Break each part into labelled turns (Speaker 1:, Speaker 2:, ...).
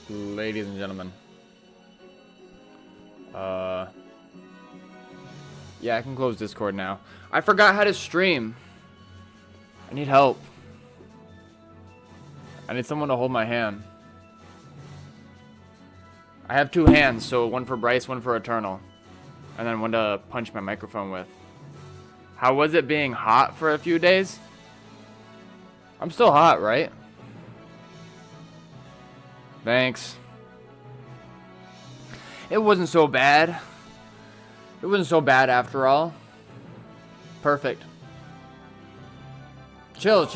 Speaker 1: Ladies and gentlemen. Yeah, I can close Discord now. I forgot how to stream. I need help. I need someone to hold my hand. I have two hands, so one for Bryce, one for Eternal. And then one to punch my microphone with. How was it being hot for a few days? I'm still hot, right? Thanks. It wasn't so bad. It wasn't so bad after all. Perfect. Chill.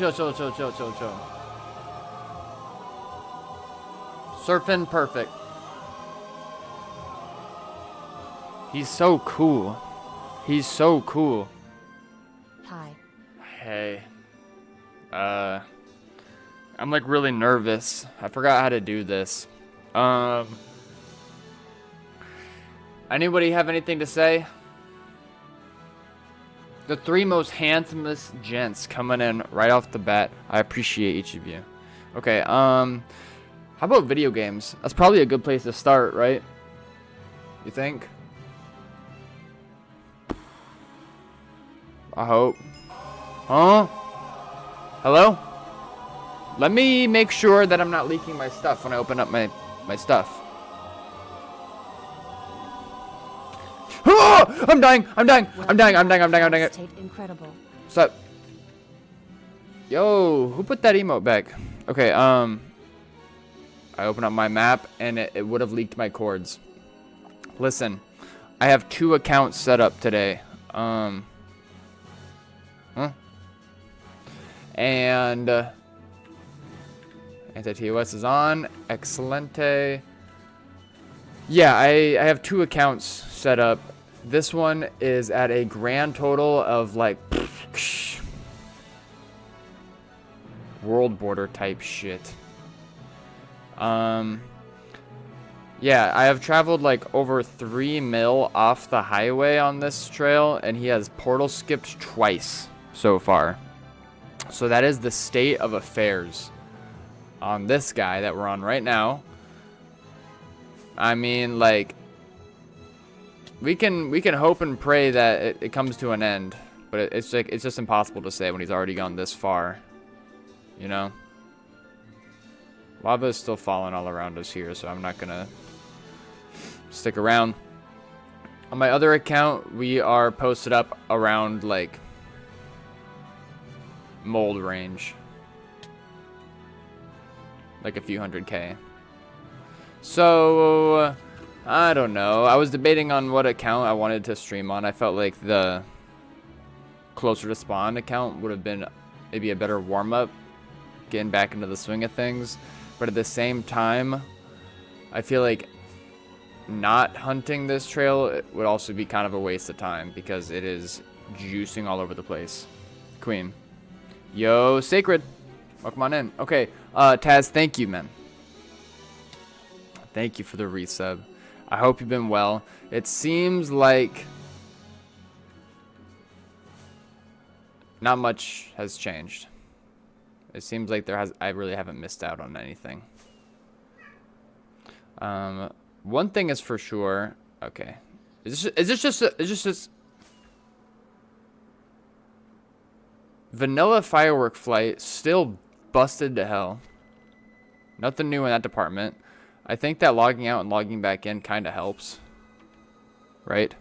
Speaker 1: Surfing perfect. He's so cool. He's so cool.
Speaker 2: Hi.
Speaker 1: Hey. I'm like really nervous. I forgot how to do this. Anybody have anything to say? The three most handsomest gents coming in right off the bat. I appreciate each of you. Okay, how about video games? That's probably a good place to start, right? You think? I hope. Huh? Hello? Let me make sure that I'm not leaking my stuff when I open up my stuff. Oh! I'm dying!
Speaker 2: Incredible.
Speaker 1: What's up? Yo, who put that emote back? Okay, I open up my map and it would have leaked my cords. Listen, I have 2 accounts set up today. And anti-TOS is on. Excelente. Yeah, I have 2 accounts set up. This one is at a grand total of like world border type shit. Yeah, I have traveled like over 3 mil off the highway on this trail, and he has portal skipped twice so far. So that is the state of affairs on this guy that we're on right now. I mean, like, we can hope and pray that it comes to an end, but it's just impossible to say when he's already gone this far, you know. Lava is still falling all around us here, so I'm not gonna stick around. On my other account, we are posted up around like mold range, like a few 100K. So I don't know. I was debating on what account I wanted to stream on. I felt like the closer to spawn account would have been maybe a better warm-up, getting back into the swing of things. But at the same time, I feel like not hunting this trail would also be kind of a waste of time because it is juicing all over the place. Queen. Yo, Sacred. Welcome on in. Okay, Taz, thank you, man. Thank you for the resub. I hope you've been well. It seems like not much has changed. It seems like I really haven't missed out on anything. One thing is for sure. Okay, is this just vanilla firework flight still busted to hell. Nothing new in that department. I think that logging out and logging back in kind of helps, right?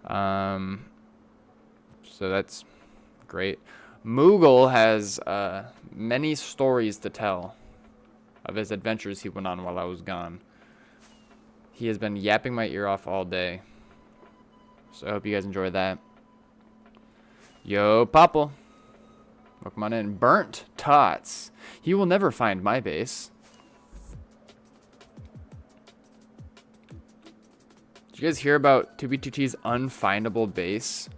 Speaker 1: So that's great. Moogle has many stories to tell of his adventures he went on while I was gone. He has been yapping my ear off all day. So I hope you guys enjoy that. Yo, Popple. Welcome on in. Burnt Tots. He will never find my base. Did you guys hear about 2B2T's unfindable base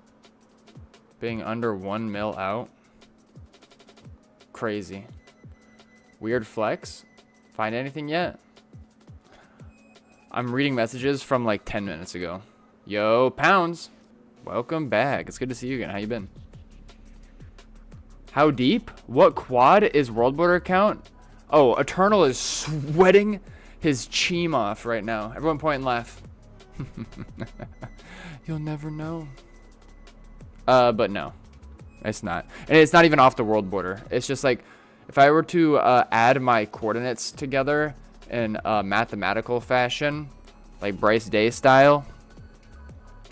Speaker 1: being under 1 mil out? Crazy. Weird flex. Find anything yet? I'm reading messages from like 10 minutes ago. Yo, Pounds. Welcome back. It's good to see you again. How you been? How deep? What quad is world border count? Oh, Eternal is sweating his cheem off right now. Everyone point and laugh. You'll never know. But no, it's not. And it's not even off the world border. It's just like, if I were to add my coordinates together in a mathematical fashion, like Bryce Day style,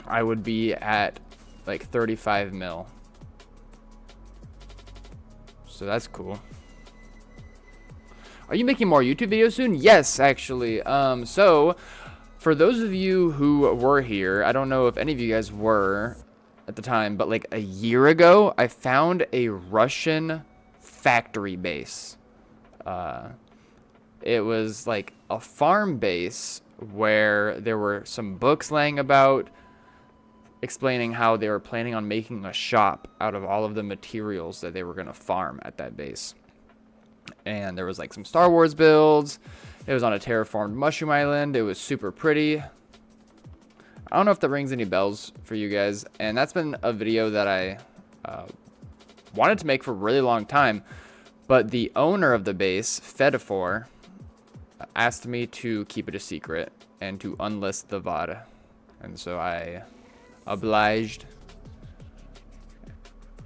Speaker 1: I would be at like 35 mil. So that's cool. Are you making more YouTube videos soon? Yes, actually. So for those of you who were here, I don't know if any of you guys were at the time, but like a year ago, I found a Russian factory base. It was like a farm base where there were some books laying about explaining how they were planning on making a shop out of all of the materials that they were going to farm at that base. And there was like some Star Wars builds. It was on a terraformed mushroom island. It was super pretty. I don't know if that rings any bells for you guys. And that's been a video that I wanted to make for a really long time. But the owner of the base, Fedifor, asked me to keep it a secret and to unlist the VOD. And so I obliged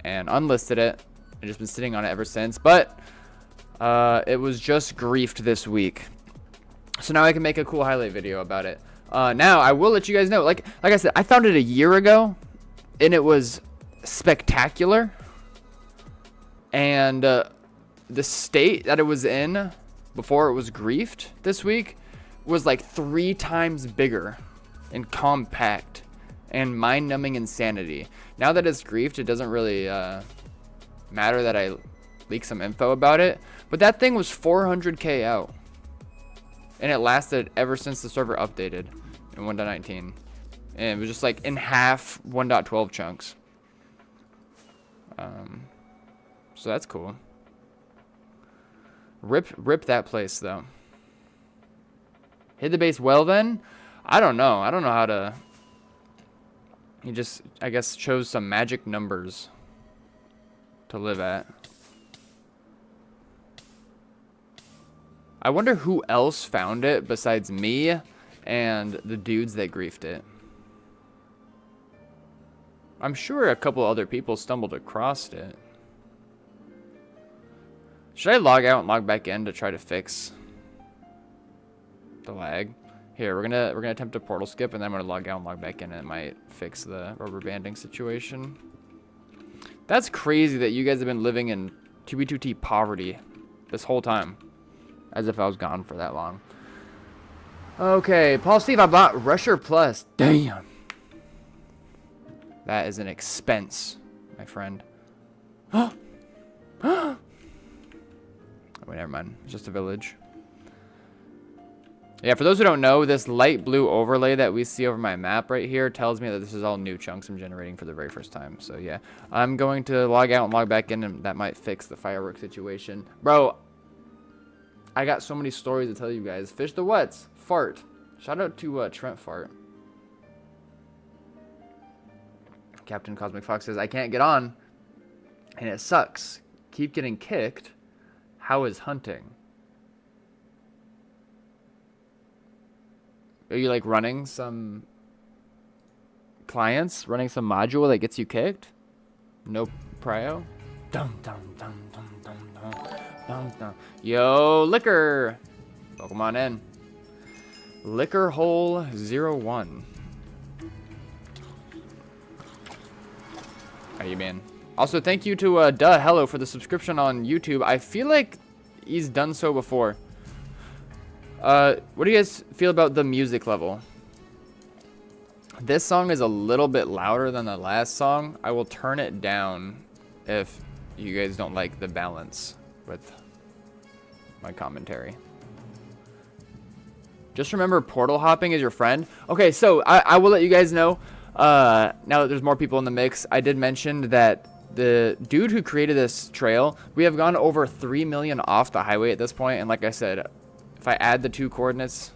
Speaker 1: and unlisted it. I've just been sitting on it ever since. But it was just griefed this week. So now I can make a cool highlight video about it. Now I will let you guys know. Like I said, I found it a year ago, and it was spectacular. And the state that it was in before it was griefed this week was like 3 times bigger and compact and mind-numbing insanity. Now that it's griefed, it doesn't really matter that I leak some info about it. But that thing was 400k out. And it lasted ever since the server updated in 1.19. And it was just like in half 1.12 chunks. So that's cool. Rip that place though. Hit the base well then? I don't know. I don't know how to. He just, I guess, chose some magic numbers to live at. I wonder who else found it besides me and the dudes that griefed it. I'm sure a couple other people stumbled across it. Should I log out and log back in to try to fix the lag? Here, we're gonna attempt a portal skip, and then I'm gonna log out and log back in, and it might fix the rubber banding situation. That's crazy that you guys have been living in 2B2T poverty this whole time. As if I was gone for that long. Okay, Paul Steve, I bought Rusher Plus. Damn. That is an expense, my friend. Oh, wait, never mind. It's just a village. Yeah, for those who don't know, this light blue overlay that we see over my map right here tells me that this is all new chunks I'm generating for the very first time. So yeah, I'm going to log out and log back in, and that might fix the firework situation. Bro, I got so many stories to tell you guys. Fish the Wets, Fart. Shout out to Trent Fart. Captain Cosmic Fox says, I can't get on, and it sucks. Keep getting kicked. How is hunting? Are you like running some clients, running some module that gets you kicked? No prio? Dum dum dum dum dum dum dum dum. Yo, Liquor! Welcome on in. Liquor Hole 01. How you been? Also, thank you to Hello for the subscription on YouTube. I feel like he's done so before. What do you guys feel about the music level? This song is a little bit louder than the last song. I will turn it down if you guys don't like the balance with my commentary. Just remember, portal hopping is your friend. Okay, so I will let you guys know, now that there's more people in the mix, I did mention that the dude who created this trail, we have gone over 3 million off the highway at this point, and like I said, if I add the 2 coordinates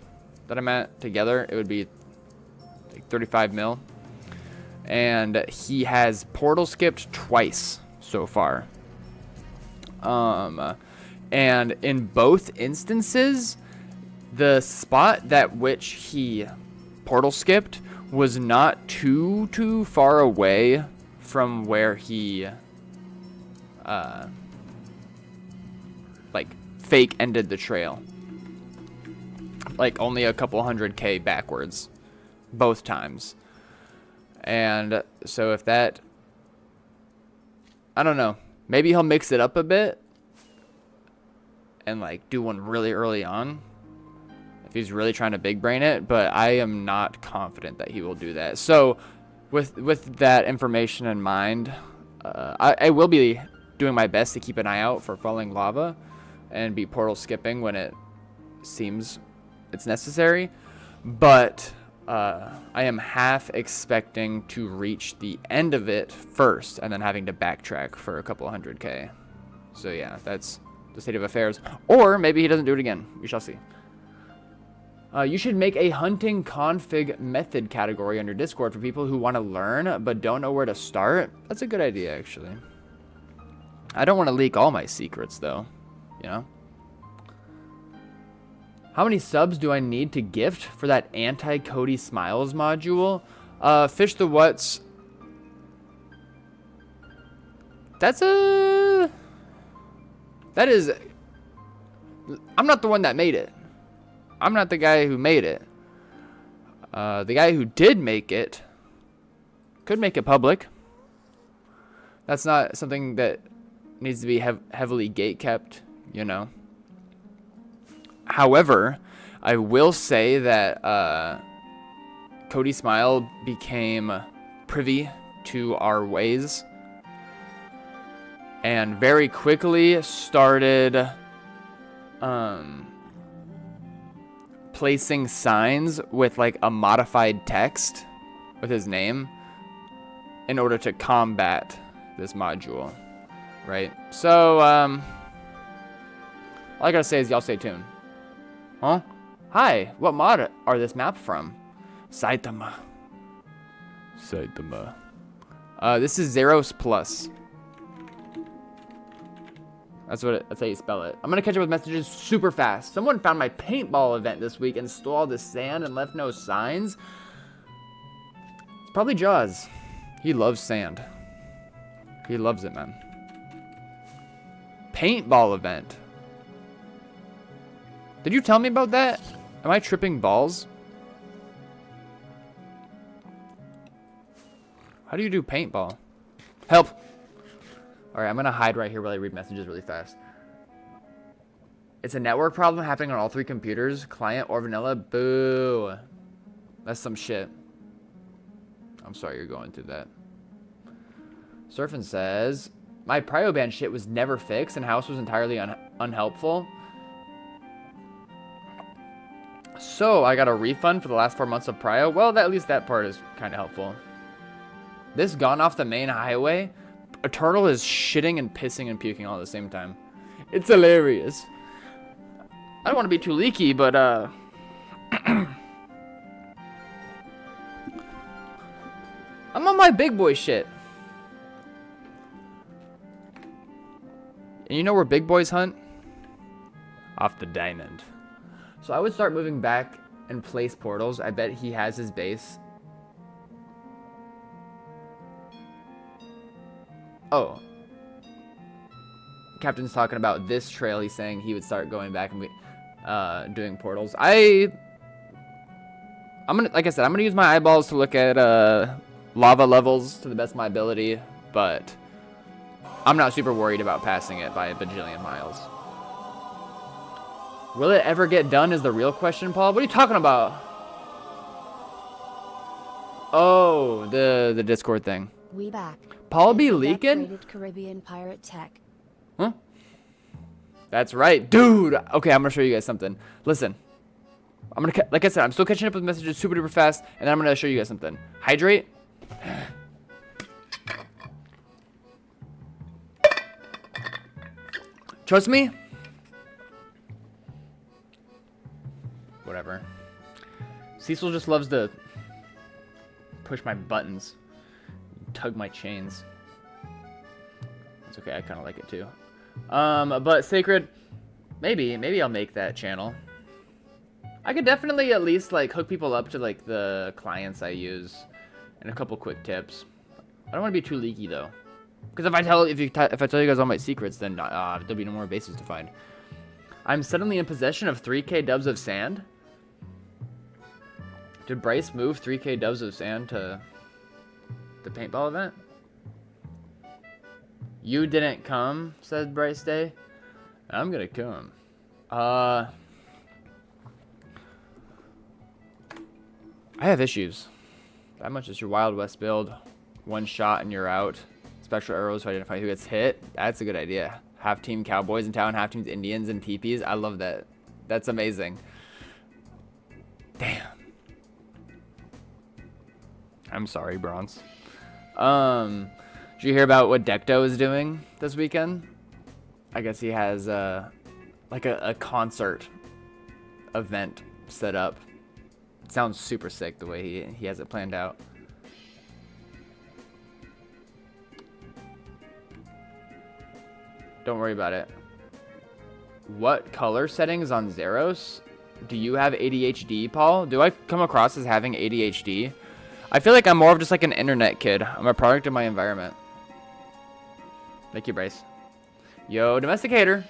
Speaker 1: that I'm at together, it would be like 35 mil. And he has portal skipped twice so far. And in both instances, The spot that which he portal skipped was not too far away from where he like fake ended the trail. Like only a couple 100K backwards both times. And so if that, I don't know, maybe he'll mix it up a bit and like do one really early on if he's really trying to big brain it, but I am not confident that he will do that. So with that information in mind, I will be doing my best to keep an eye out for falling lava and be portal skipping when it seems it's necessary, but I am half expecting to reach the end of it first and then having to backtrack for a couple 100K. So yeah, that's the state of affairs. Or maybe he doesn't do it again. We shall see. You should make a hunting config method category on your Discord for people who want to learn but don't know where to start. That's a good idea, actually. I don't want to leak all my secrets, though. You know? How many subs do I need to gift for that anti-Cody Smiles module? Fish the What's... That is... I'm not the one that made it. I'm not the guy who made it. The guy who did make it could make it public. That's not something that needs to be heavily gate-kept, you know. However, I will say that Cody Smile became privy to our ways and very quickly started placing signs with like a modified text with his name in order to combat this module, right? So all I gotta say is y'all stay tuned. Huh? Hi, what mod are this map from? Saitama. This is Zeros Plus. That's how you spell it. I'm gonna catch up with messages super fast. Someone found my paintball event this week and stole all the sand and left no signs. It's probably Jaws. He loves sand. He loves it, man. Paintball event. Did you tell me about that? Am I tripping balls? How do you do paintball? Help! Alright, I'm gonna hide right here while I read messages really fast. It's a network problem happening on all 3 computers, client or vanilla. Boo. That's some shit. I'm sorry you're going through that. Surfin says, my Prioban shit was never fixed and house was entirely unhelpful. So I got a refund for the last 4 months of Prio. Well, at least that part is kind of helpful. This gone off the main highway. A turtle is shitting and pissing and puking all at the same time. It's hilarious. I don't want to be too leaky, but I'm on my big boy shit. And you know where big boys hunt? Off the diamond. So I would start moving back and place portals. I bet he has his base. Oh. Captain's talking about this trail. He's saying he would start going back and doing portals. I'm gonna, like I said, I'm gonna use my eyeballs to look at lava levels to the best of my ability, but I'm not super worried about passing it by a bajillion miles. Will it ever get done is the real question, Paul. What are you talking about? Oh, the Discord thing.
Speaker 2: We back.
Speaker 1: Paul be leaking?
Speaker 2: Caribbean pirate tech.
Speaker 1: Huh? That's right. Dude! Okay, I'm gonna show you guys something. Listen. I'm gonna, like I said, I'm still catching up with messages super duper fast, and then I'm gonna show you guys something. Hydrate. Trust me? Whatever. Cecil just loves to push my buttons, tug my chains. It's okay, I kind of like it too. But Sacred, maybe I'll make that channel. I could definitely at least like hook people up to like the clients I use, and a couple quick tips. I don't want to be too leaky though, because if I tell you guys all my secrets, then there'll be no more bases to find. I'm suddenly in possession of 3K dubs of sand. Did Bryce move 3K dubs of sand to the paintball event? You didn't come, said Bryce Day. I'm gonna come. I have issues. That much is your Wild West build. One shot and you're out. Special arrows to identify who gets hit. That's a good idea. Half team Cowboys in town, half teams Indians and teepees. I love that. That's amazing. Damn. I'm sorry, Bronze. Did you hear about what Decto is doing this weekend? I guess he has like a concert event set up. It sounds super sick the way he has it planned out. Don't worry about it. What color settings on Zeros? Do you have ADHD, Paul? Do I come across as having ADHD? I feel like I'm more of just like an internet kid. I'm a product of my environment. Thank you, Bryce. Yo, Domesticator.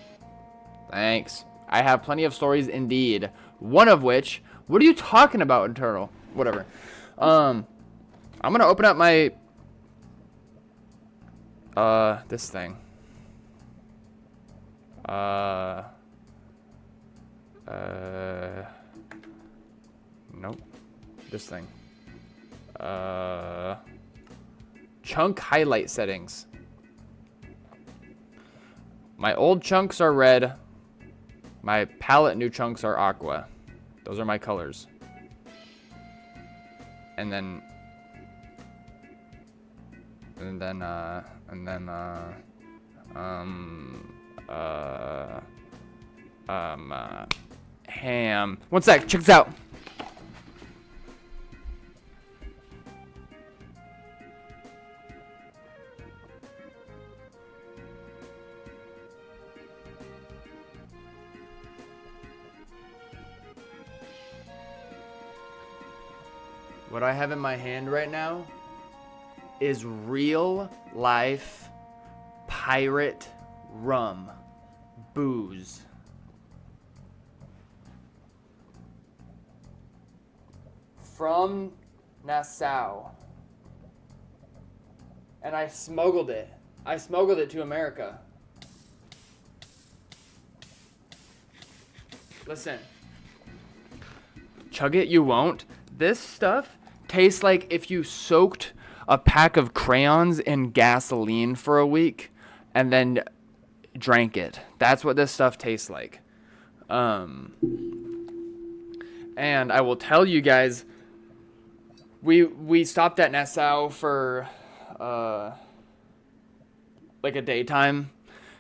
Speaker 1: Thanks. I have plenty of stories indeed. One of which... What are you talking about, Turtle? Whatever. I'm gonna open up my... this thing. Nope. This thing. Chunk highlight settings. My old chunks are red. My palette new chunks are aqua. Those are my colors. And then ham. One sec, check this out. What I have in my hand right now is real life pirate rum booze. From Nassau. And I smuggled it. I smuggled it to America. Listen. Chug it, you won't. This stuff tastes like if you soaked a pack of crayons in gasoline for a week and then drank it. That's what this stuff tastes like. And I will tell you guys, we stopped at Nassau for like a daytime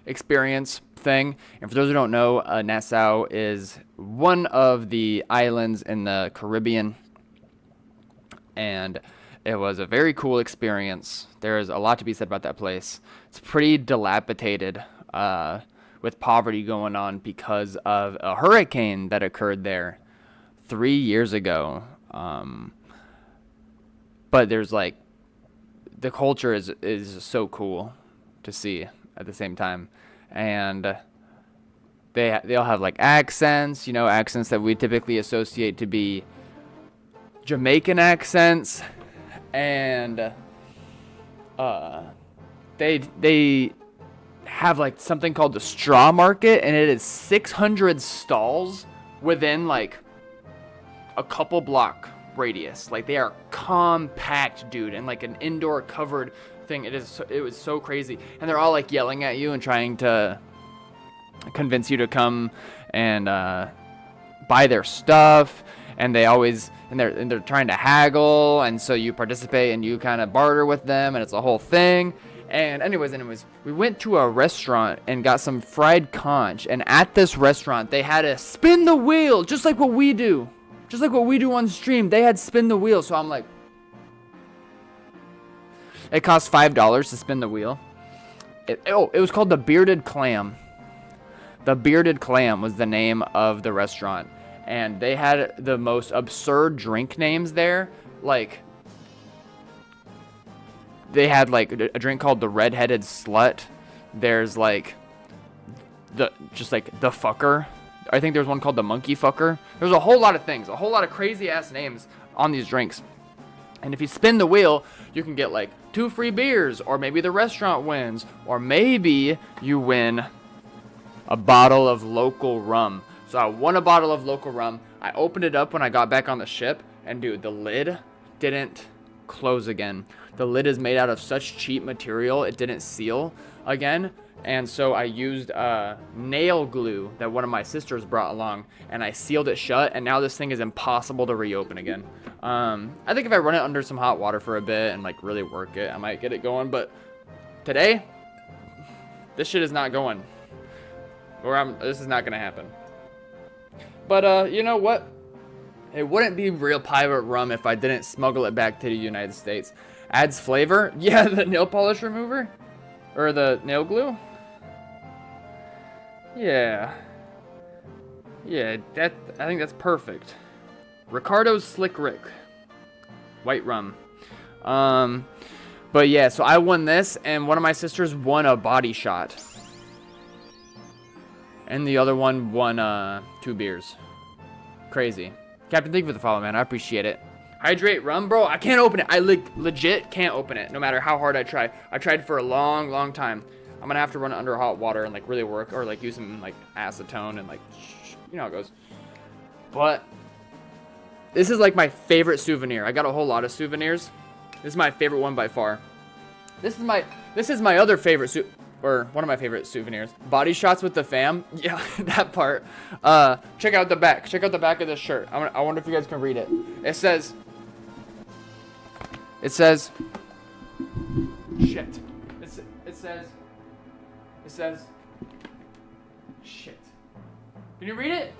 Speaker 1: experience thing. And for those who don't know, Nassau is one of the islands in the Caribbean. And it was a very cool experience. There's a lot to be said about that place. It's pretty dilapidated with poverty going on because of a hurricane that occurred there 3 years ago. But there's like, the culture is so cool to see at the same time. And they'll have like accents, accents that we typically associate to be Jamaican accents, and they have like something called the straw market, and it is 600 stalls within like a couple block radius. Like they are compact, dude, and like an indoor covered thing. It was so crazy, and they're all like yelling at you and trying to convince you to come and buy their stuff. And they're trying to haggle, and so you participate and you kind of barter with them, and it's a whole thing. And anyways, we went to a restaurant and got some fried conch, and at this restaurant they had to spin the wheel, just like what we do on stream. They had spin the wheel, so I'm like, it cost $5 to spin the wheel. It was called the Bearded Clam. The Bearded Clam was the name of the restaurant. and they had the most absurd drink names there. Like, they had like a drink called the Redheaded Slut. There's like the fucker. I think there's one called the Monkey Fucker. There's a whole lot of things, a whole lot of crazy ass names on these drinks. And if you spin the wheel, you can get like 2 free beers, or maybe the restaurant wins, or maybe you win a bottle of local rum. So I won a bottle of local rum. I opened it up when I got back on the ship, and dude, the lid didn't close again. The lid is made out of such cheap material, it didn't seal again. And so I used nail glue that one of my sisters brought along, and I sealed it shut, and now this thing is impossible to reopen again. I think if I run it under some hot water for a bit and like really work it, I might get it going. But today, this shit is not going. This is not gonna happen. But you know what? It wouldn't be real pirate rum if I didn't smuggle it back to the United States. Adds flavor. Yeah, the nail polish remover, or the nail glue. Yeah, I think that's perfect. Ricardo's Slick Rick, white rum. But yeah, so I won this, and one of my sisters won a body shot, and the other one won 2 beers. Crazy. Captain, thank you for the follow, man. I appreciate it. Hydrate rum, bro. I can't open it. I legit can't open it, no matter how hard I try. I tried for a long time. I'm gonna have to run it under hot water and like really work, or like use some like acetone and like, you know how it goes. But this is like my favorite souvenir. I got a whole lot of souvenirs. This is my favorite one by far. This is my other favorite or one of my favorite souvenirs. Body shots with the fam. Yeah, that part. Check out the back. Check out the back of this shirt. I wonder if you guys can read it. It says shit. It says shit. Can you read it?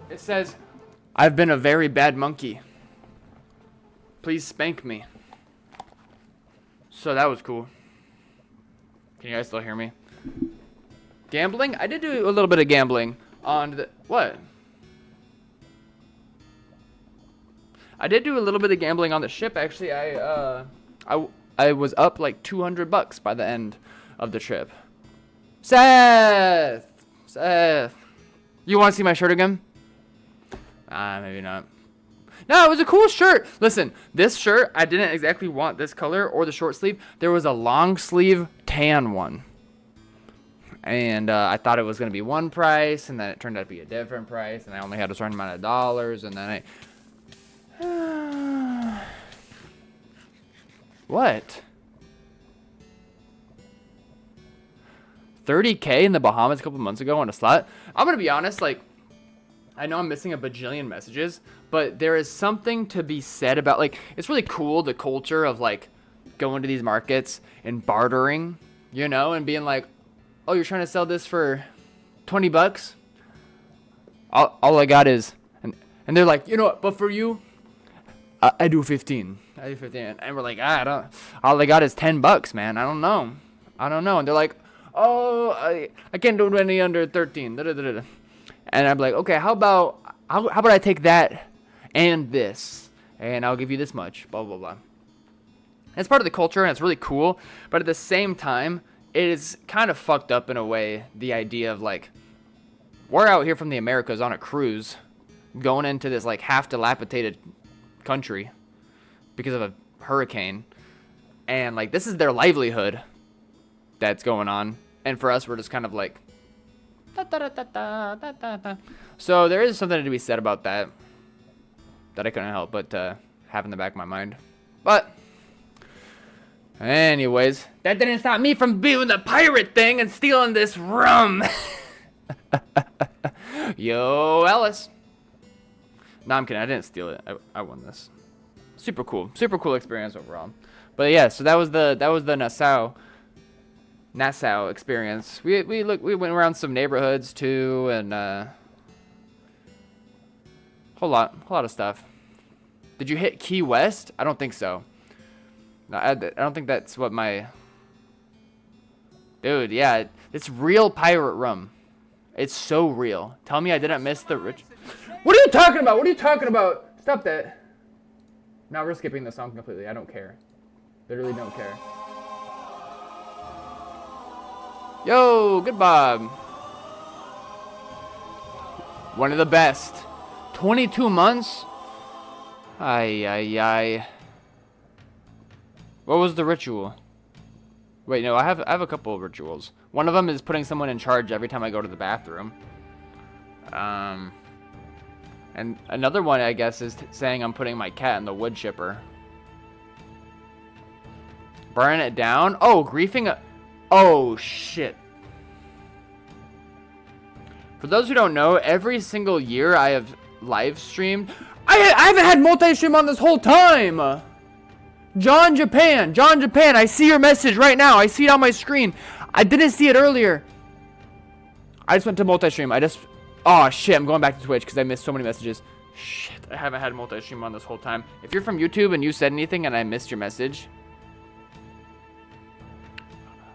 Speaker 1: It says, I've been a very bad monkey. Please spank me. So that was cool. Can you guys still hear me? Gambling? I did do a little bit of gambling on the... What? I did do a little bit of gambling on the ship, actually. I was up like $200 by the end of the trip. Seth! You want to see my shirt again? Maybe not. No, it was a cool shirt. Listen, this shirt, I didn't exactly want this color or the short sleeve. There was a long sleeve tan one. And I thought it was going to be one price, and then it turned out to be a different price, and I only had a certain amount of dollars, and then What? 30K in the Bahamas a couple months ago on a slot? I'm going to be honest, like, I know I'm missing a bajillion messages, but there is something to be said about, like, it's really cool, the culture of, like, going to these markets and bartering, you know, and being like, oh, you're trying to sell this for $20? All I got is, and they're like, you know what, but for you, I do 15. And we're like, all I got is $10, man. I don't know. And they're like, oh, I can't do any under 13. And I'm like, okay, how about I take that and this, and I'll give you this much, blah, blah, blah. It's part of the culture, and it's really cool, but at the same time, it is kind of fucked up in a way, the idea of, like, we're out here from the Americas on a cruise, going into this, like, half-dilapidated country because of a hurricane, and, like, this is their livelihood that's going on, and for us, we're just kind of like, so there is something to be said about that I couldn't help but have in the back of my mind. But anyways, that didn't stop me from doing the pirate thing and stealing this rum. Yo, Ellis. No, I'm kidding. I didn't steal it. I won this. Super cool experience overall. But yeah, so that was the Nassau experience. We went around some neighborhoods too, and whole lot of stuff. Did you hit Key West? I don't think so. No, I don't think that's what my... Dude, yeah, it's real pirate rum. It's so real. Tell me I didn't miss the rich. What are you talking about? What are you talking about? Stop that. Now we're skipping the song completely. I don't care. Literally don't care. Yo, good Bob. One of the best. 22 months? Ay, ay, ay. What was the ritual? Wait, no, I have a couple of rituals. One of them is putting someone in charge every time I go to the bathroom. And another one, I guess, is saying I'm putting my cat in the wood chipper. Burn it down? Oh, griefing. Oh, shit. For those who don't know, every single year I have live streamed. I haven't had multi-stream on this whole time. John Japan, I see your message right now. I see it on my screen. I didn't see it earlier. I just went to multi-stream. Oh, shit, I'm going back to Twitch because I missed so many messages. Shit, I haven't had multi-stream on this whole time. If you're from YouTube and you said anything and I missed your message,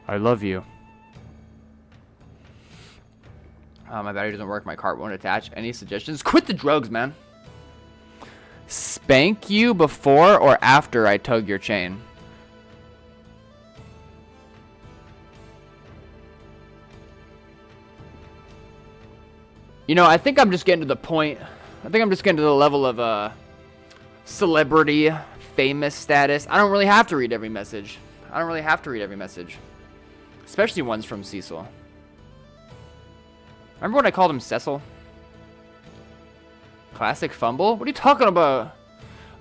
Speaker 1: I love you. My battery doesn't work. My cart won't attach. Any suggestions? Quit the drugs, man. Spank you before or after I tug your chain? You know, I think I'm just getting to the point. I think I'm just getting to the level of celebrity, famous status. I don't really have to read every message. Especially ones from Cecil. Remember when I called him Cecil? Classic fumble? What are you talking about?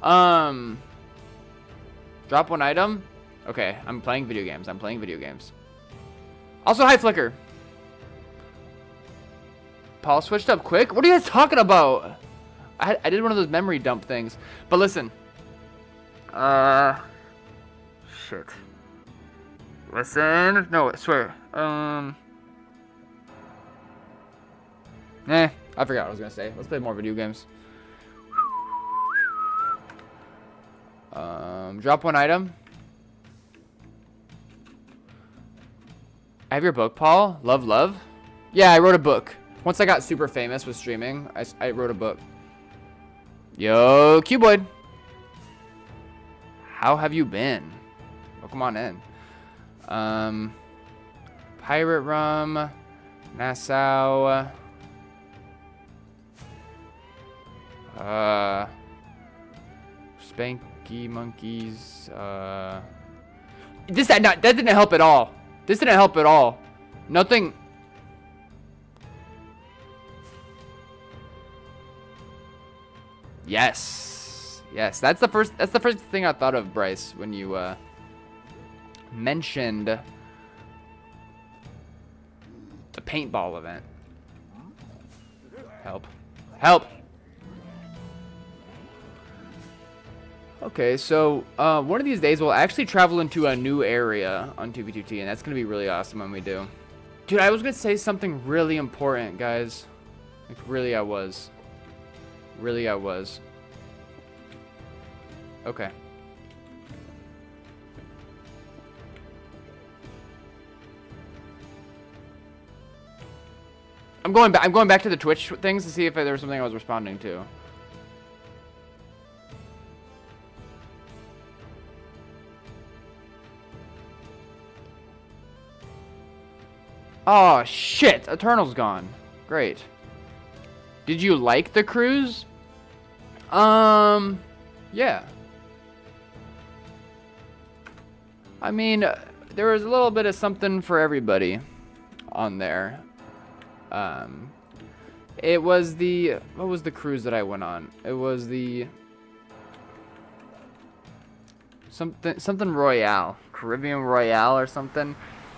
Speaker 1: Drop one item? Okay, I'm playing video games. Also, hi, Flicker. Paul switched up quick? What are you guys talking about? I did one of those memory dump things. But listen. Shit. Listen. No, I swear. I forgot what I was gonna say. Let's play more video games. Drop one item. I have your book, Paul. Love. Yeah, I wrote a book. Once I got super famous with streaming, I wrote a book. Yo, Cuboid. How have you been? Welcome on in. Pirate Rum. Nassau. Spanky Monkeys. That didn't help at all. Nothing. Yes. That's the first thing I thought of, Bryce, when you mentioned the paintball event. Help. Okay, so one of these days we'll actually travel into a new area on 2v2t, and that's going to be really awesome when we do. Dude, I was going to say something really important, guys. Like, really I was. Okay. I'm going back to the Twitch things to see if there was something I was responding to. Oh, shit. Eternal's gone. Great. Did you like the cruise? Yeah. I mean, there was a little bit of something for everybody on there. It was what was the cruise that I went on? It was the something Royale, Caribbean Royale or something.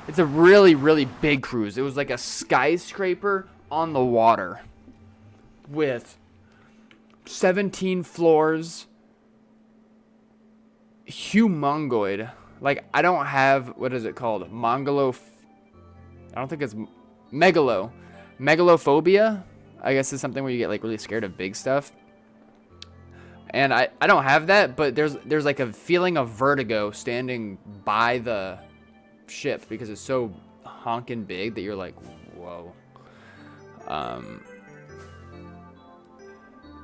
Speaker 1: It's a really, really big cruise. It was like a skyscraper on the water with 17 floors. Humongoid. Like, I don't have, what is it called? I don't think it's megalophobia, I guess, is something where you get like really scared of big stuff. And I don't have that, but there's like a feeling of vertigo standing by the ship because it's so honking big that you're like, whoa.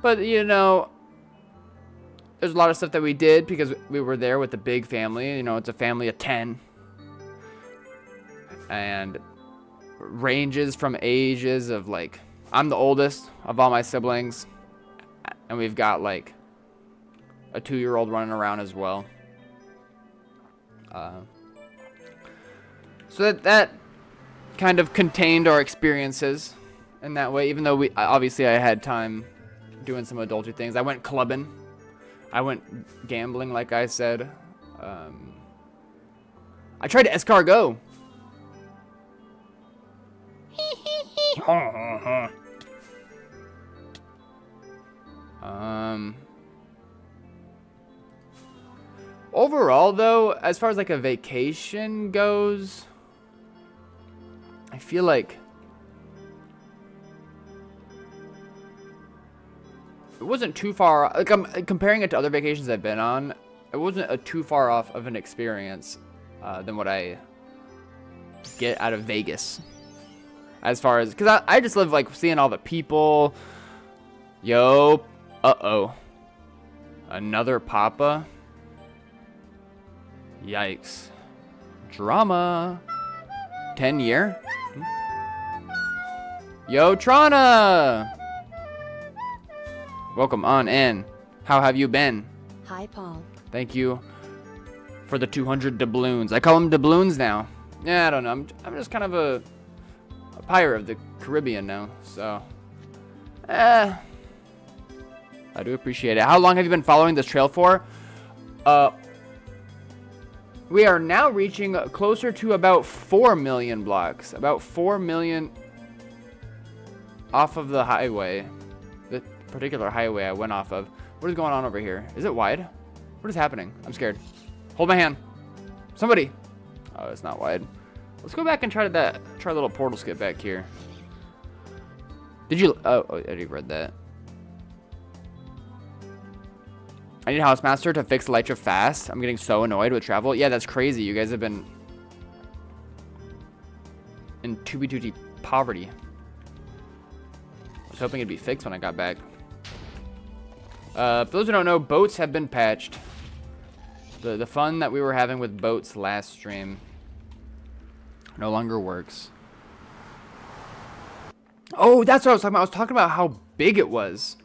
Speaker 1: But, you know, there's a lot of stuff that we did because we were there with the big family. You know, it's a family of 10. And ranges from ages of, like, I'm the oldest of all my siblings. And we've got, like, a 2-year-old running around as well. So that kind of contained our experiences in that way. Even though obviously I had time doing some adulty things. I went clubbing. I went gambling, like I said. I tried to escargot. Overall, though, as far as like a vacation goes, I feel like it wasn't too far. Like, I'm comparing it to other vacations I've been on. It wasn't too far off of an experience than what I get out of Vegas. As far as, because I just love like seeing all the people. Yo, another Papa. Yikes. Drama. 10-year. Yo, Trana. Welcome on in. How have you been?
Speaker 2: Hi, Paul.
Speaker 1: Thank you for the 200 doubloons. I call them doubloons now. Yeah, I don't know. I'm just kind of a pirate of the Caribbean now, so I do appreciate it. How long have you been following this trail for? We are now reaching closer to about 4 million blocks. About 4 million off of the highway. The particular highway I went off of. What is going on over here? Is it wide? What is happening? I'm scared. Hold my hand. Somebody. Oh, it's not wide. Let's go back and try a little portal skip back here. Did you? Oh, I already read that. I need Housemaster to fix Elytra fast. I'm getting so annoyed with travel. Yeah, that's crazy. You guys have been in tooby poverty. I was hoping it'd be fixed when I got back. For those who don't know, boats have been patched. The fun that we were having with boats last stream no longer works. Oh, that's what I was talking about. I was talking about how big it was.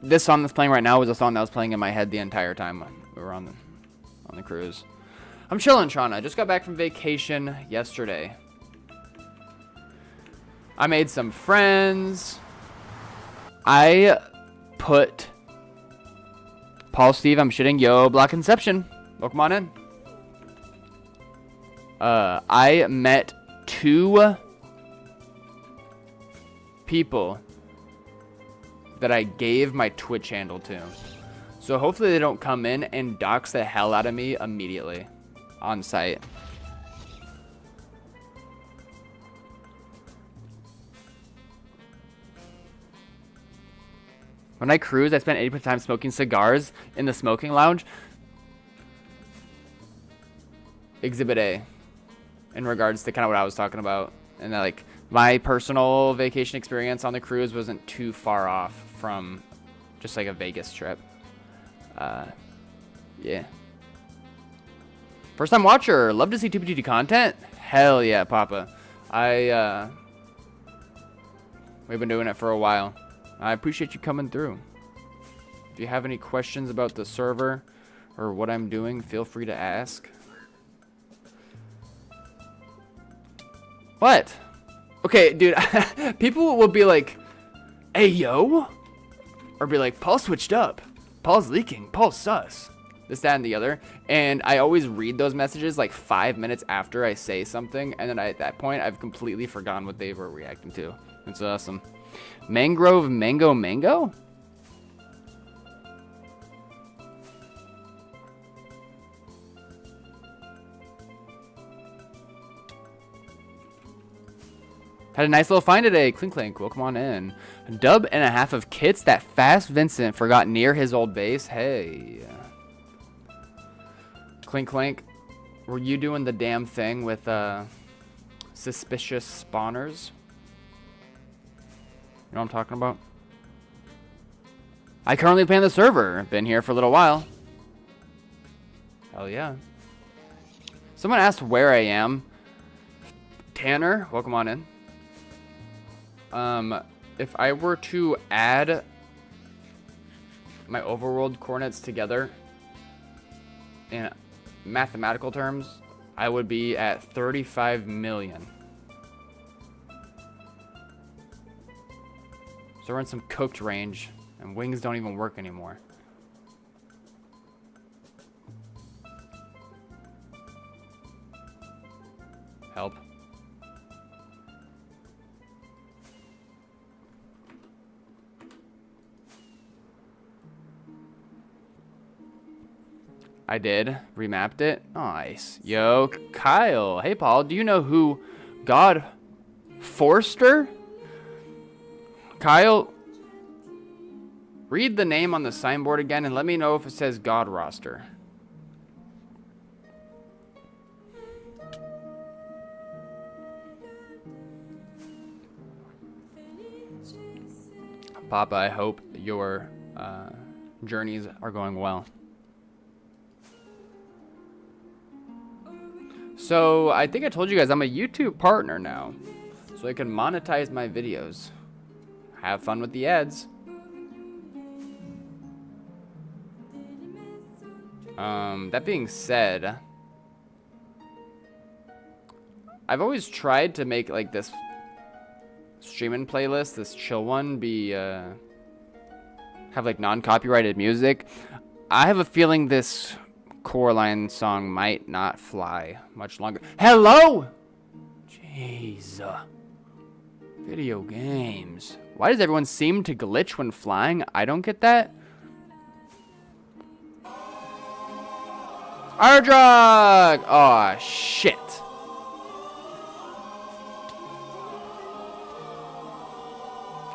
Speaker 1: This song that's playing right now was a song that was playing in my head the entire time we were on the cruise. I'm chilling, Trana. I just got back from vacation yesterday. I made some friends. I put Paul Steve, I'm shitting. Yo, Black Inception. Welcome on in. I met 2 people that I gave my Twitch handle to. So hopefully they don't come in and dox the hell out of me immediately on site. When I cruise, I spend 80% of the time smoking cigars in the smoking lounge. Exhibit A. In regards to kind of what I was talking about. And that, like, my personal vacation experience on the cruise wasn't too far off from just like a Vegas trip. Yeah. First time watcher. Love to see 2PGT content. Hell yeah, Papa. We've been doing it for a while. I appreciate you coming through. If you have any questions about the server or what I'm doing, feel free to ask. What? Okay, dude. People will be like, hey, yo. Or be like, Paul switched up. Paul's leaking. Paul's sus. This, that, and the other. And I always read those messages like 5 minutes after I say something. And then at that point, I've completely forgotten what they were reacting to. It's awesome. Mangrove mango? Had a nice little find today. Clink clink. Welcome on in. A dub and a half of kits that Fast Vincent forgot near his old base. Hey. Clink Clank, were you doing the damn thing with suspicious spawners? You know what I'm talking about? I currently play on the server. Been here for a little while. Hell yeah. Someone asked where I am. Tanner, welcome on in. If I were to add my overworld coordinates together in mathematical terms, I would be at 35 million. So we're in some cooked range, and wings don't even work anymore. Help. I did. Remapped it. Nice. Yo, Kyle. Hey, Paul. Do you know who God Forster? Kyle, read the name on the signboard again and let me know if it says God Roster. Papa, I hope your journeys are going well. So, I think I told you guys I'm a YouTube partner now. So I can monetize my videos. Have fun with the ads. That being said, I've always tried to make like this streaming playlist, this chill one, be have like non-copyrighted music. I have a feeling this Coraline song might not fly much longer. Hello! Jeez. Video games. Why does everyone seem to glitch when flying? I don't get that. Airdrop! Oh, shit.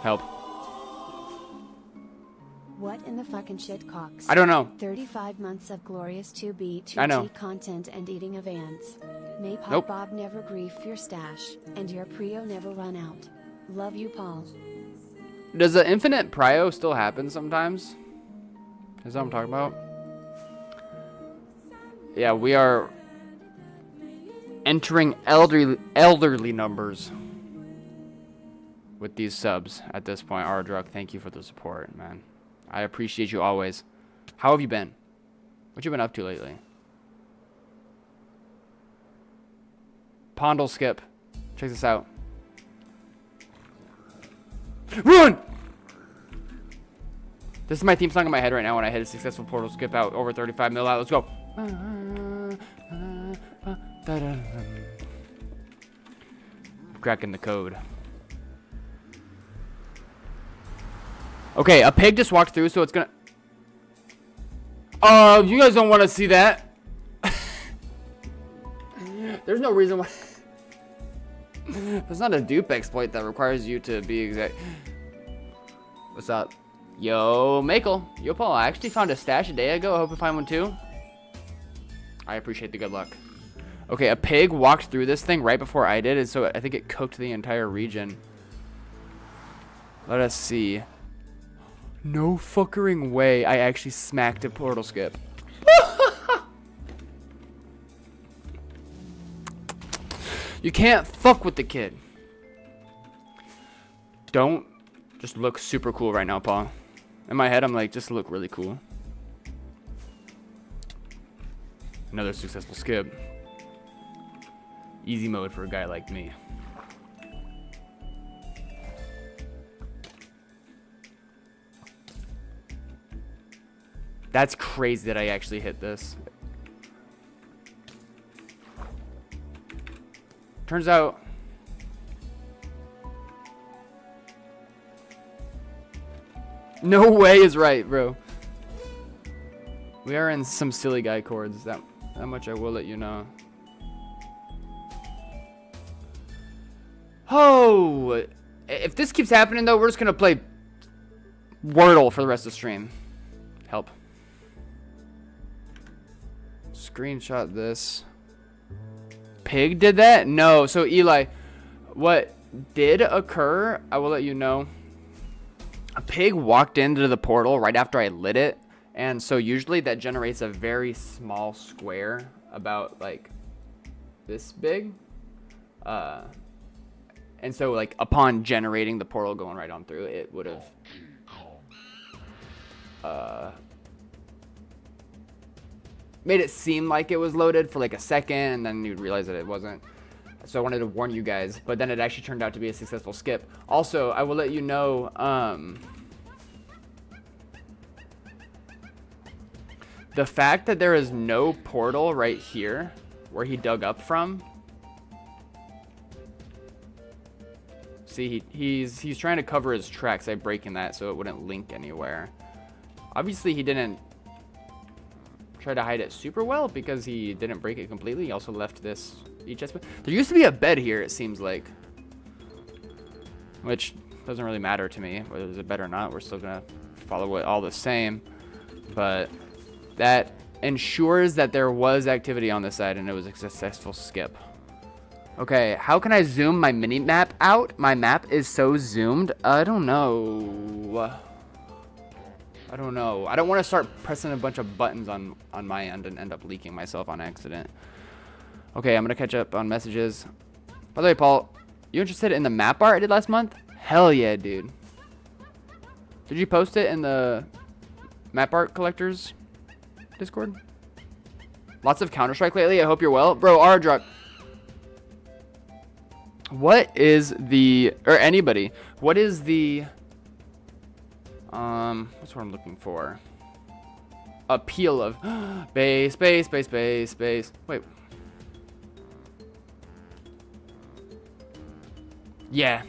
Speaker 1: Help.
Speaker 2: What in the fucking shit, Cox?
Speaker 1: I don't know.
Speaker 2: 35 months of glorious 2B,
Speaker 1: I know.
Speaker 2: 2G content and eating of ants. May Pop
Speaker 1: Nope.
Speaker 2: Bob never grief your stash, and your prio never run out. Love you, Paul.
Speaker 1: Does the infinite prio still happen sometimes? Is that what I'm talking about? Yeah, we are entering elderly numbers with these subs at this point. Ardruk, thank you for the support, man. I appreciate you always. How have you been? What you been up to lately? Pondle skip. Check this out. Run! This is my theme song in my head right now when I hit a successful portal skip out over 35 mil out. Let's go. Cracking the code. Okay, a pig just walked through, so it's gonna... You guys don't want to see that. There's no reason why... There's not a dupe exploit that requires you to be exact... What's up? Yo, Makel. Yo, Paul, I actually found a stash a day ago. I hope you find one too. I appreciate the good luck. Okay, a pig walked through this thing right before I did, and so I think it cooked the entire region. Let us see. No fuckering way I actually smacked a portal skip. You can't fuck with the kid. Don't just look super cool right now, Paul. In my head, I'm like, just look really cool. Another successful skip. Easy mode for a guy like me. That's crazy that I actually hit this. Turns out... No way is right, bro. We are in some silly guy chords. That much I will let you know. Oh! If this keeps happening, though, we're just gonna play Wordle for the rest of the stream. Help. Screenshot this. Pig did that? No. So Eli, what did occur, I will let you know. A pig walked into the portal right after I lit it. And so usually that generates a very small square about like this big. And so like upon generating the portal going right on through, it would have made it seem like it was loaded for like a second, and then you'd realize that it wasn't. So I wanted to warn you guys, but then it actually turned out to be a successful skip. Also, I will let you know, the fact that there is no portal right here where he dug up from. See, he's trying to cover his tracks by breaking that so it wouldn't link anywhere. Obviously, he didn't try to hide it super well because he didn't break it completely. He also left this chest. There used to be a bed here, it seems like, which doesn't really matter to me whether there's a bed or not. We're still gonna follow it all the same, but that ensures that there was activity on this side and it was a successful skip. Okay, how can I zoom my mini map out? My map is so zoomed. I don't know. I don't want to start pressing a bunch of buttons on my end and end up leaking myself on accident. Okay, I'm going to catch up on messages. By the way, Paul, you interested in the map art I did last month? Hell yeah, dude. Did you post it in the map art collectors Discord? Lots of Counter-Strike lately. I hope you're well. Bro, Ardrock. What is the... Or anybody. What is the... what's what I'm looking for? Appeal of base. Wait. Yeah.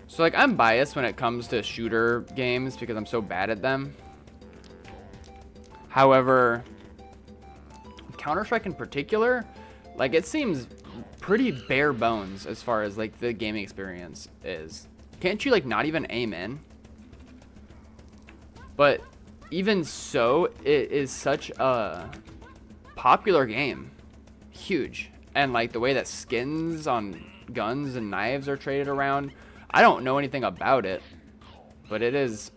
Speaker 1: So like I'm biased when it comes to shooter games because I'm so bad at them. However, Counter-Strike in particular, like it seems pretty bare bones as far as like the gaming experience is. Can't you like not even aim in? But even so, it is such a popular game. Huge. And like the way that skins on guns and knives are traded around, I don't know anything about it, but it's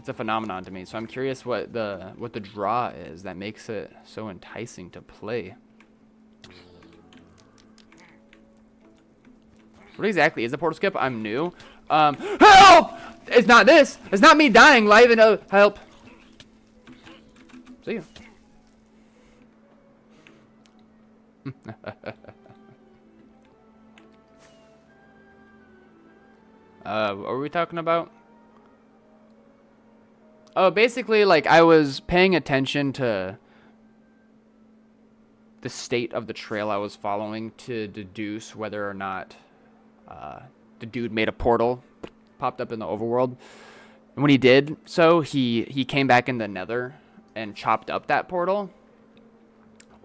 Speaker 1: a phenomenon to me. So I'm curious what the draw is that makes it so enticing to play. What exactly is a portal skip? I'm new. Help! It's not this. It's not me dying live and help. See you. What were we talking about? Oh, basically, like, I was paying attention to the state of the trail I was following to deduce whether or not the dude made a portal, popped up in the overworld. And when he did so, he came back in the nether and chopped up that portal,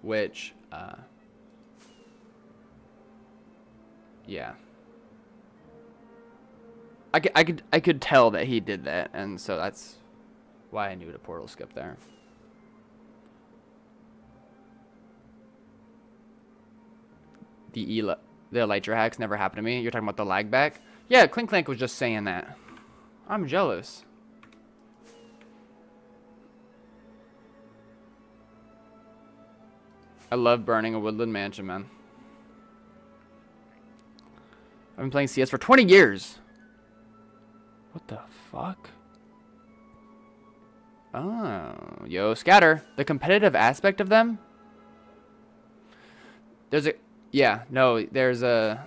Speaker 1: which, yeah. I could tell that he did that, and so that's why I knew to portal skip there. The Elytra hacks never happened to me. You're talking about the lag back? Yeah, Clink Clank was just saying that. I'm jealous. I love burning a woodland mansion, man. I've been playing CS for 20 years. What the fuck? Oh, yo, Scatter. The competitive aspect of them? There's a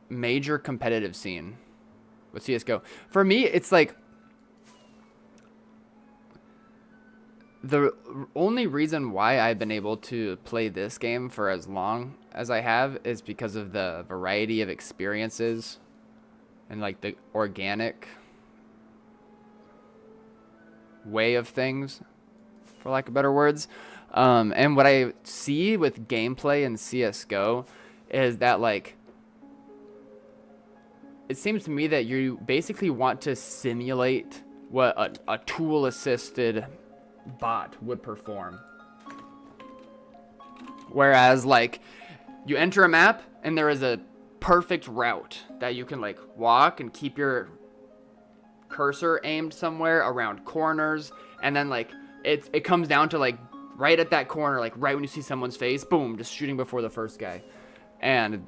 Speaker 1: major competitive scene with CSGO. For me, it's like the only reason why I've been able to play this game for as long as I have is because of the variety of experiences and like the organic way of things, for lack of better words. And what I see with gameplay in CSGO is that like it seems to me that you basically want to simulate what a tool assisted bot would perform. Whereas like you enter a map and there is a perfect route that you can like walk and keep your cursor aimed somewhere around corners, and then like it comes down to like right at that corner, like right when you see someone's face, boom, just shooting before the first guy. And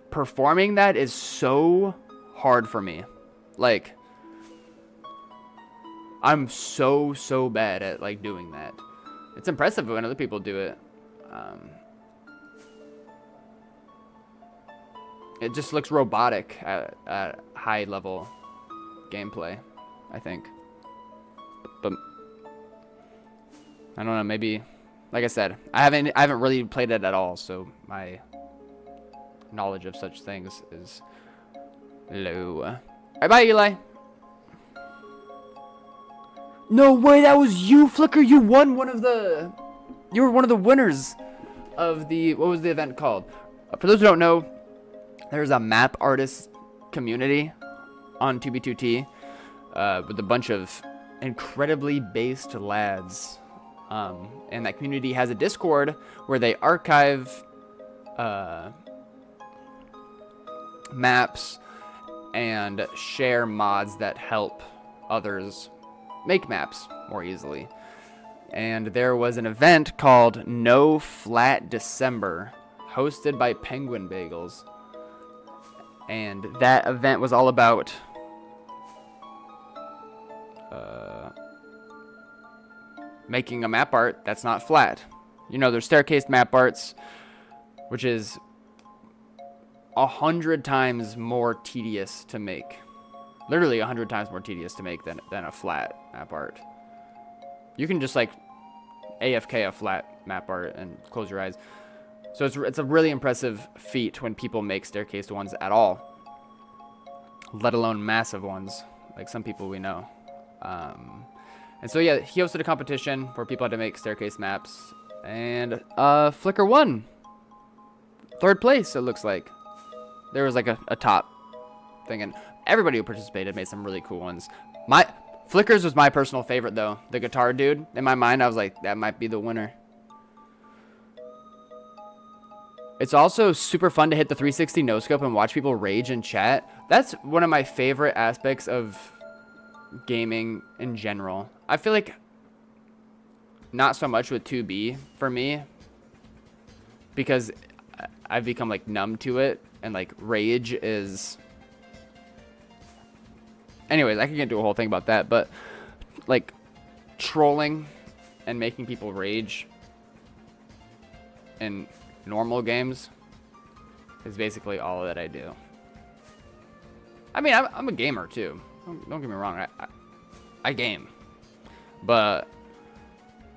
Speaker 1: performing that is so hard for me. Like I'm so bad at like doing that. It's impressive when other people do it. It just looks robotic at high level gameplay, I think. But I don't know, maybe, like I said, I haven't really played it at all, so my knowledge of such things is low. Alright, bye, Eli. No way, that was you, Flicker. You won one of the... You were one of the winners of the... What was the event called? For those who don't know, there's a map artist community on 2B2T with a bunch of incredibly based lads. And that community has a Discord where they archive maps and share mods that help others make maps more easily. And there was an event called No Flat December, hosted by Penguin Bagels. And that event was all about making a map art that's not flat. You know, there's staircase map arts, which is 100 times more tedious to make. Literally 100 times more tedious to make than a flat map art. You can just like AFK a flat map art and close your eyes. So it's a really impressive feat when people make staircase ones at all, let alone massive ones like some people we know. And so yeah, he hosted a competition where people had to make staircase maps, and Flicker won. 3rd place, it looks like. There was like a top thing, and everybody who participated made some really cool ones. Flicker's was my personal favorite though. The guitar dude. In my mind, I was like, that might be the winner. It's also super fun to hit the 360 no-scope and watch people rage in chat. That's one of my favorite aspects of gaming in general. I feel like not so much with 2B for me, because I've become like numb to it, and like rage is... Anyways, I can do a whole thing about that, but like trolling and making people rage in normal games is basically all that I do. I mean, I'm a gamer too. Don't get me wrong. I game, but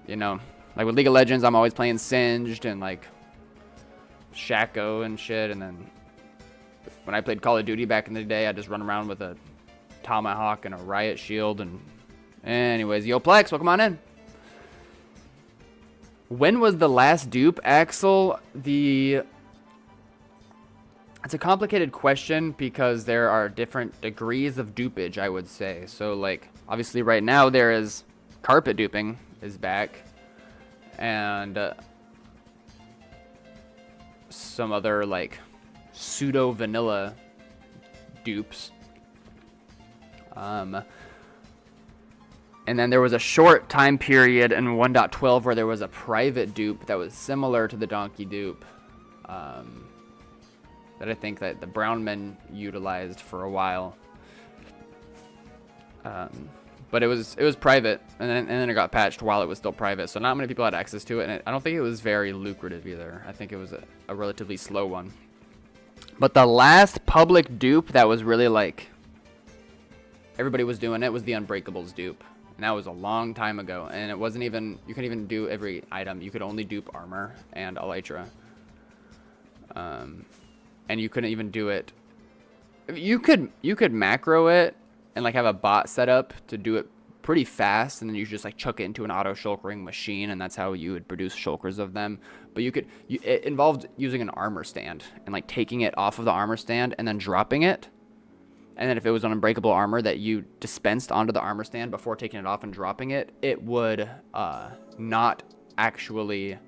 Speaker 1: you know, like with League of Legends, I'm always playing Singed and like Shaco and shit. And then when I played Call of Duty back in the day, I just run around with a Tomahawk and a Riot Shield. And anyways, yo Plex, welcome on in. When was the last dupe, Axel? It's a complicated question because there are different degrees of dupage, I would say. So like obviously right now there is carpet duping is back, and some other like pseudo vanilla dupes. And then there was a short time period in 1.12 where there was a private dupe that was similar to the donkey dupe, that I think that the brown men utilized for a while. But it was private, and then it got patched while it was still private, so not many people had access to it, and I don't think it was very lucrative either. I think it was a relatively slow one. But the last public dupe that was really like everybody was doing it was the Unbreakables dupe. And that was a long time ago, and it wasn't even, you couldn't even do every item. You could only dupe armor and elytra. And you couldn't even do it. You could macro it and like have a bot set up to do it pretty fast, and then you just like chuck it into an auto shulkering machine, and that's how you would produce shulkers of them. But it involved using an armor stand and like taking it off of the armor stand and then dropping it. And then if it was an unbreakable armor that you dispensed onto the armor stand before taking it off and dropping it, it would not actually...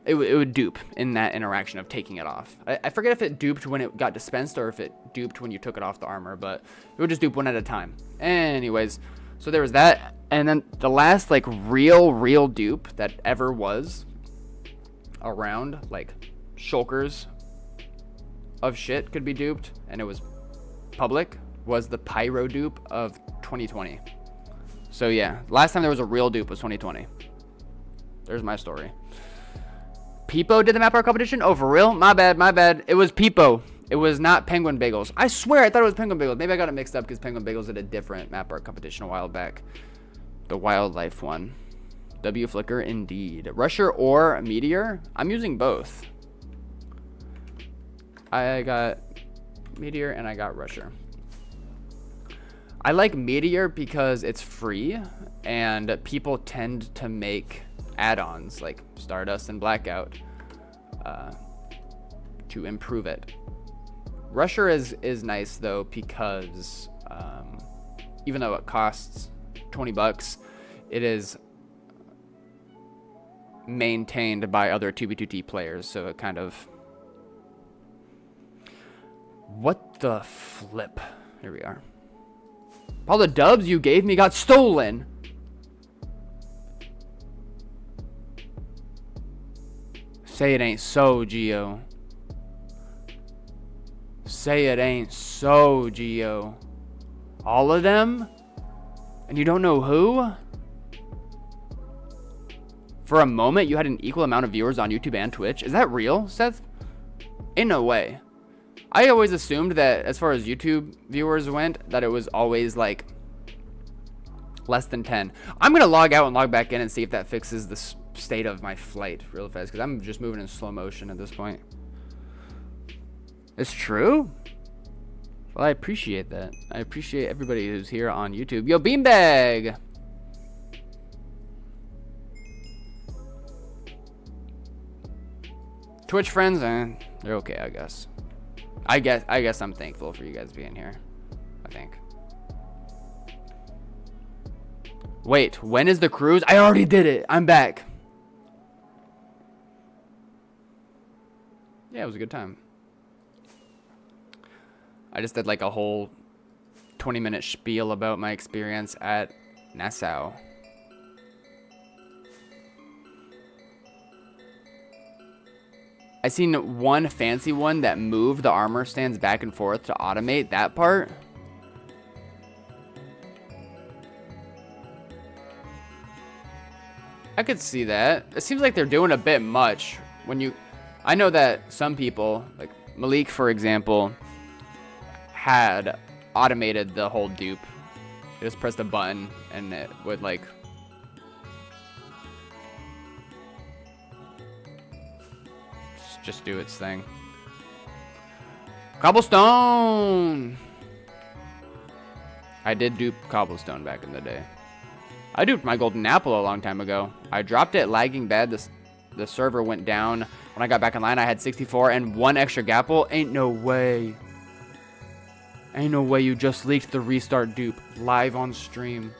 Speaker 1: It would dupe in that interaction of taking it off. I forget if it duped when it got dispensed or if it duped when you took it off the armor, but it would just dupe one at a time. Anyways, so there was that. And then the last like real dupe that ever was around, like shulkers of shit could be duped, and it was public, was the pyro dupe of 2020. So yeah, last time there was a real dupe was 2020. There's my story. Peepo did the map art competition? Oh, for real? My bad. It was Peepo. It was not Penguin Bagels. I swear I thought it was Penguin Bagels. Maybe I got it mixed up because Penguin Bagels did a different map art competition a while back. The wildlife one. W Flicker, indeed. Rusher or Meteor? I'm using both. I got Meteor and I got Rusher. I like Meteor because it's free and people tend to make add-ons like Stardust and Blackout to improve it. Rusher is nice though because even though it costs $20, it is maintained by other 2v2t players, so it kind of... What the flip? Here we are. All the dubs you gave me got stolen. Say it ain't so, Geo. Say it ain't so, Geo. All of them? And you don't know who? For a moment, you had an equal amount of viewers on YouTube and Twitch. Is that real, Seth? In no way. I always assumed that as far as YouTube viewers went, that it was always like less than 10. I'm going to log out and log back in and see if that fixes the state of my flight real fast, because I'm just moving in slow motion at this point. It's true? Well, I appreciate that. I appreciate everybody who's here on YouTube. Yo, Beanbag! Twitch friends, they're okay, I guess. I guess I'm thankful for you guys being here. I think. Wait, when is the cruise? I already did it. I'm back. Yeah, it was a good time. I just did like a whole 20-minute spiel about my experience at Nassau. I seen one fancy one that moved the armor stands back and forth to automate that part. I could see that. It seems like they're doing a bit much when you... I know that some people, like Malik, for example, had automated the whole dupe. You just pressed a button and it would like... just do its thing. Cobblestone! I did dupe Cobblestone back in the day. I duped my golden apple a long time ago. I dropped it lagging bad. The server went down. When I got back in line, I had 64 and 1 extra gapple. Ain't no way. Ain't no way you just leaked the restart dupe live on stream.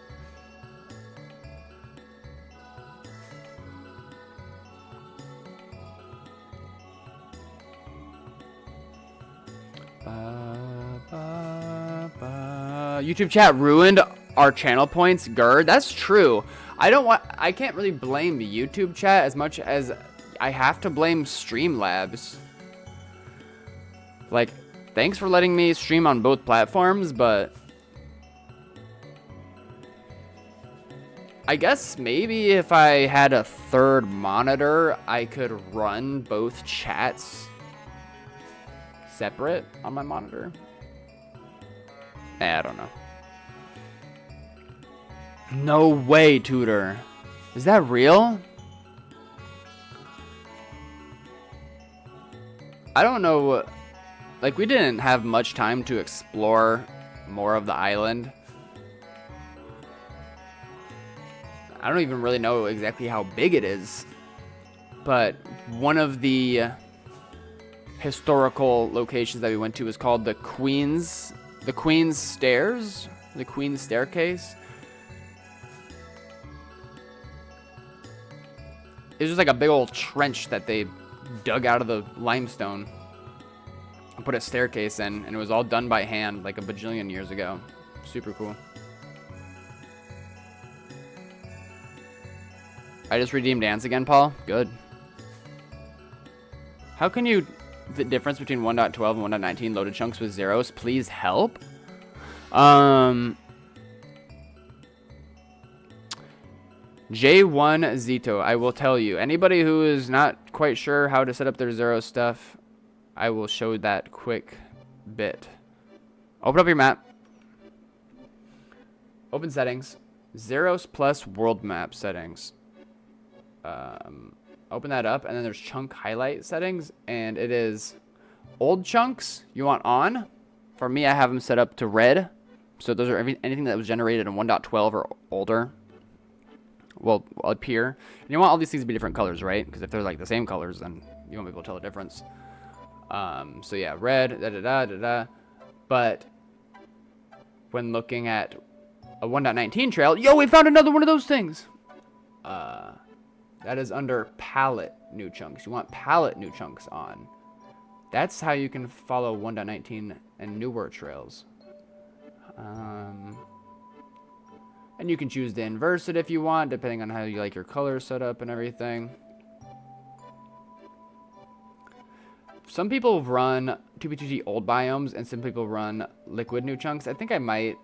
Speaker 1: YouTube chat ruined our channel points. Gerd, that's true. I can't really blame the YouTube chat as much as I have to blame Streamlabs. Like, thanks for letting me stream on both platforms, but I guess maybe if I had a third monitor, I could run both chats separate on my monitor. I don't know. No way, Tutor. Is that real? I don't know. Like, we didn't have much time to explore more of the island. I don't even really know exactly how big it is, but one of the historical locations that we went to is called the Queen's Stairs, the Queen's Staircase. It's just like a big old trench that they dug out of the limestone and put a staircase in, and it was all done by hand like a bajillion years ago. Super cool. I just redeemed ants again, Paul. Good. How can you... The difference between 1.12 and 1.19 loaded chunks with zeros? Please help. J1 Zito, I will tell you. Anybody who is not quite sure how to set up their zero stuff, I will show that quick bit. Open up your map. Open settings. Zeros plus world map settings. Open that up, and then there's chunk highlight settings, and it is old chunks you want on. For me, I have them set up to red, so those are anything that was generated in 1.12 or older will appear. And you want all these things to be different colors, right? Because if they're like the same colors, then you won't be able to tell the difference. So yeah, red, But when looking at a 1.19 trail, yo, we found another one of those things. That is under palette new chunks. You want palette new chunks on. That's how you can follow 1.19 and newer trails. And you can choose to inverse it if you want, depending on how you like your colors set up and everything. Some people run 2B2G old biomes, and some people run liquid new chunks. I think I might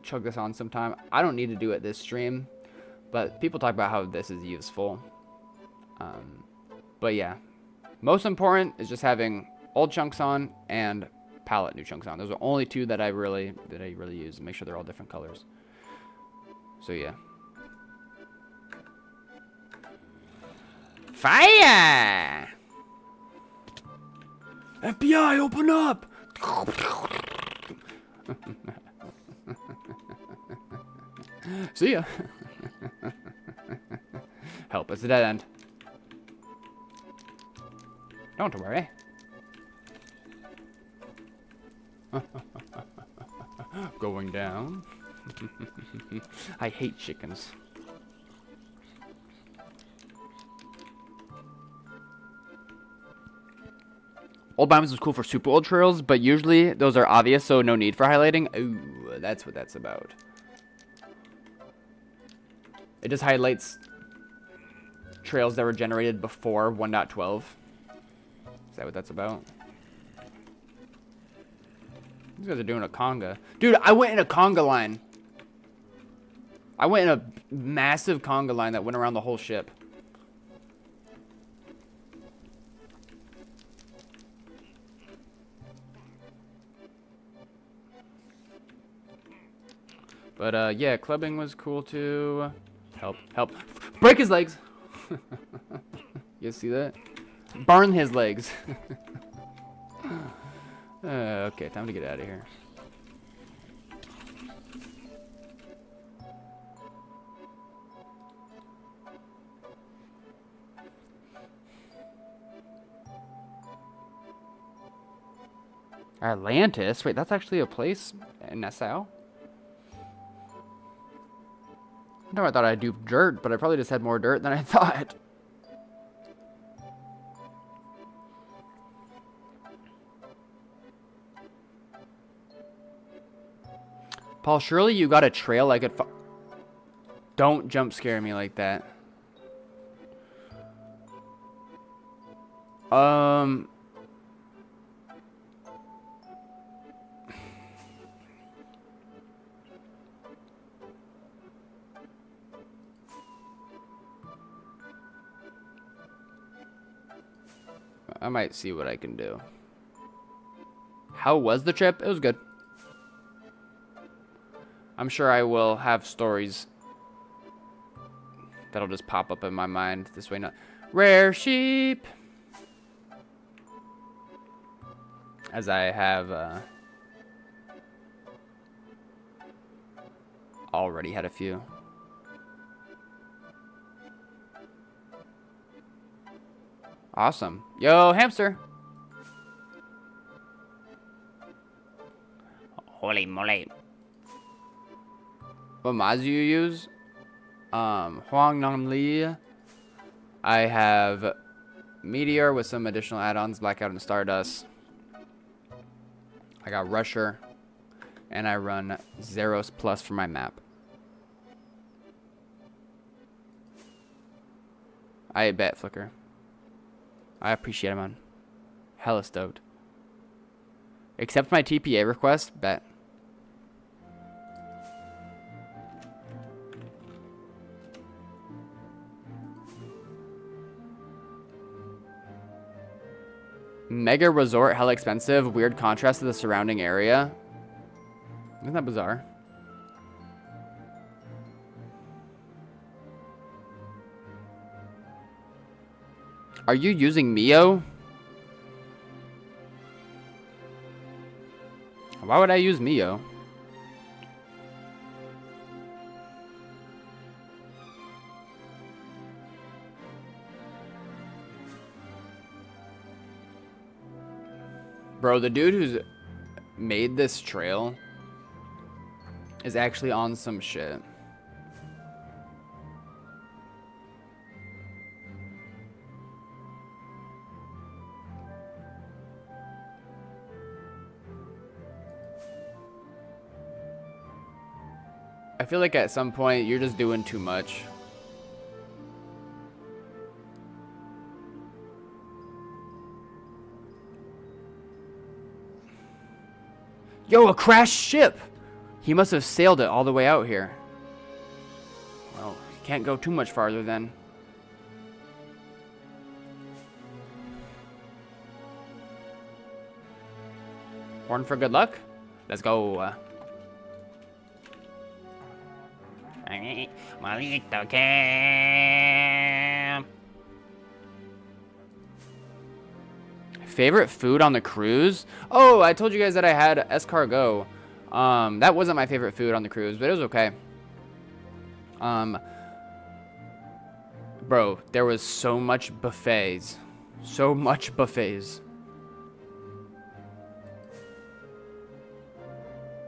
Speaker 1: chug this on sometime. I don't need to do it this stream. But people talk about how this is useful. But yeah, most important is just having old chunks on and palette new chunks on. Those are only two that I really use, and make sure they're all different colors. So yeah. Fire! FBI, open up! See ya. Help, it's a dead end. Don't worry. Going down. I hate chickens. Old biomes is cool for super old trails, but usually those are obvious, so no need for highlighting. Ooh, that's what that's about. It just highlights trails that were generated before 1.12. Is that what that's about? These guys are doing a conga. Dude, I went in a conga line. I went in a massive conga line that went around the whole ship. But yeah, clubbing was cool too. Help, help. Break his legs. You see that? Burn his legs. Okay, time to get out of here. Atlantis? Wait, that's actually a place in Nassau? No, I thought I'd do dirt, but I probably just had more dirt than I thought. Paul, surely you got a trail I could Don't jump scare me like that. I might see what I can do. How was the trip? It was good. I'm sure I will have stories that'll just pop up in my mind this way. Not rare sheep, as I have already had a few. Awesome. Yo, hamster. Holy moly. What mods do you use? Huang Nam Li. I have Meteor with some additional add-ons, Blackout and Stardust. I got Rusher. And I run Zeros Plus for my map. I bet, Flicker. I appreciate it, man. Hella stoked. Accept my TPA request? Bet. Mega resort, hella expensive. Weird contrast to the surrounding area. Isn't that bizarre? Are you using Mio? Why would I use Mio? Bro, the dude who's made this trail is actually on some shit. I feel like at some point you're just doing too much. Yo, a crashed ship! He must have sailed it all the way out here. Well, can't go too much farther then. Horn for good luck? Let's go. Malito camp. Favorite food on the cruise? Oh, I told you guys that I had escargot. That wasn't my favorite food on the cruise, but it was okay. Bro, there was so much buffets. So much buffets.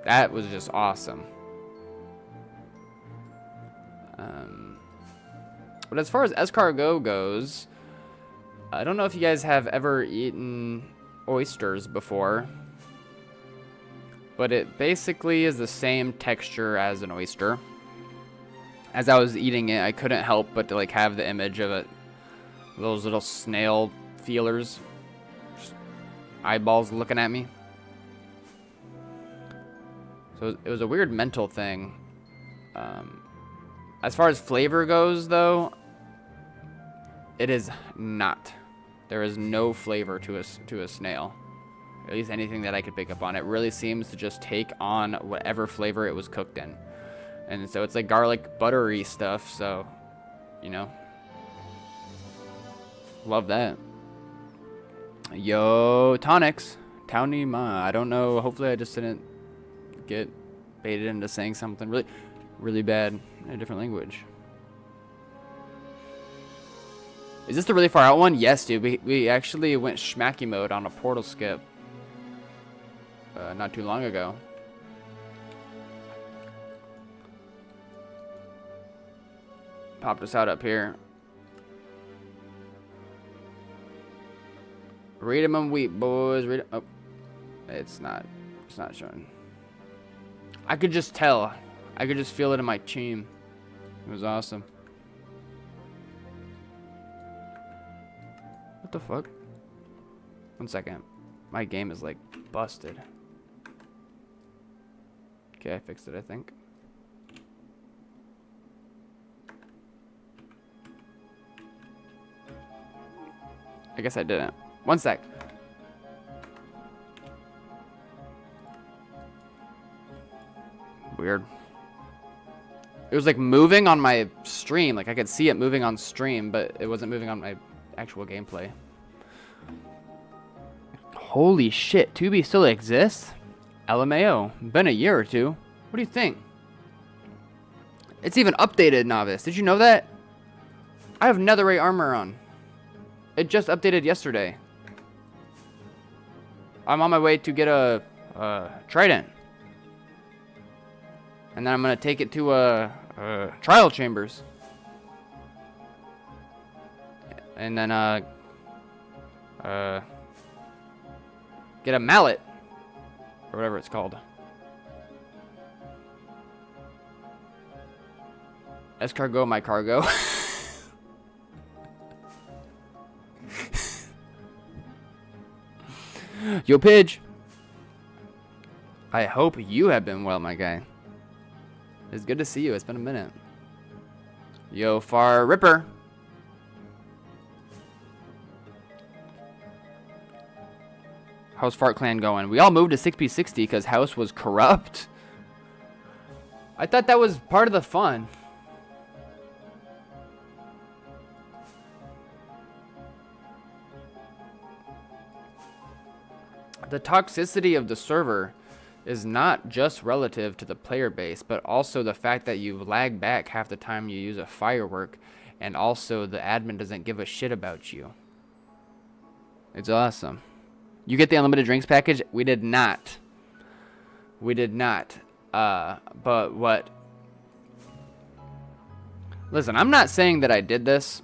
Speaker 1: That was just awesome. But as far as escargot goes, I don't know if you guys have ever eaten oysters before, but it basically is the same texture as an oyster. As I was eating it, I couldn't help but to like have the image of it, those little snail feelers, just eyeballs looking at me. So it was a weird mental thing. As far as flavor goes, though, it is not. There is no flavor to a snail. At least anything that I could pick up on. It really seems to just take on whatever flavor it was cooked in. And so it's like garlic buttery stuff, so, you know. Love that. Yo, tonics. Townie ma. I don't know. Hopefully I just didn't get baited into saying something really bad in a different language. Is this the really far out one? Yes, dude. We actually went schmacky mode on a portal skip not too long ago. Popped us out up here. Read 'em and weep, boys. Read 'em. Oh, it's not showing. I could just tell. I could just feel it in my team. It was awesome. What the fuck? 1 second. My game is like busted. Okay, I fixed it, I think. I guess I didn't. 1 sec. Weird. It was like moving on my stream. Like I could see it moving on stream, but it wasn't moving on my actual gameplay. Holy shit, Tubi still exists? LMAO. Been a year or two. What do you think? It's even updated, Novice. Did you know that? I have netherite armor on. It just updated yesterday. I'm on my way to get a trident. And then I'm going to take it to trial chambers. And then get a mallet. Or whatever it's called. Escargot my cargo. Yo, Pidge. I hope you have been well, my guy. It's good to see you. It's been a minute. Yo, Far Ripper. How's Fart Clan going? We all moved to 6p60 because House was corrupt. I thought that was part of the fun. The toxicity of the server is not just relative to the player base, but also the fact that you lag back half the time you use a firework, and also the admin doesn't give a shit about you. It's awesome. You get the unlimited drinks package? We did not. We did not. But what? Listen, I'm not saying that I did this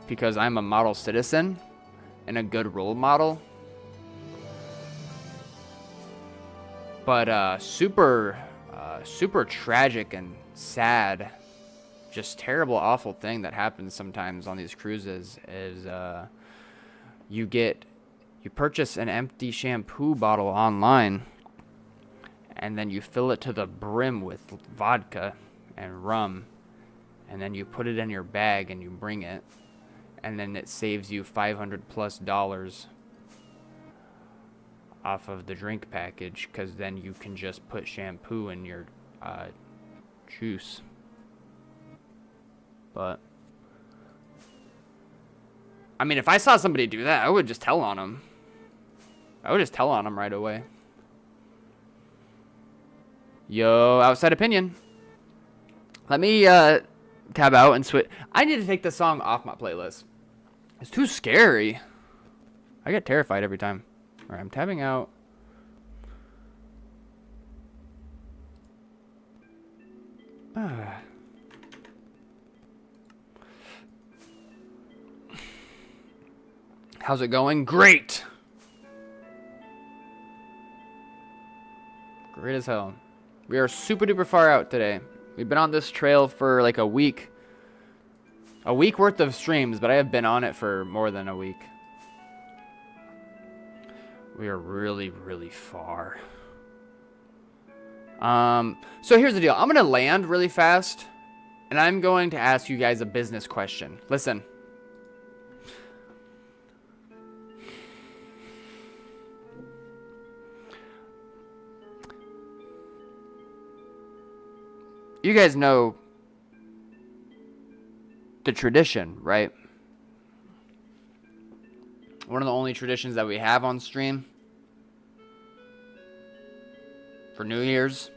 Speaker 1: because I'm a model citizen and a good role model. But super tragic and sad, just terrible, awful thing that happens sometimes on these cruises is you purchase an empty shampoo bottle online, and then you fill it to the brim with vodka and rum, and then you put it in your bag and you bring it, and then it saves you $500+ off of the drink package, because then you can just put shampoo in your juice. But I mean, if I saw somebody do that, I would just tell on them. I would just tell on them right away. Yo, outside opinion. Let me tab out and switch. I need to take this song off my playlist. It's too scary. I get terrified every time. Alright, I'm tabbing out. How's it going? Great! Great as hell. We are super duper far out today. We've been on this trail for like a week. A week worth of streams, but I have been on it for more than a week. We are really, really far. So here's the deal. I'm going to land really fast, and I'm going to ask you guys a business question. Listen. You guys know the tradition, right? One of the only traditions that we have on stream for New Year's.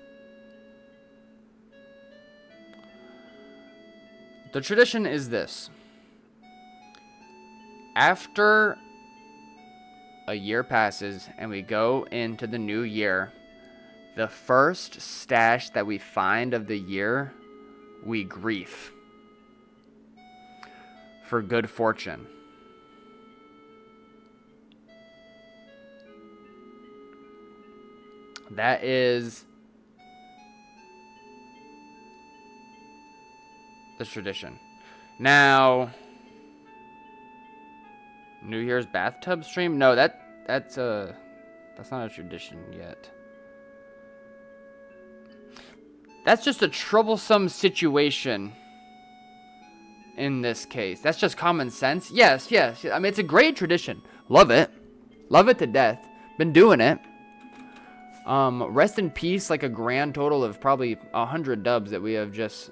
Speaker 1: The tradition is this. After a year passes and we go into the new year, the first stash that we find of the year, we grief for good fortune. That is the tradition. Now, New Year's bathtub stream? No, that's not a tradition yet. That's just a troublesome situation in this case. That's just common sense. Yes. I mean, it's a great tradition. Love it. Love it to death. Been doing it. Rest in peace, like a grand total of probably 100 dubs that we have just...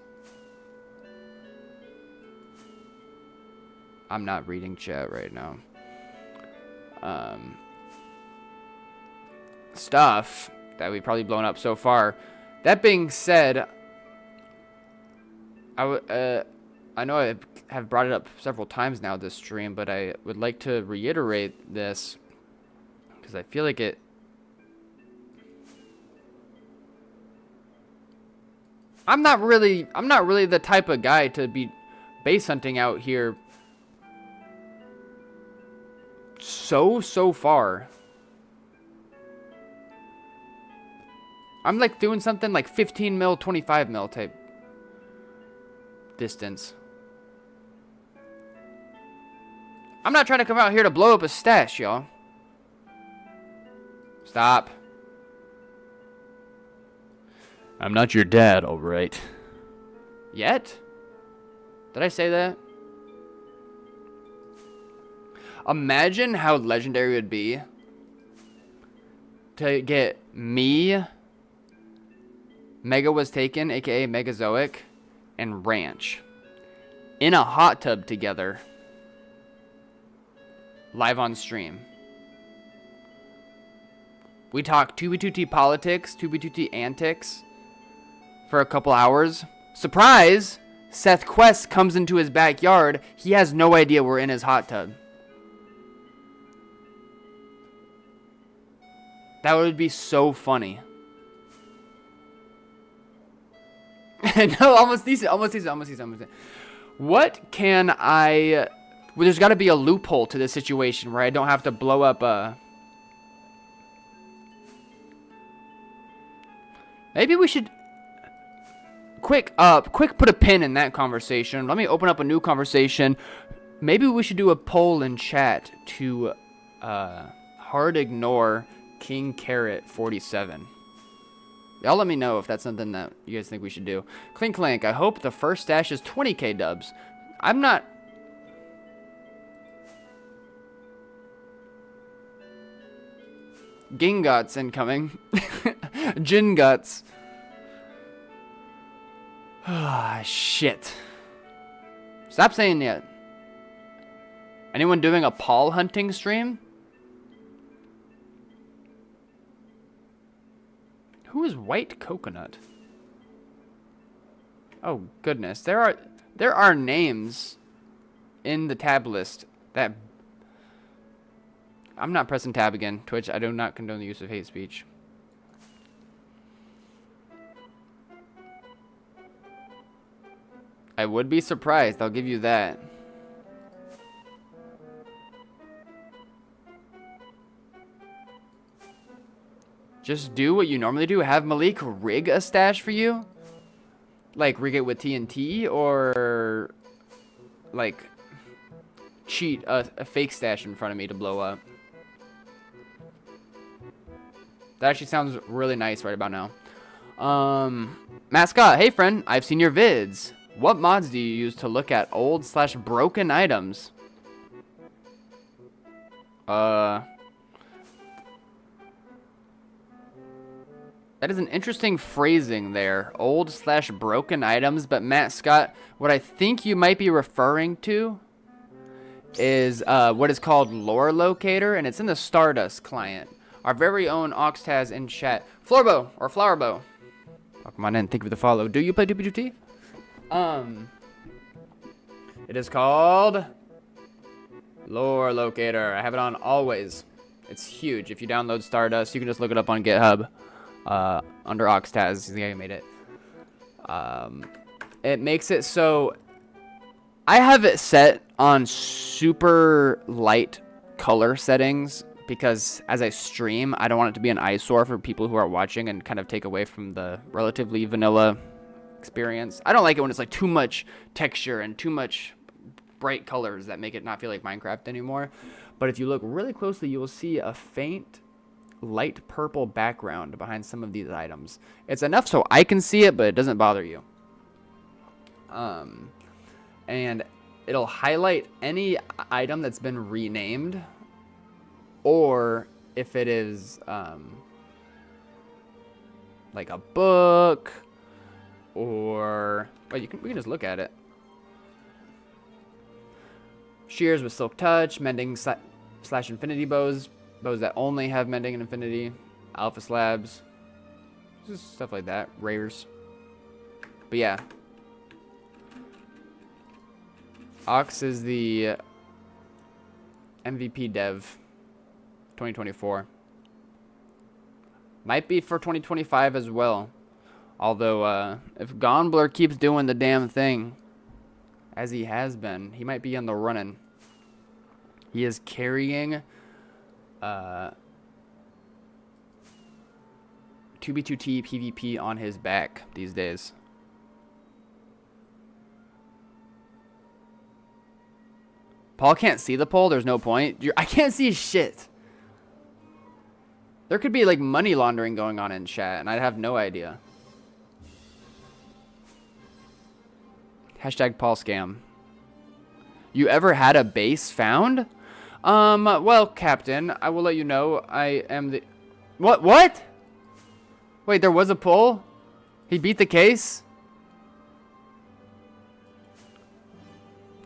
Speaker 1: I'm not reading chat right now. Stuff that we've probably blown up so far. That being said, I know I have brought it up several times now this stream, but I would like to reiterate this because I feel like it. I'm not really the type of guy to be base hunting out here so far. I'm like doing something like 15 mil, 25 mil type distance. I'm not trying to come out here to blow up a stash, y'all. Stop. I'm not your dad, alright. Yet? Did I say that? Imagine how legendary it would be to get me, Mega Was Taken, aka Megazoic, and Ranch in a hot tub together, live on stream. We talk 2B2T politics, 2B2T antics for a couple hours. Surprise! Seth Quest comes into his backyard. He has no idea we're in his hot tub. That would be so funny. No, almost decent. What can I... Well, there's got to be a loophole to this situation where I don't have to blow up a... Maybe we should... Quick put a pin in that conversation. Let me open up a new conversation. Maybe we should do a poll in chat to hard ignore King Carrot 47. Y'all let me know if that's something that you guys think we should do. Clink Clank, I hope the first stash is 20k dubs. I'm not... Gingots incoming. Gingots. Ah, shit. Stop saying that. Anyone doing a Paul hunting stream? Who is White Coconut? Oh goodness, there are names in the tab list that I'm not pressing tab again. Twitch, I do not condone the use of hate speech. I would be surprised, I'll give you that. Just do what you normally do. Have Malik rig a stash for you. Like, rig it with TNT, or like cheat a fake stash in front of me to blow up. That actually sounds really nice right about now. Mascot, hey friend, I've seen your vids. What mods do you use to look at old/broken items? That is an interesting phrasing there. Old/broken items, but Matt Scott, what I think you might be referring to is what is called Lore Locator, and it's in the Stardust client. Our very own Oxtaz in chat. Floorbow, or Flowerbow. Welcome on in, thank you for the follow. Do you play Doopy-Doo-T? It is called Lore Locator. I have it on always. It's huge. If you download Stardust, you can just look it up on GitHub. Under Oxtaz, the guy who made it. It makes it so I have it set on super light color settings because as I stream, I don't want it to be an eyesore for people who are watching and kind of take away from the relatively vanilla experience. I don't like it when it's like too much texture and too much bright colors that make it not feel like Minecraft anymore. But if you look really closely, you will see a faint light purple background behind some of these items. It's enough so I can see it, but it doesn't bother you. And it'll highlight any item that's been renamed, or if it is like a book, or well, we can just look at it. Shears with Silk Touch, mending slash infinity bows. Bows that only have mending and infinity, alpha slabs, just stuff like that, rares. But yeah, Ox is the MVP dev 2024. Might be for 2025 as well. Although, if Gonbler keeps doing the damn thing, as he has been, he might be in the running. He is carrying 2v2t PvP on his back these days. Paul can't see the poll. There's no point. I can't see shit. There could be like money laundering going on in chat, and I'd have no idea. Hashtag Paul scam. You ever had a base found? Well, Captain, I will let you know. I am the... What? Wait, there was a poll? He beat the case?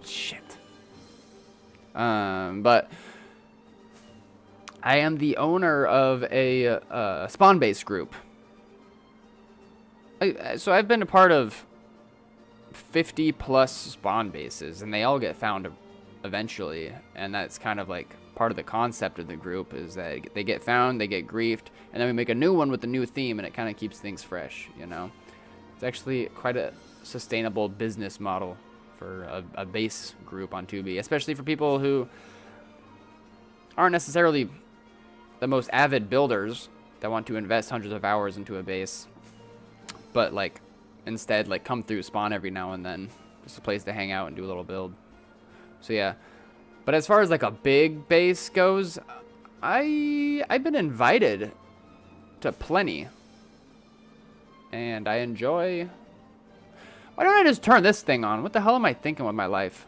Speaker 1: Shit. But I am the owner of a spawn base group. So I've been a part of 50 plus spawn bases, and they all get found eventually, and that's kind of like part of the concept of the group, is that they get found, they get griefed, and then we make a new one with a new theme, and it kind of keeps things fresh, you know. It's actually quite a sustainable business model for a base group on 2B, especially for people who aren't necessarily the most avid builders that want to invest hundreds of hours into a base, but like instead like come through spawn every now and then, just a place to hang out and do a little build. So yeah, but as far as like a big base goes, I've been invited to plenty, and I enjoy. Why don't I just turn this thing on? What the hell am I thinking with my life?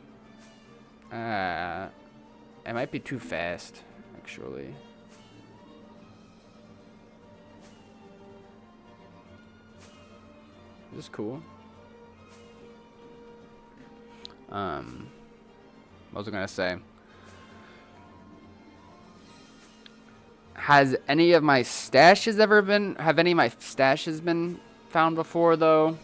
Speaker 1: It might be too fast, actually. This is cool. What was I gonna say? Have any of my stashes been found before, though?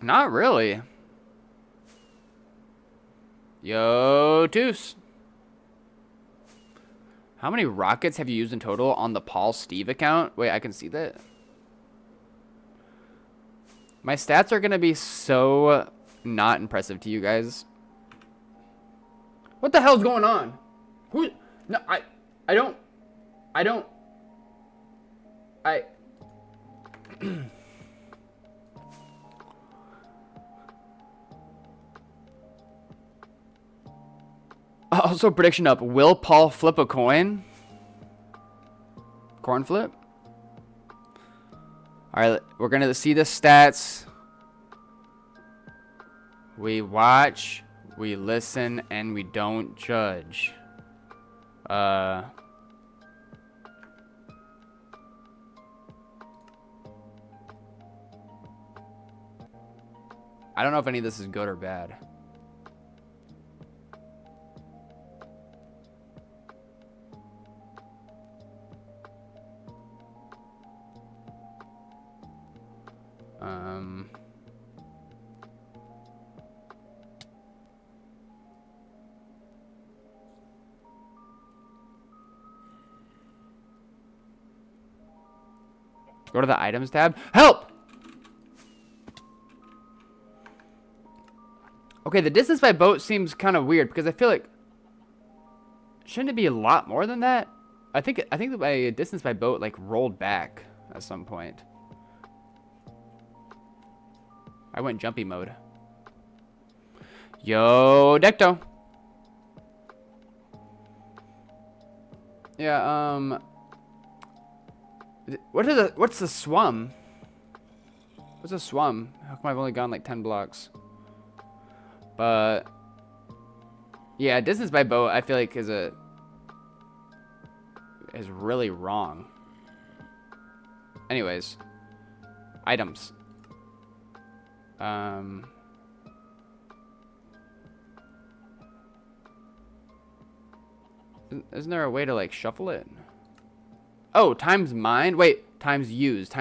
Speaker 1: Not really. Yo, Toos. How many rockets have you used in total on the Paul Steve account? Wait, I can see that. My stats are going to be so not impressive to you guys. What the hell's going on? Who? No, I don't. Also, prediction up. Will Paul flip a coin? Corn flip? Alright, we're going to see the stats. We watch, we listen, and we don't judge. I don't know if any of this is good or bad. Go to the items tab. Help! Okay, the distance by boat seems kind of weird because I feel like shouldn't it be a lot more than that? I think that my distance by boat like rolled back at some point. I went jumpy mode. Yo, Decto. Yeah, what's the swum? What's a swum? How come I've only gone like 10 blocks? But yeah, distance by boat I feel like is really wrong. Anyways, items. Isn't there a way to like shuffle it? Oh, times mined? Wait, times used.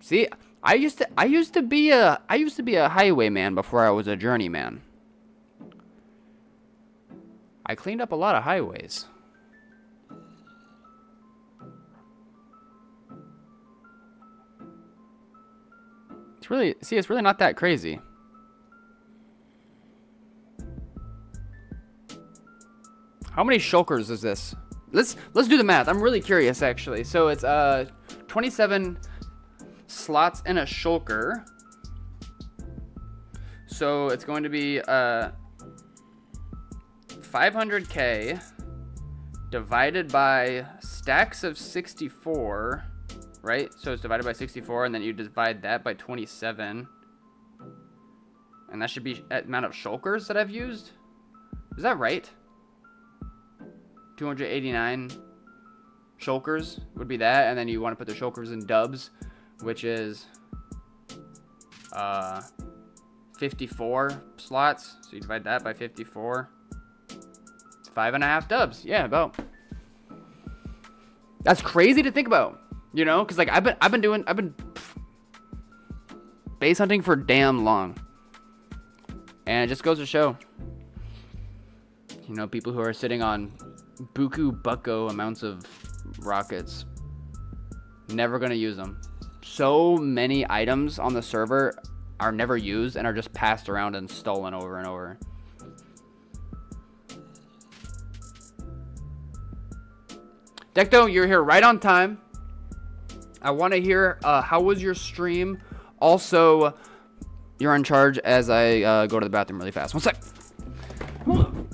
Speaker 1: See, I used to be a highwayman before I was a journeyman. I cleaned up a lot of highways. It's really not that crazy. How many shulkers is this? Let's do the math. I'm really curious actually. So it's 27 slots in a shulker. So it's going to be 500k divided by stacks of 64, right? So it's divided by 64, and then you divide that by 27, and that should be the amount of shulkers that I've used. Is that right? 289 shulkers would be that, and then you want to put the shulkers in dubs, which is 54 slots. So you divide that by 54. 5.5 dubs. Yeah, about. That's crazy to think about, you know, because like I've been base hunting for damn long, and it just goes to show, you know, people who are sitting on buku bucko amounts of rockets, never gonna use them. So many items on the server are never used and are just passed around and stolen over and over. Decto, you're here right on time. I want to hear how was your stream. Also, you're in charge as I go to the bathroom really fast. One sec. Hold on.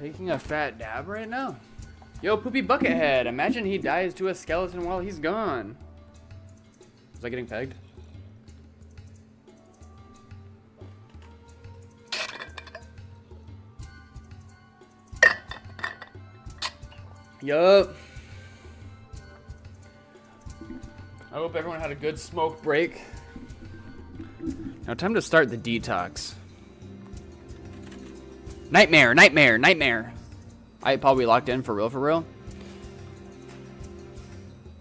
Speaker 1: Taking a fat dab right now? Yo, Poopy Buckethead, imagine he dies to a skeleton while he's gone. Was I getting pegged? Yup. I hope everyone had a good smoke break. Now time to start the detox. Nightmare, nightmare, nightmare. I probably locked in for real, for real.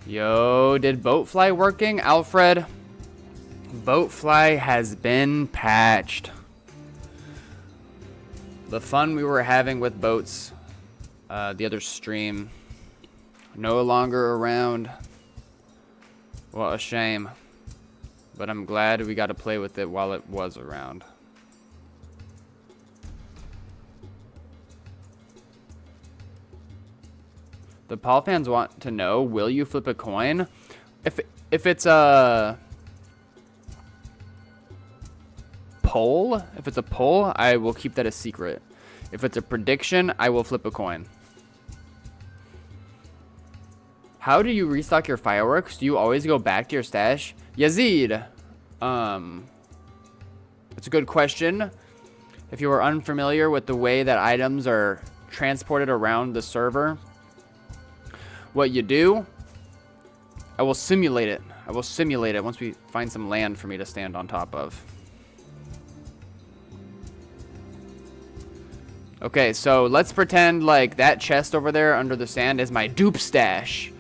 Speaker 1: Yo, did Boatfly working? Alfred, Boatfly has been patched. The fun we were having with boats, the other stream, no longer around. What a shame. But I'm glad we got to play with it while it was around. The Paul fans want to know, will you flip a coin? If it's a poll, I will keep that a secret. If it's a prediction, I will flip a coin. How do you restock your fireworks? Do you always go back to your stash? Yazid, it's a good question. If you are unfamiliar with the way that items are transported around the server, what you do, I will simulate it. I will simulate it once we find some land for me to stand on top of. Okay, so let's pretend like that chest over there under the sand is my dupe stash.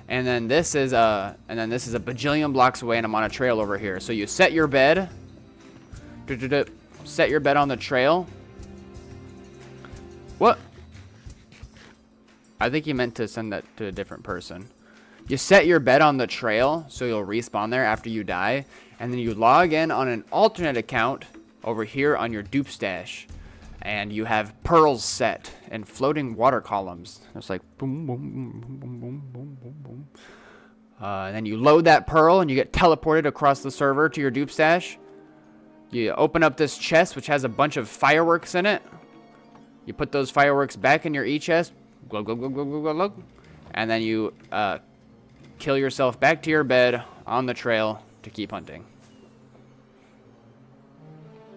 Speaker 1: And then this is a bajillion blocks away, and I'm on a trail over here. So you set your bed. Set your bed on the trail. What? I think he meant to send that to a different person. You set your bed on the trail, so you'll respawn there after you die, and then you log in on an alternate account over here on your dupe stash, and you have pearls set and floating water columns. It's like boom, boom, boom, boom, boom, boom, boom, boom, boom. And then you load that pearl, and you get teleported across the server to your dupe stash. You open up this chest, which has a bunch of fireworks in it. You put those fireworks back in your e-chest. Glug, glug, glug, glug, glug, glug. And then you kill yourself back to your bed on the trail to keep hunting.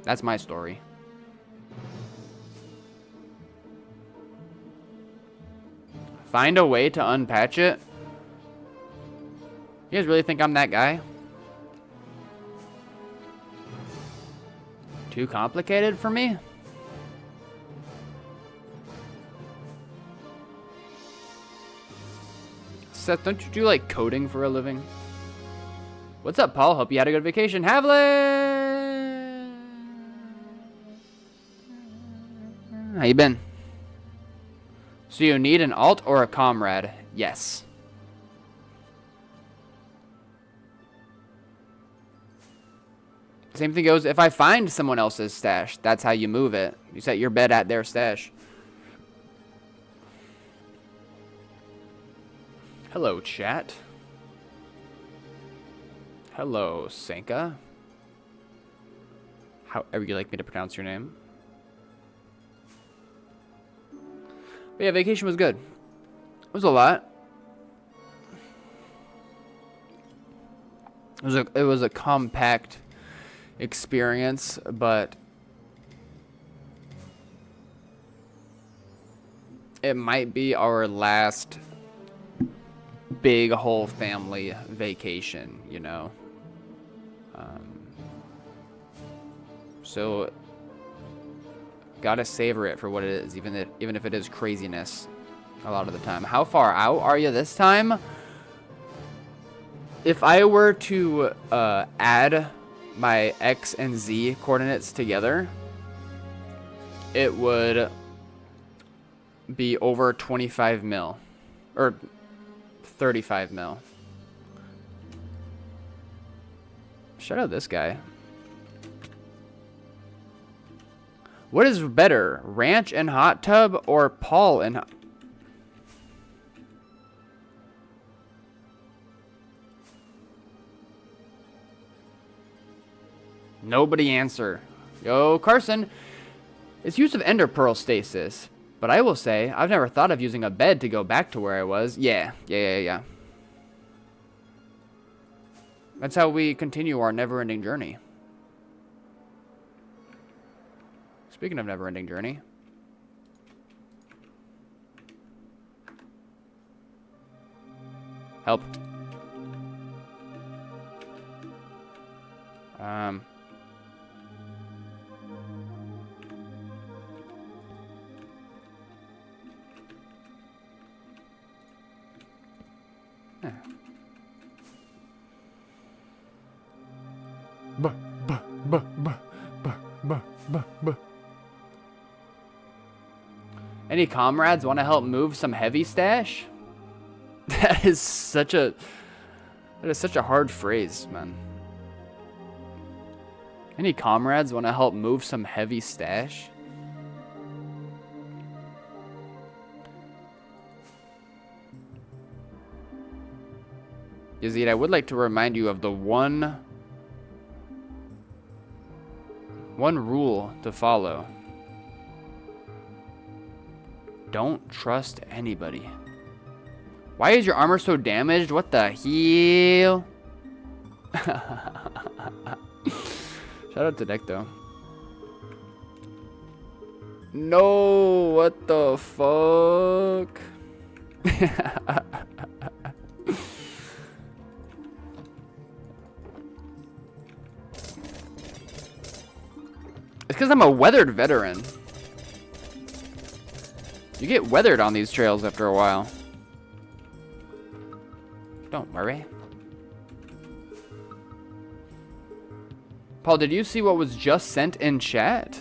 Speaker 1: That's my story. Find a way to unpatch it? You guys really think I'm that guy? Too complicated for me? Seth, don't you do like coding for a living? What's up, Paul? Hope you had a good vacation. Havlin! How you been? So you need an alt or a comrade? Yes. Same thing goes if I find someone else's stash. That's how you move it. You set your bed at their stash. Hello, chat. Hello, Sanka. However you like me to pronounce your name. But yeah, vacation was good. It was a lot. It was a compact experience, but it might be our last big whole family vacation, you know. So gotta savor it for what it is, even if it is craziness a lot of the time. How far out are you this time? If I were to add my X and Z coordinates together, it would be over 25 mil or 35 mil. Shout out this guy. What is better, ranch and hot tub or Paul and Nobody answer. Yo, Carson. It's use of ender pearl stasis. But I will say, I've never thought of using a bed to go back to where I was. Yeah. That's how we continue our never-ending journey. Speaking of never-ending journey. Help. Any comrades want to help move some heavy stash? That is such a hard phrase, man. Any comrades want to help move some heavy stash? Yazid, I would like to remind you of the one rule to follow. Don't trust anybody. Why is your armor so damaged? What the hell? Shout out to Necto. No, what the fuck? It's because I'm a weathered veteran. You get weathered on these trails after a while. Don't worry. Paul, did you see what was just sent in chat?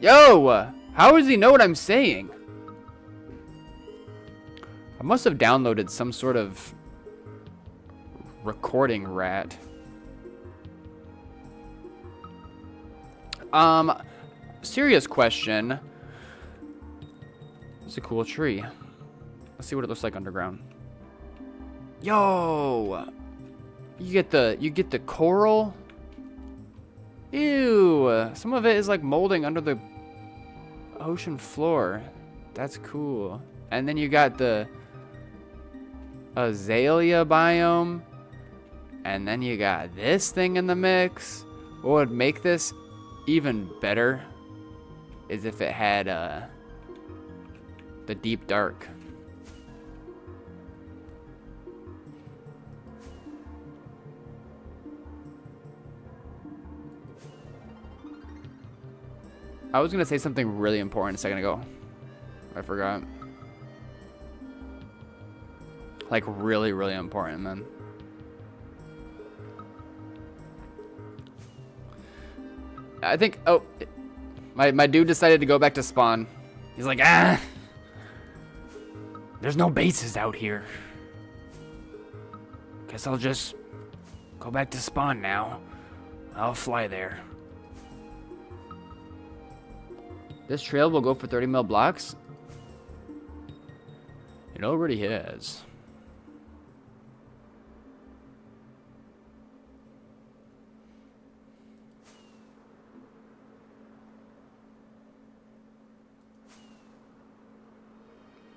Speaker 1: Yo! How does he know what I'm saying? I must have downloaded some sort of recording rat. Serious question. It's a cool tree. Let's see what it looks like underground. Yo! You get the coral? Ew! Some of it is like molding under the ocean floor. That's cool. And then you got the azalea biome. And then you got this thing in the mix. What would make this even better is if it had the deep dark. I was gonna say something really important a second ago. I forgot. Like really, really important, man. I think, oh, my dude decided to go back to spawn. He's like, there's no bases out here. Guess I'll just go back to spawn now. I'll fly there. This trail will go for 30 mil blocks? It already has.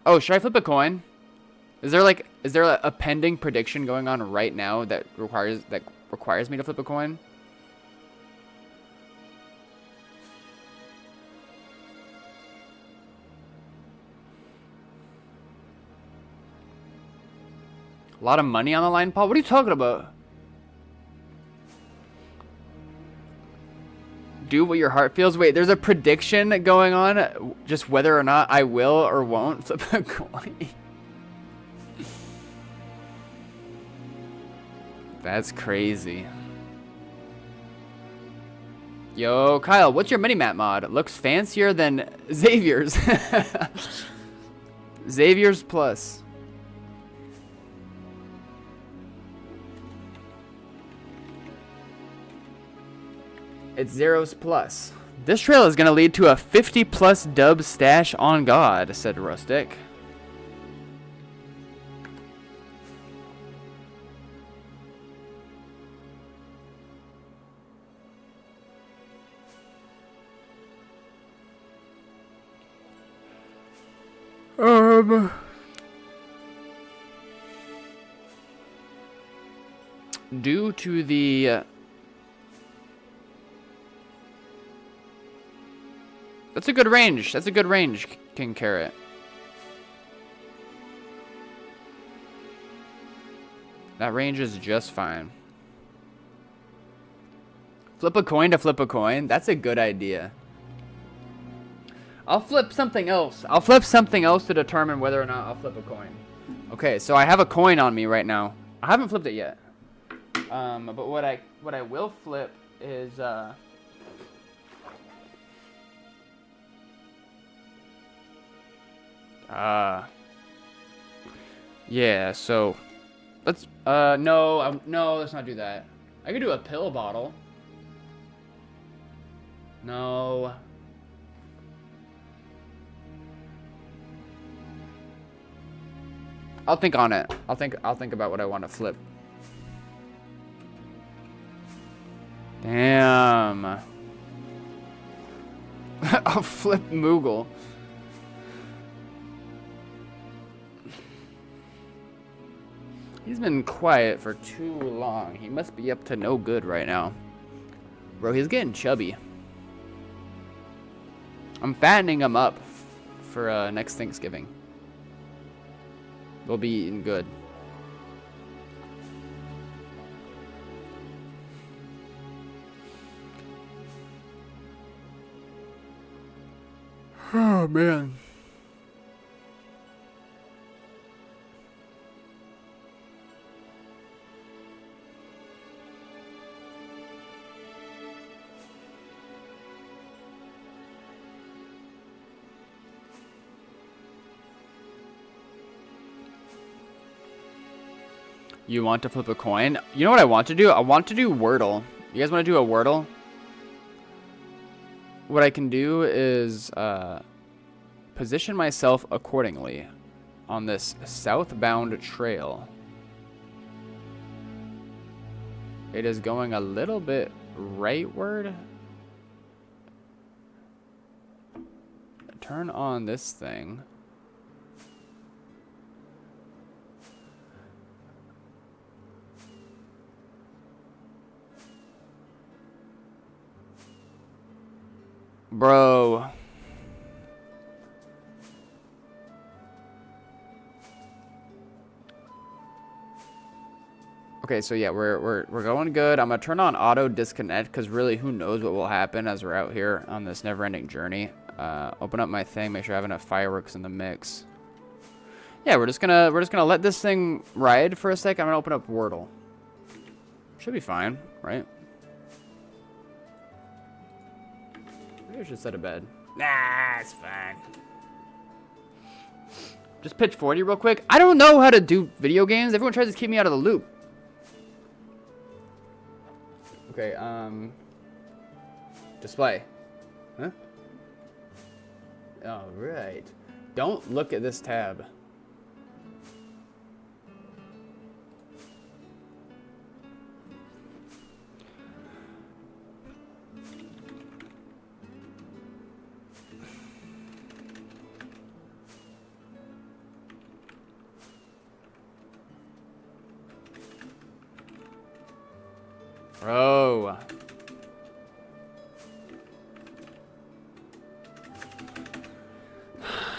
Speaker 1: Oh, should I flip a coin? Is there a pending prediction going on right now that requires me to flip a coin? A lot of money on the line, Paul? What are you talking about? Do what your heart feels. Wait, there's a prediction going on, just whether or not I will or won't flip a coin. That's crazy. Yo, Kyle, what's your mini-map mod? It looks fancier than Xavier's. Xavier's Plus. It's Zero's Plus. This trail is going to lead to a 50+ dub stash on God, said Rustic. Due to the that's a good range. That's a good range, King Carrot. That range is just fine. Flip a coin to flip a coin. That's a good idea. I'll flip something else. I'll flip something else to determine whether or not I'll flip a coin. Okay, so I have a coin on me right now. I haven't flipped it yet. But what I will flip is yeah, so let's no, no, let's not do that. I could do a pill bottle. No. I'll think on it. I'll think about what I want to flip. Damn. I'll flip Moogle. He's been quiet for too long. He must be up to no good right now. Bro, he's getting chubby. I'm fattening him up for next Thanksgiving. We'll be eating good. Oh, man. You want to flip a coin? You know what I want to do? I want to do Wordle. You guys want to do a Wordle? What I can do is position myself accordingly on this southbound trail. It is going a little bit rightward. Turn on this thing. Bro. Okay, so yeah, we're going good. I'm gonna turn on auto disconnect because really, who knows what will happen as we're out here on this never-ending journey. Open up my thing, make sure I have enough fireworks in the mix. Yeah, we're just gonna let this thing ride for a sec. I'm gonna open up Wordle. Should be fine, right? Maybe I should set a bed. Nah, it's fine. Just pitch 40 real quick. I don't know how to do video games. Everyone tries to keep me out of the loop. Okay, display. Huh? All right. Don't look at this tab. Bro.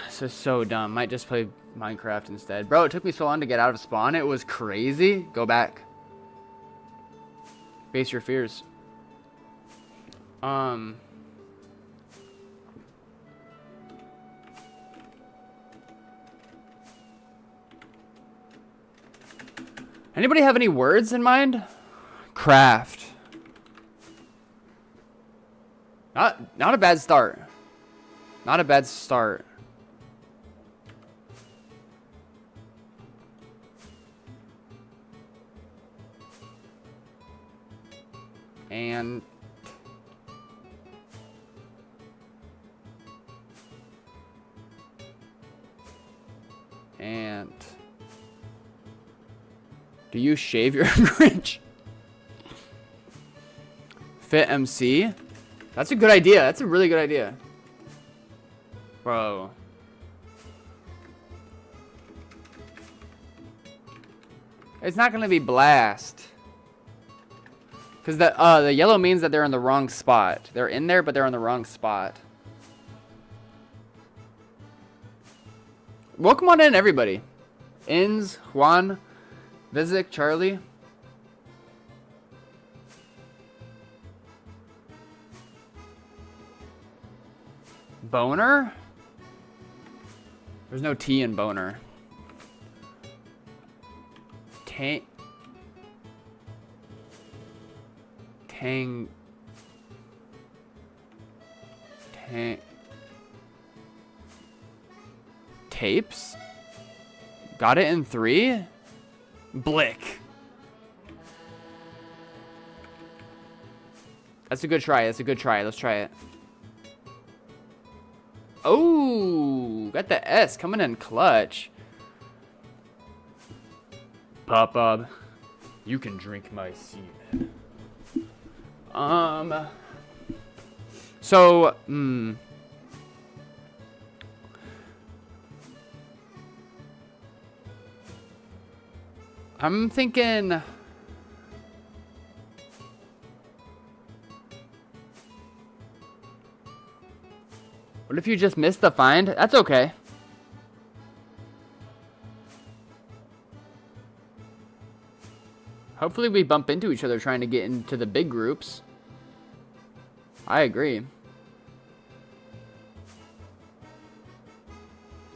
Speaker 1: This is so dumb. Might just play Minecraft instead. Bro, it took me so long to get out of spawn. It was crazy. Go back. Face your fears. Anybody have any words in mind? Craft. Not a bad start. Not a bad start. And do you shave your bridge? Fit MC? That's a good idea. That's a really good idea. Bro. It's not gonna be blast. Because the yellow means that they're in the wrong spot. They're in there, but they're in the wrong spot. Welcome on in, everybody. Inns, Juan, Vizik, Charlie. Boner? There's no T in boner. Tang. Tapes? Got it in 3? Blick. That's a good try. That's a good try. Let's try it. Oh, got the S coming in clutch. Pop-up. You can drink my semen. So, I'm thinking. What if you just missed the find? That's okay. Hopefully we bump into each other trying to get into the big groups. I agree.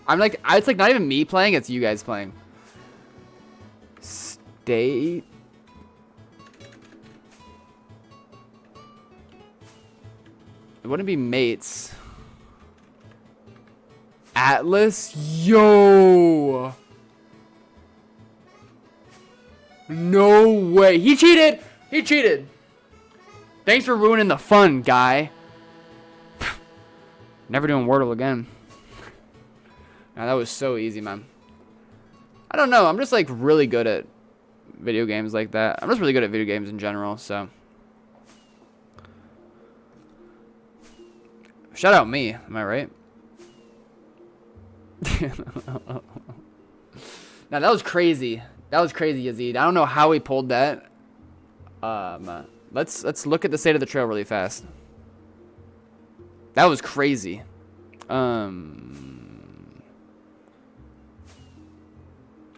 Speaker 1: I'm like, it's like not even me playing, it's you guys playing. State. It wouldn't be mates. Atlas? Yo! No way. He cheated! He cheated! Thanks for ruining the fun, guy. Never doing Wordle again. Nah, that was so easy, man. I don't know. I'm just like really good at video games like that. I'm just really good at video games in general, so. Shout out me. Am I right? Now that was crazy. That was crazy, Yazid. I don't know how he pulled that. Let's look at the state of the trail really fast. That was crazy.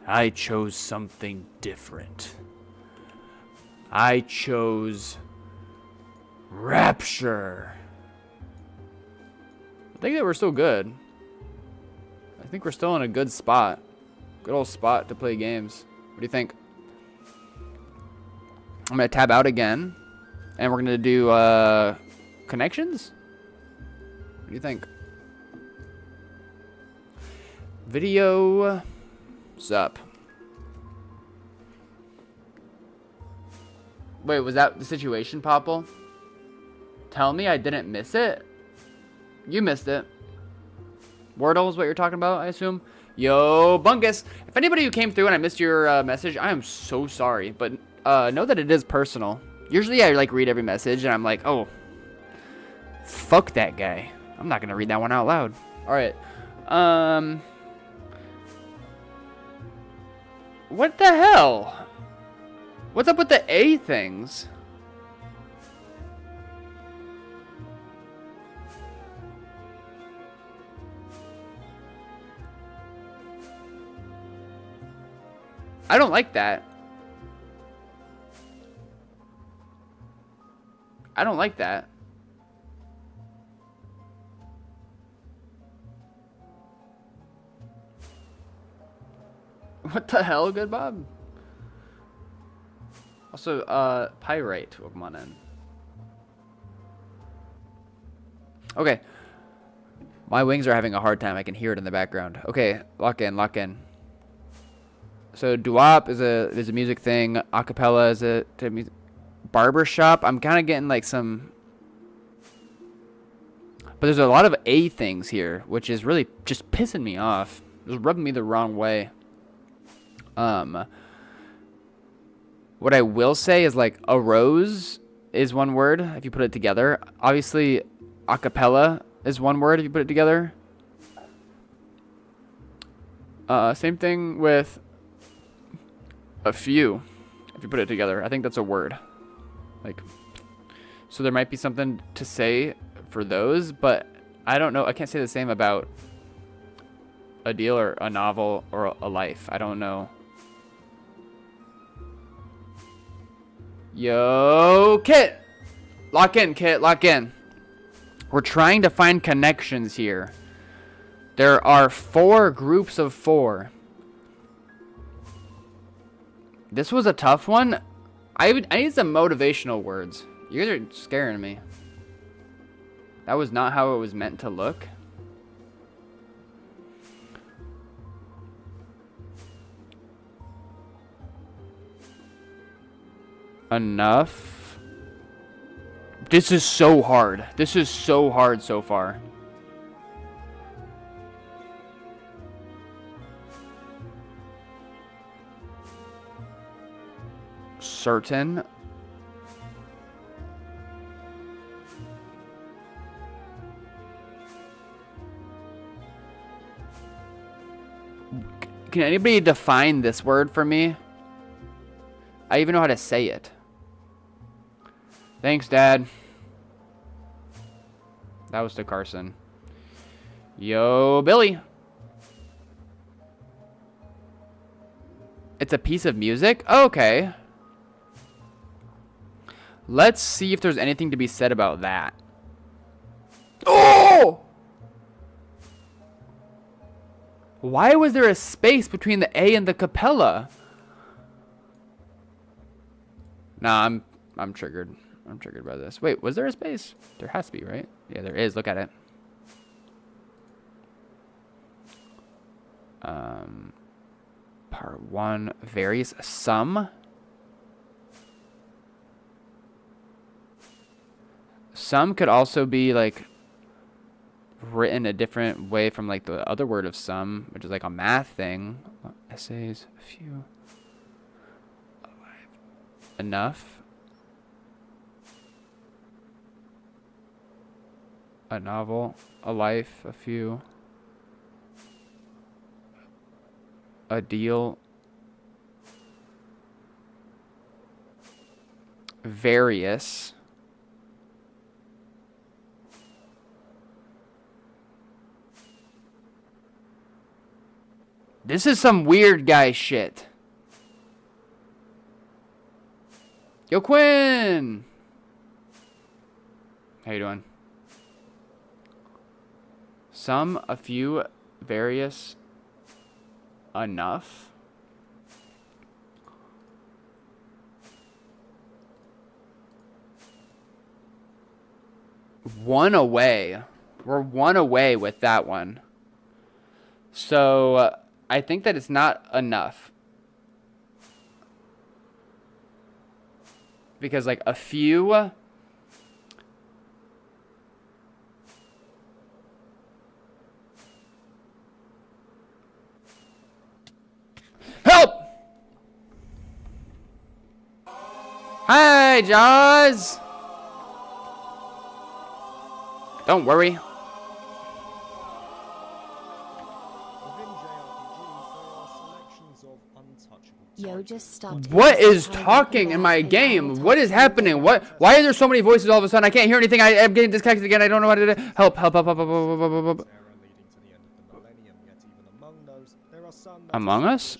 Speaker 1: I chose something different. I chose Rapture. I think that we're still good. I think we're still in a good spot. Good old spot to play games. What do you think? I'm going to tab out again. And we're going to do connections? What do you think? Video. Sup. Wait, was that the situation, Popple? Tell me I didn't miss it? You missed it. Wordle is what you're talking about, I assume? Yo, Bungus. If anybody who came through and I missed your message, I am so sorry. But know that it is personal. Usually I like read every message and I'm like, oh, fuck that guy. I'm not going to read that one out loud. All right. What the hell? What's up with the A things? I don't like that. I don't like that. What the hell, good Bob? Also, Pyrite will come on in. Okay. My wings are having a hard time. I can hear it in the background. Okay, lock in, lock in. So doo-wop is a music thing. Acapella is a barbershop. I'm kind of getting like some, but there's a lot of A things here, which is really just pissing me off. It's rubbing me the wrong way. What I will say is like a rose is one word if you put it together. Obviously, acapella is one word if you put it together. Same thing with a few if you put it together. I think that's a word. Like, so there might be something to say for those, but I don't know. I can't say the same about a deal or a novel or a life. I don't know. Yo, Kit! Lock in, Kit. Lock in. We're trying to find connections here. There are 4 groups of 4. This was a tough one. I need some motivational words. You guys are scaring me. That was not how it was meant to look. Enough. This is so hard. This is so hard so far. Certain. Can anybody define this word for me? I even know how to say it. Thanks, Dad. That was to Carson. Yo, Billy. It's a piece of music? Okay. Let's see if there's anything to be said about that. Oh! Why was there a space between the A and the capella? Nah, I'm triggered. I'm triggered by this. Wait, was there a space? There has to be, right? Yeah, there is. Look at it. Part 1, various some. Some could also be like written a different way from like the other word of some, which is like a math thing. Essays, a few. Enough. A novel, a life, a few. A deal. Various. This is some weird guy shit. Yo, Quinn! How you doing? Some, a few, various, enough. One away. We're one away with that one. So, I think that it's not enough. Because, like, a few... Help! Hi, Jaws! Don't worry.
Speaker 2: Yo, just stopped.
Speaker 1: What is talking in my game? What is happening? Why are there so many voices all of a sudden? I can't hear anything. I'm getting disconnected again. I don't know what to do. Help, help, help, help, help, help, help, help, help. Among Us?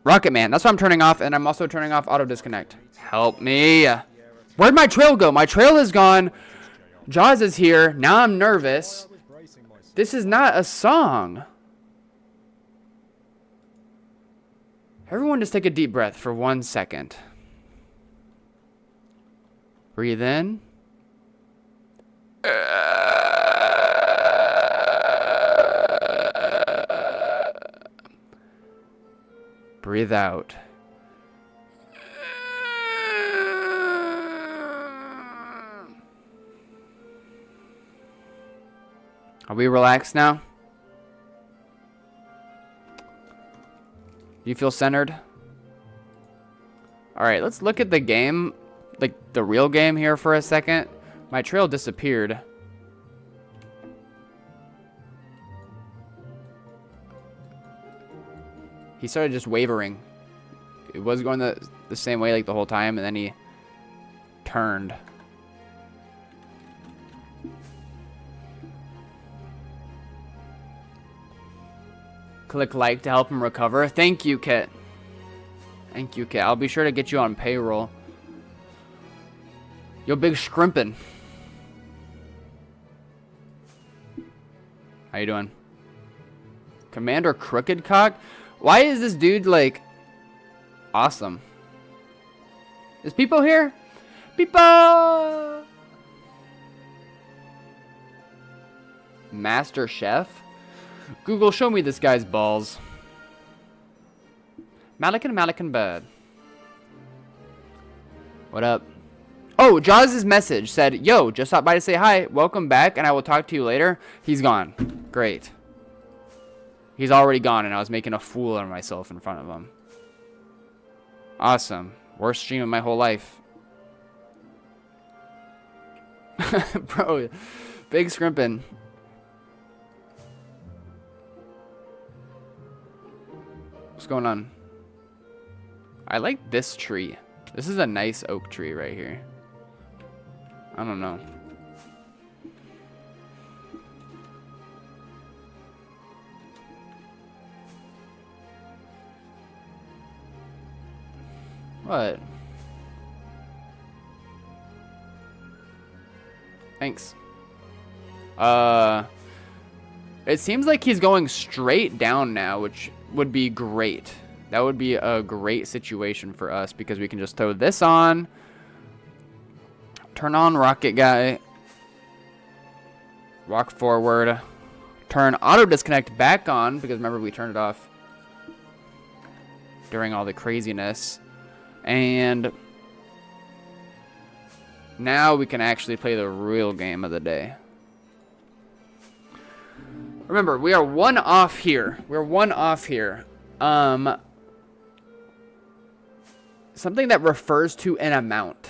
Speaker 1: Rocket Man. That's what I'm turning off, and I'm also turning off auto disconnect. Help me. Where'd my trail go? My trail is gone. Jaws is here. Now I'm nervous. This is not a song. Everyone just take a deep breath for 1 second. Breathe in. Breathe out. Are we relaxed now? You feel centered? Alright, let's look at the game, like the real game here for a second. My trail disappeared. He started just wavering. It was going the same way like the whole time, and then he turned. Click like to help him recover. Thank you, Kit. Thank you, Kit. I'll be sure to get you on payroll. Yo, big scrimpin'. How you doing? Commander Crooked Cock? Why is this dude like... Awesome. Is Peepo here? Peepo! Master Chef? Google, show me this guy's balls. Malikan bird. What up? Oh, Jaws' message said, yo, just stopped by to say hi. Welcome back, and I will talk to you later. He's gone. Great. He's already gone, and I was making a fool of myself in front of him. Awesome. Worst stream of my whole life. Bro, big scrimpin'. What's going on? I like this tree. This is a nice oak tree right here. I don't know. What? Thanks. It seems like he's going straight down now, which would be great. That would be a great situation for us because we can just throw this on. Turn on rocket guy. Walk forward. Turn auto disconnect back on because remember we turned it off during all the craziness. And now we can actually play the real game of the day. Remember, we are one off here. We're one off here. Something that refers to an amount.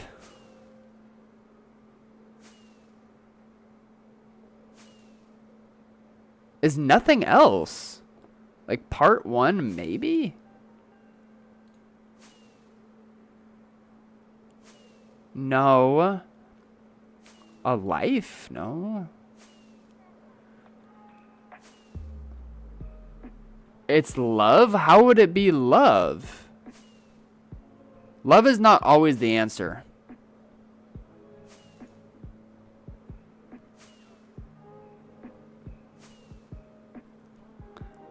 Speaker 1: Is nothing else. Like part 1, maybe? No. A life? No. It's love? How would it be love? Love is not always the answer.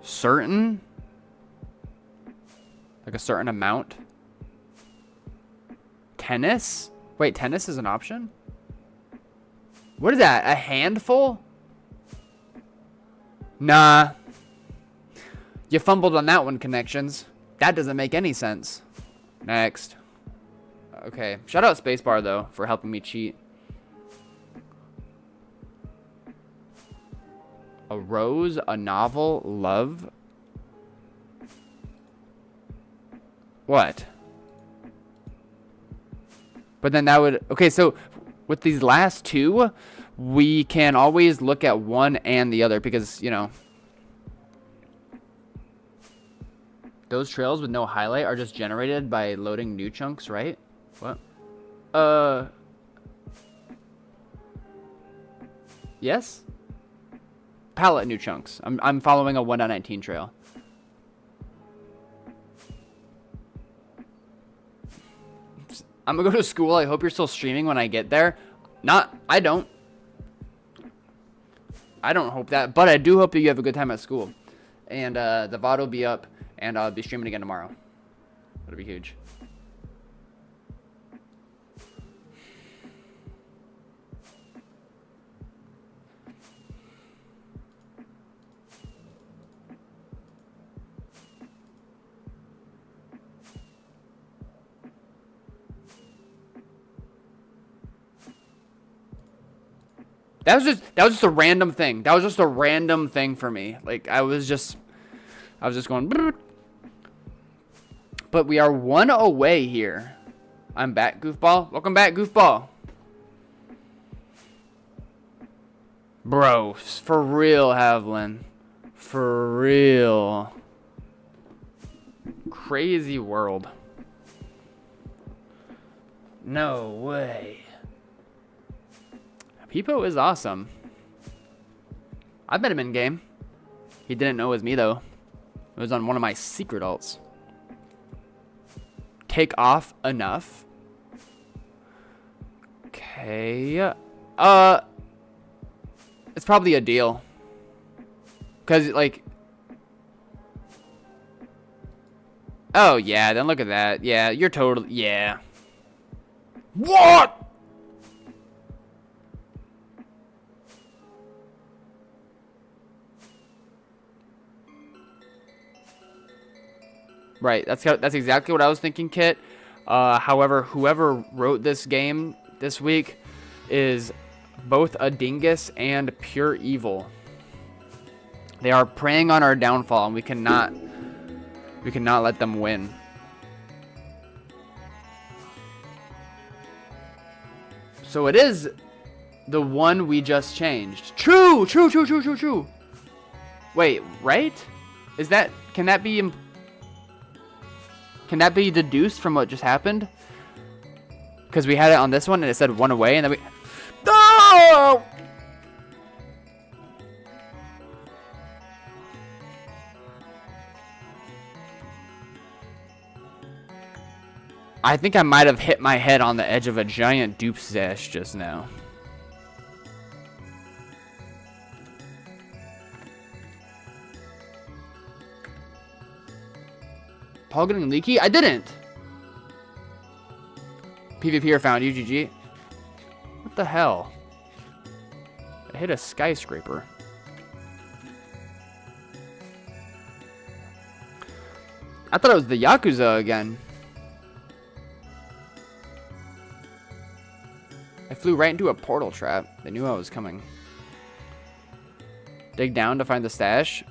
Speaker 1: Certain? Like a certain amount? Tennis? Wait, tennis is an option? What is that? A handful? Nah. You fumbled on that one, Connections. That doesn't make any sense. Next. Okay. Shout out Spacebar, though, for helping me cheat. A rose, a novel, love. What? But then that would... Okay, so with these last two, we can always look at one and the other because, you know... Those trails with no highlight are just generated by loading new chunks, right? What? Yes? Palette new chunks. I'm following a 1.19 trail. I'm gonna go to school. I hope you're still streaming when I get there. I don't hope that, but I do hope that you have a good time at school. And the VOD will be up. And I'll be streaming again tomorrow. That'll be huge. That was just a random thing. That was just a random thing for me. Like I was just going. But we are one away here. I'm back, Goofball. Welcome back, Goofball. Bro, for real, Havlin. For real. Crazy world. No way. Peepo is awesome. I bet him in game. He didn't know it was me, though. It was on one of my secret alts. Take off enough. Okay. It's probably a deal. Because, like... Oh, yeah, then look at that. Yeah, you're totally... Yeah. What? Right, that's exactly what I was thinking, Kit. However, whoever wrote this game this week is both a dingus and pure evil. They are preying on our downfall, and we cannot let them win. So it is the one we just changed. True. Wait, right? Is that, can that be deduced from what just happened? Because we had it on this one and it said one away, and then we... No! I think I might have hit my head on the edge of a giant dupe stash just now. Paul getting leaky? I didn't! PvPer found you, GG. What the hell? I hit a skyscraper. I thought it was the Yakuza again. I flew right into a portal trap. They knew I was coming. Dig down to find the stash.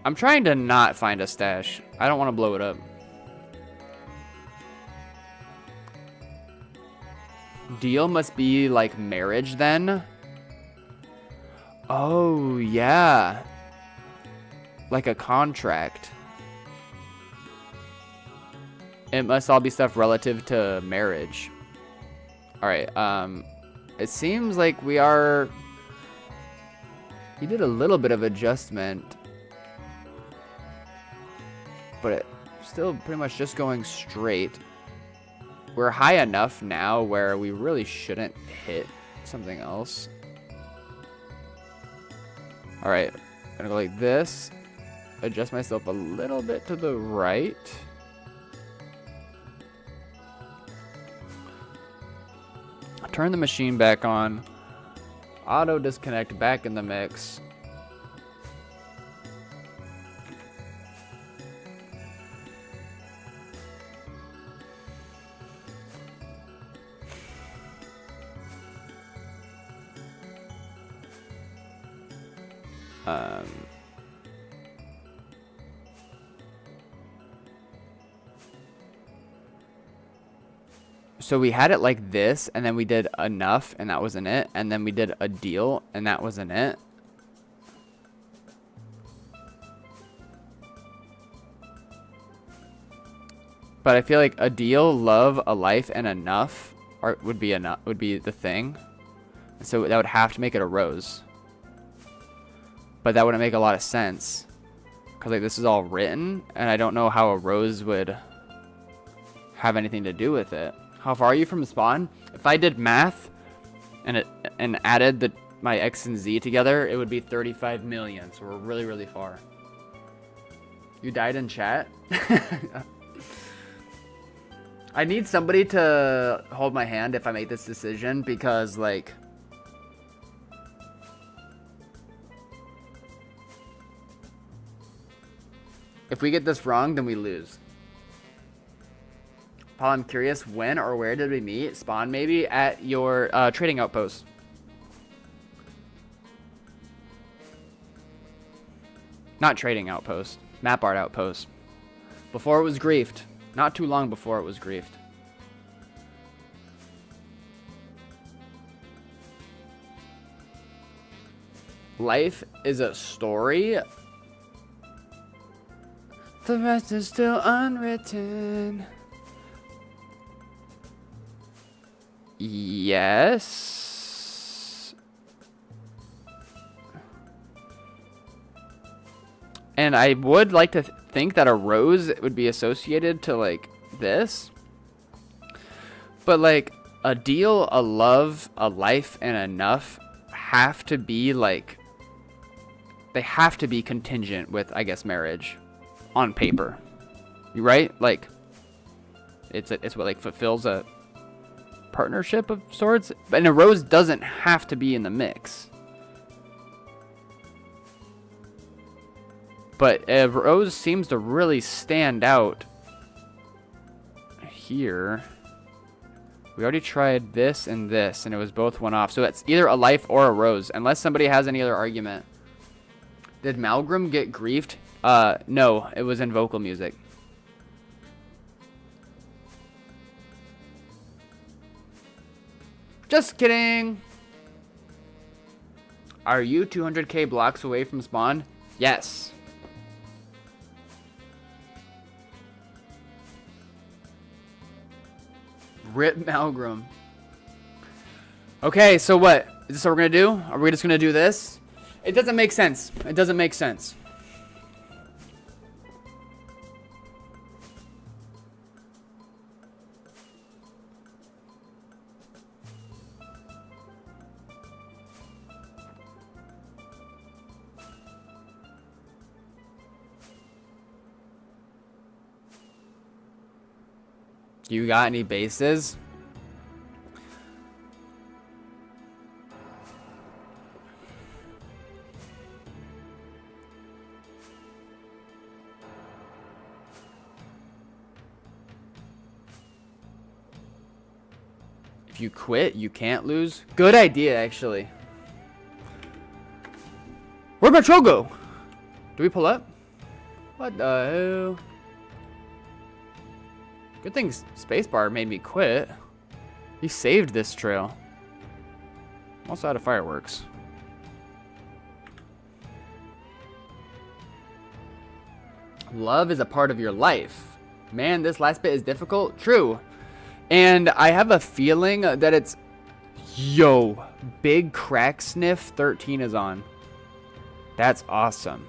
Speaker 1: I'm trying to not find a stash. I don't want to blow it up. Deal must be like marriage then. Oh, yeah. Like a contract. It must all be stuff relative to marriage. Alright, it seems like we are... He did a little bit of adjustment. But it's still pretty much just going straight. We're high enough now where we really shouldn't hit something else. Alright, gonna go like this. Adjust myself a little bit to the right. Turn the machine back on. Auto disconnect back in the mix. So we had it like this, and then we did enough, and that wasn't it. And then we did a deal, and that wasn't it. But I feel like a deal, love, a life, and enough would be the thing. So that would have to make it a rose. But that wouldn't make a lot of sense. Because like this is all written, and I don't know how a rose would have anything to do with it. How far are you from spawn? If I did math and added my X and Z together, it would be 35 million. So we're really, really far. You died in chat? I need somebody to hold my hand if I make this decision, because like... If we get this wrong, then we lose. Paul, I'm curious, when or where did we meet? Spawn, maybe? At your trading outpost. Not trading outpost. Map art outpost. Before it was griefed. Not too long before it was griefed. Life is a story. The rest is still unwritten. Yes. And I would like to think that a rose would be associated to like this. But like a deal, a love, a life, and enough have to be like... They have to be contingent with, I guess, marriage. On paper. You right? Like, it's what like fulfills a partnership of sorts. And a rose doesn't have to be in the mix. But a rose seems to really stand out here. We already tried this, and it was both one off. So it's either a life or a rose, unless somebody has any other argument. Did Malgrim get griefed? No, it was in vocal music. Just kidding. Are you 200k blocks away from spawn? Yes. Rip Malgrim. Okay, so what? Is this what we're gonna do? Are we just gonna do this? It doesn't make sense. It doesn't make sense. You got any bases? If you quit, you can't lose. Good idea, actually. Where'd my troll go? Do we pull up? What the hell? Good thing spacebar made me quit. He saved this trail. I'm also out of fireworks. Love is a part of your life. Man, this last bit is difficult. True. And I have a feeling that it's... Yo, Big Crack Sniff 13 is on. That's awesome.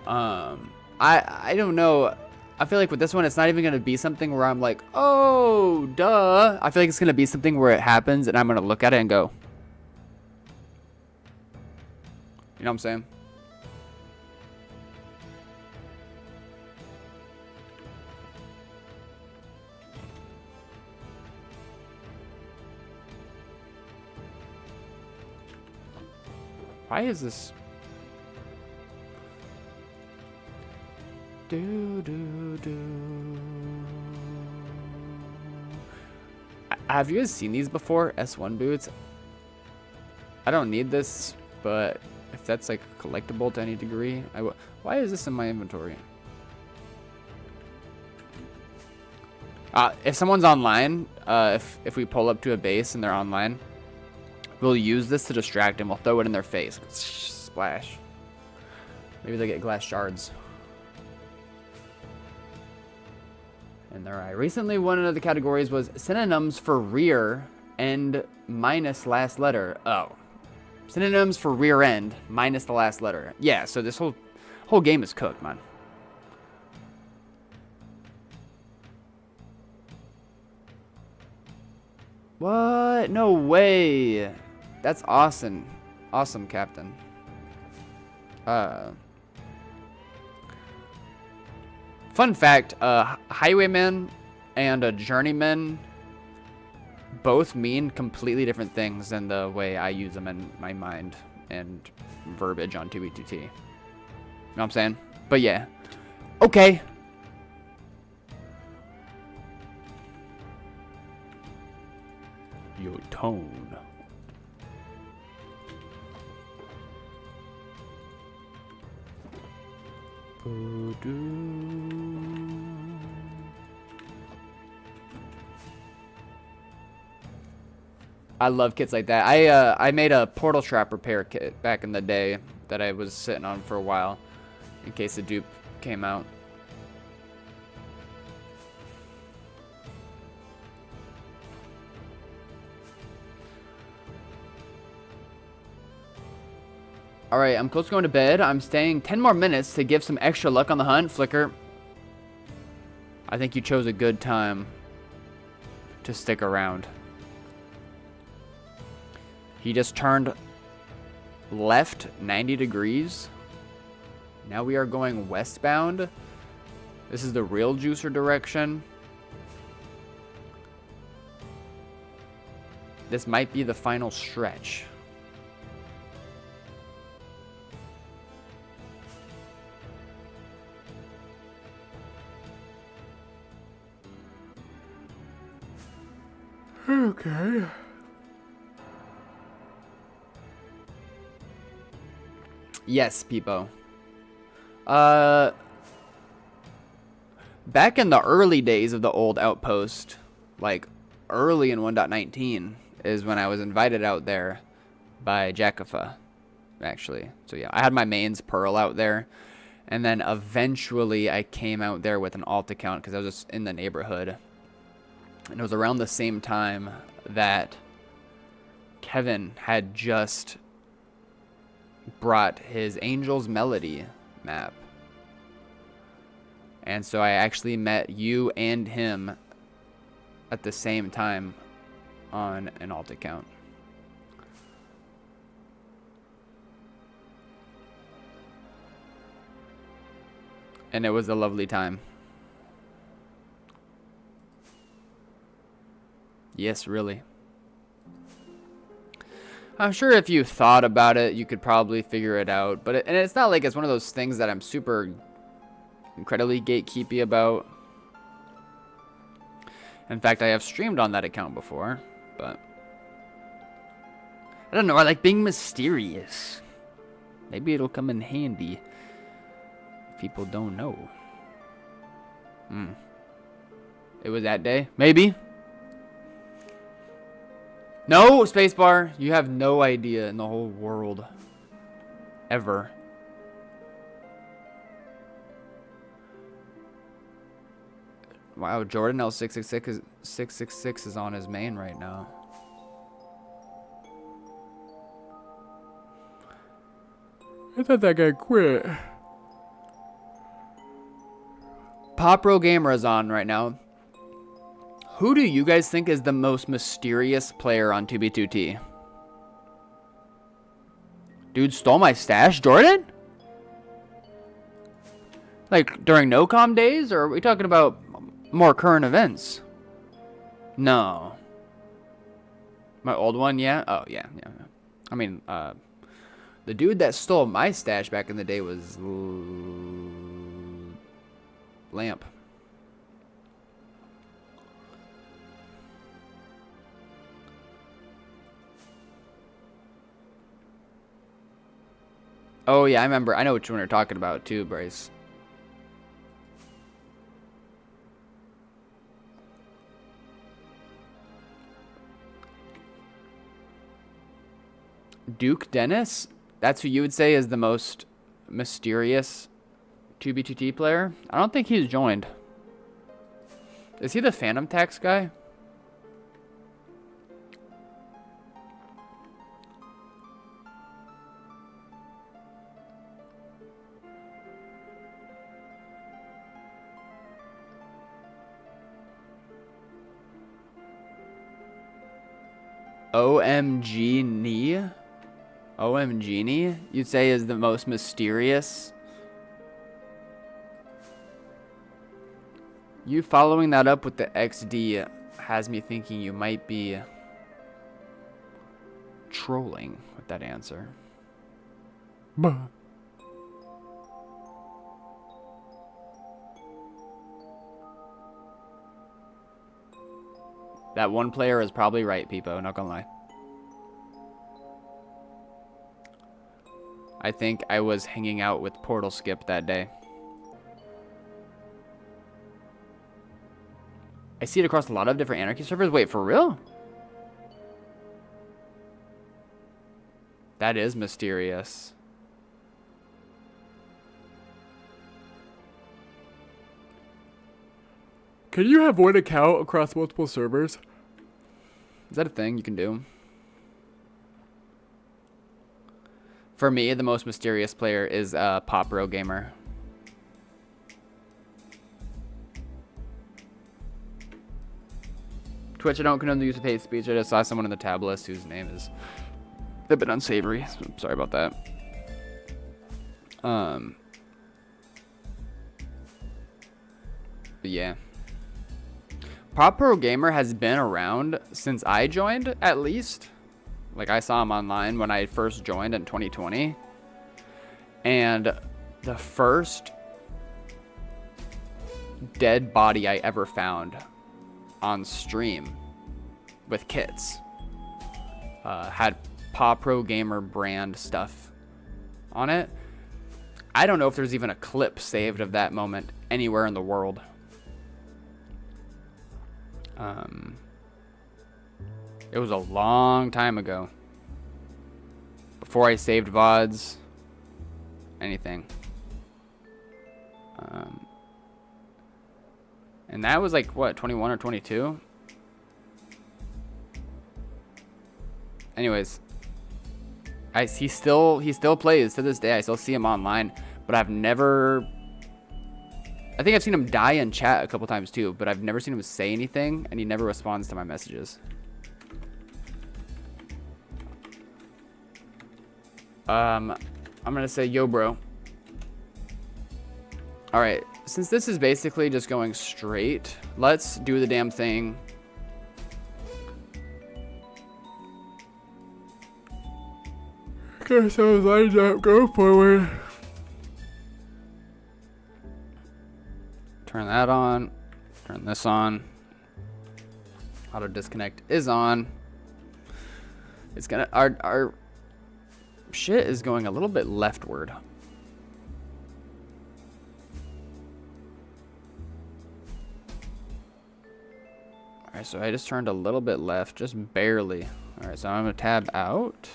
Speaker 1: I don't know. I feel like with this one, it's not even going to be something where I'm like, oh, duh. I feel like it's going to be something where it happens and I'm going to look at it and go. You know what I'm saying? Why is this? Have you guys seen these before? S1 boots? I don't need this, but if that's like collectible to any degree, I will. Why is this in my inventory? If someone's online, if we pull up to a base and they're online, we'll use this to distract them. We'll throw it in their face. Splash. Maybe they get glass shards. And there I recently one of the categories was synonyms for rear end minus last letter. Oh. Synonyms for rear end minus the last letter. Yeah, so this whole game is cooked, man. What? No way. That's awesome. Awesome, Captain. Fun fact, highwayman and a journeyman both mean completely different things than the way I use them in my mind and verbiage on 2B2T. You know what I'm saying? But yeah. Okay. Your tone. I love kits like that. I made a portal trap repair kit back in the day that I was sitting on for a while in case the dupe came out. Alright, I'm close to going to bed. I'm staying 10 more minutes to give some extra luck on the hunt. Flicker, I think you chose a good time to stick around. He just turned left 90 degrees. Now we are going westbound. This is the real juicer direction. This might be the final stretch. Okay. Yes, Peepo. Back in the early days of the old outpost, like early in 1.19, is when I was invited out there by Jackafa, actually. So yeah, I had my mains Pearl out there, and then eventually I came out there with an alt account because I was just in the neighborhood. And it was around the same time that Kevin had just brought his Angel's Melody map. And so I actually met you and him at the same time on an alt account. And it was a lovely time. Yes, really. I'm sure if you thought about it, you could probably figure it out. But and it's not like it's one of those things that I'm super incredibly gatekeepy about. In fact, I have streamed on that account before, but I don't know. I like being mysterious. Maybe it'll come in handy if people don't know. It was that day? Maybe. No, spacebar. You have no idea in the whole world. Ever. Wow, Jordan L666 is on his main right now. I thought that guy quit. Popro Gamer is on right now. Who do you guys think is the most mysterious player on 2B2T? Dude stole my stash, Jordan? Like during no-com days, or are we talking about more current events? No. My old one, yeah? Oh, yeah. I mean, the dude that stole my stash back in the day was Lamp. Oh, yeah, I remember. I know which one you're talking about, too, Bryce. Duke Dennis? That's who you would say is the most mysterious 2B2T player? I don't think he's joined. Is he the Phantom Tax guy? OMG Knee? OMG Knee, you'd say is the most mysterious? You following that up with the XD has me thinking you might be trolling with that answer. Bah. That one player is probably right, Peepo, not gonna lie. I think I was hanging out with Portal Skip that day. I see it across a lot of different Anarchy servers. Wait, for real? That is mysterious. Can you have one account across multiple servers? Is that a thing you can do? For me, the most mysterious player is Popro Gamer. Twitch, I don't condone the use of hate speech. I just saw someone in the tab list whose name is a bit unsavory. So I'm sorry about that. But yeah. Pop Pro Gamer has been around since I joined, at least. Like, I saw him online when I first joined in 2020. And the first dead body I ever found on stream with kits had Pop Pro Gamer brand stuff on it. I don't know if there's even a clip saved of that moment anywhere in the world. It was a long time ago. Before I saved VODs, anything. And that was like, what, 21 or 22? Anyways, he still plays to this day. I still see him online, but I've never... I think I've seen him die in chat a couple times too, but I've never seen him say anything, and he never responds to my messages. I'm gonna say, yo, bro. All right, since this is basically just going straight, let's do the damn thing. Okay, so lined up, go forward. Turn that on. Turn this on. Auto disconnect is on. It's gonna, our shit is going a little bit leftward. Alright, so I just turned a little bit left, just barely. Alright, so I'm gonna tab out.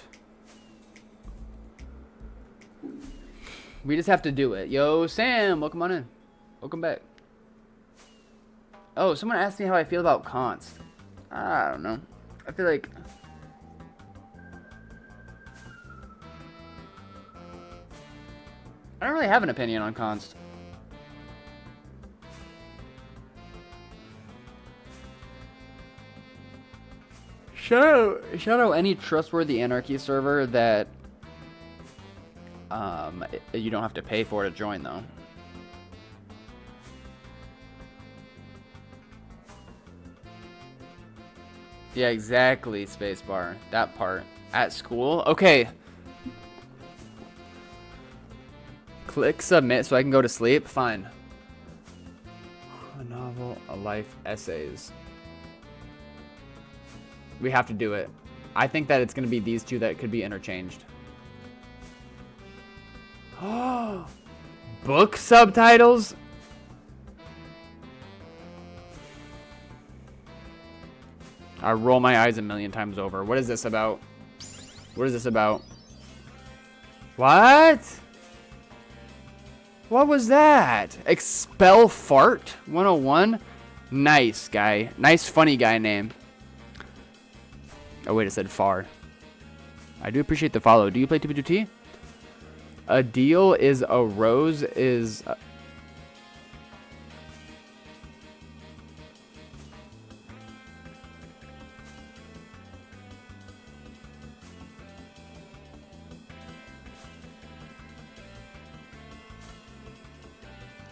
Speaker 1: We just have to do it. Yo, Sam, welcome on in. Welcome back. Oh, someone asked me how I feel about const. I don't know. I feel like... I don't really have an opinion on const. Shout out any trustworthy anarchy server that you don't have to pay for to join though. Yeah, exactly, spacebar. That part. At school? Okay. Click submit so I can go to sleep? Fine. A novel, a life, essays. We have to do it. I think that it's going to be these two that could be interchanged. Oh, book subtitles? I roll my eyes a million times over. What is this about? What is this about? What? What was that? Expel Fart 101? Nice guy. Nice funny guy name. Oh wait, it said far. I do appreciate the follow. Do you play 2P2T? A deal is a rose is...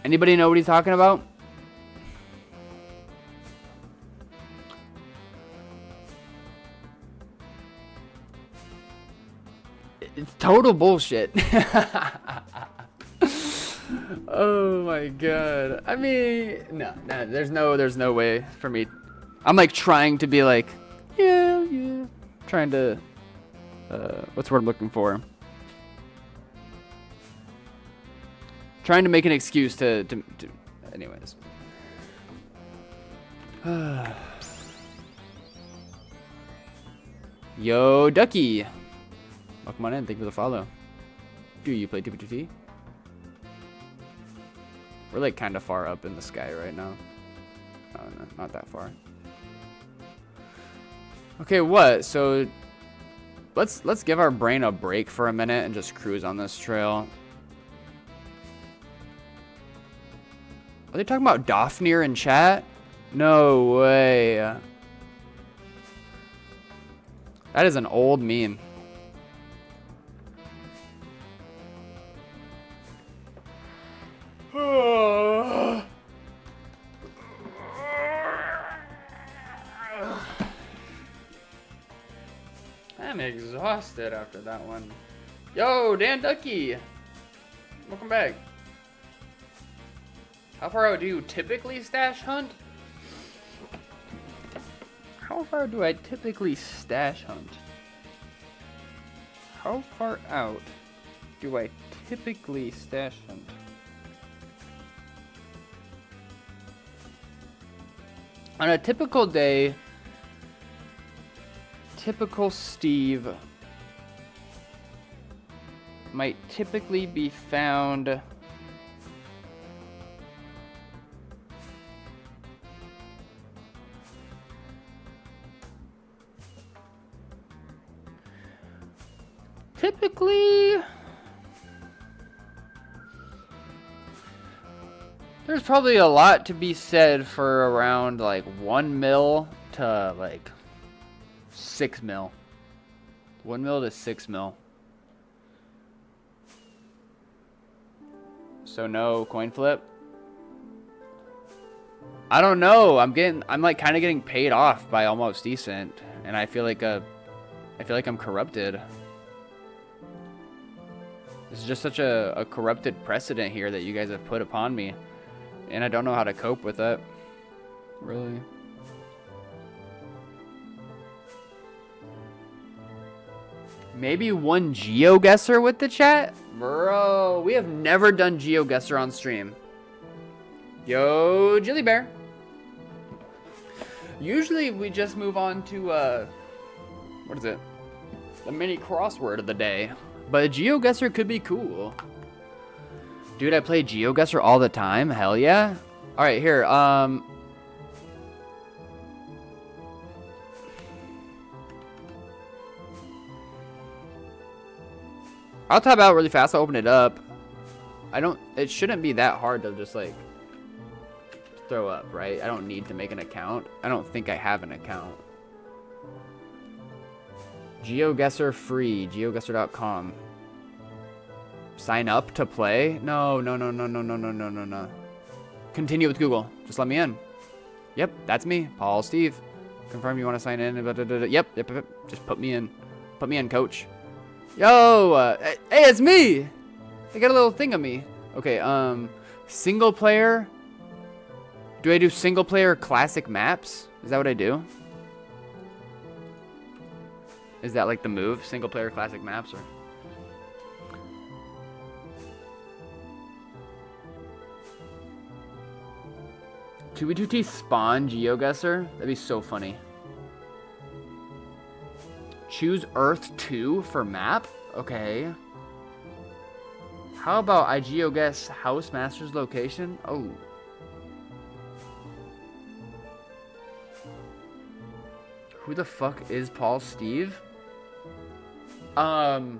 Speaker 1: Anybody know what he's talking about? It's total bullshit. Oh my god. I mean, no, there's no way for me. I'm like trying to be like, yeah. Trying to, what's the word I'm looking for? Trying to make an excuse to anyways. Yo, Ducky. Welcome on in. Thank you for the follow. Do you play 2P2T? We're like kind of far up in the sky right now. Oh, no, not that far. Okay, what? So let's give our brain a break for a minute and just cruise on this trail. Are they talking about Dofnir in chat? No way. That is an old meme.
Speaker 3: I'm exhausted after that one. Yo, Dan Ducky! Welcome back. How far out do you typically stash hunt? How far do I typically stash hunt? How far out do I typically stash hunt? On a typical day, typical Steve might typically be found there's probably a lot to be said for around like 1 mil to like 6 mil. 1 mil to 6 mil. So no coin flip. I don't know. I'm like kind of getting paid off by Almost Decent, and I feel like I'm corrupted. This is just such a corrupted precedent here that you guys have put upon me, and I don't know how to cope with it. Really. Maybe one GeoGuessr with the chat? Bro, we have never done GeoGuessr on stream. Yo, Jilly Bear. Usually we just move on to, what is it? The mini crossword of the day. But GeoGuessr could be cool. Dude, I play GeoGuessr all the time. Hell yeah. Alright, here, I'll tab out really fast. I'll open it up. It shouldn't be that hard to just like throw up, right? I don't need to make an account. I don't think I have an account. GeoGuessr free, geoguessr.com. Sign up to play? No. Continue with Google. Just let me in. Yep, that's me, Paul Steve. Confirm you want to sign in. Yep. Just put me in. Put me in, coach. Yo, hey, it's me. I got a little thing of me. Okay, single player. Do I do single player classic maps? Is that what I do? Is that like the move? Single player classic maps or? T spawn GeoGuessr? That'd be so funny. Choose Earth 2 for map? Okay. How about I GeoGuess Housemaster's location? Oh. Who the fuck is Paul Steve? Okay,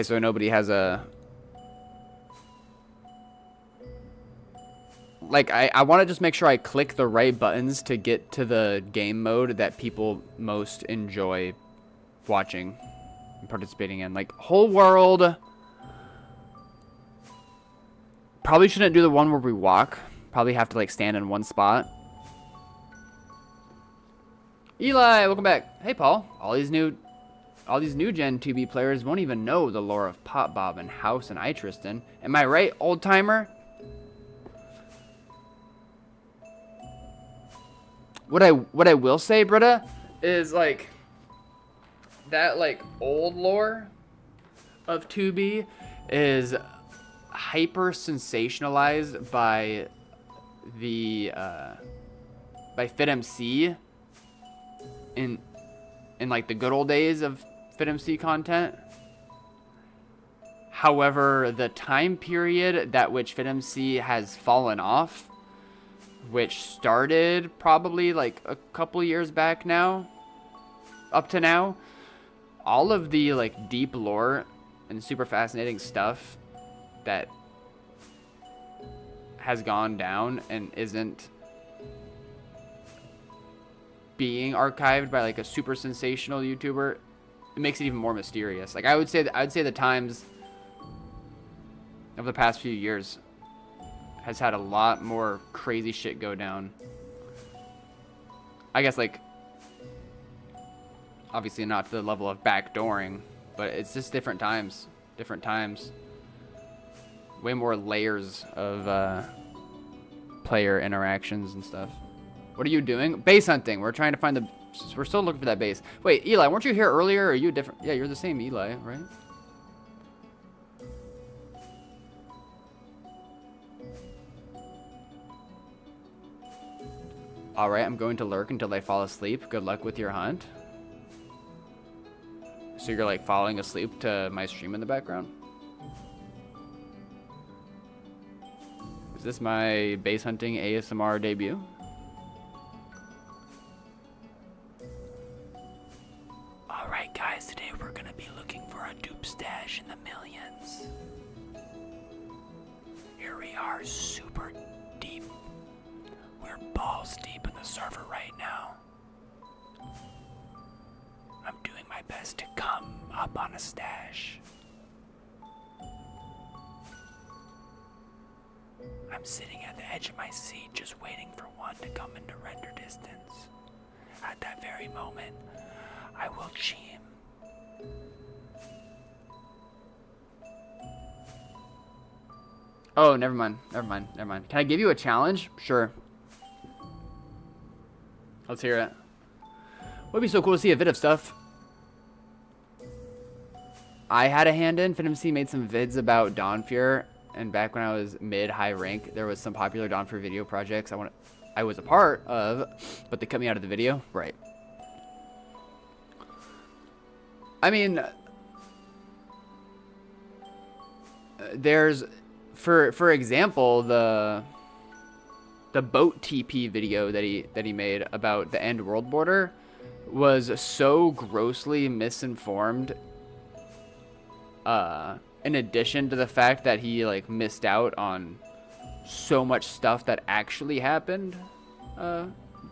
Speaker 3: so nobody has a... Like, I want to just make sure I click the right buttons to get to the game mode that people most enjoy watching and participating in. Like, whole world. Probably shouldn't do the one where we walk. Probably have to, like, stand in one spot. Eli, welcome back. Hey, Paul. All these new Gen 2B players won't even know the lore of Pop Bob and House and I Tristan. Am I right, old timer? What I will say, Britta, is like that like old lore of 2B is hyper sensationalized by the by FitMC in like the good old days of FitMC content. However, the time period that which FitMC has fallen off, which started probably like a couple years back now, up to now, all of the like deep lore and super fascinating stuff that has gone down and isn't being archived by like a super sensational YouTuber, it makes it even more mysterious. Like I would say the times of the past few years has had a lot more crazy shit go down. I guess, like, obviously not to the level of backdooring, but it's just different times. Different times. Way more layers of player interactions and stuff. What are you doing? Base hunting. We're trying to find the... We're still looking for that base. Wait, Eli, weren't you here earlier? Or are you different? Yeah, you're the same Eli, right? Alright, I'm going to lurk until they fall asleep. Good luck with your hunt. So you're like falling asleep to my stream in the background? Is this my base hunting ASMR debut? Alright guys, today we're gonna be looking for a dupe stash in the millions. Here we are, super deep. We're balls deep in the server right now. I'm doing my best to come up on a stash. I'm sitting at the edge of my seat just waiting for one to come into render distance. At that very moment, I will cheam. Oh, never mind. Can I give you a challenge? Sure. Let's hear it. Would be so cool to see a vid of stuff. I had a hand in. FinMC made some vids about Dawnfear, and back when I was mid-high rank, there was some popular Dawnfear video projects I was a part of, but they cut me out of the video. Right. I mean, there's, for example, the boat TP video that he made about the end world border was so grossly misinformed. In addition to the fact that he like missed out on so much stuff that actually happened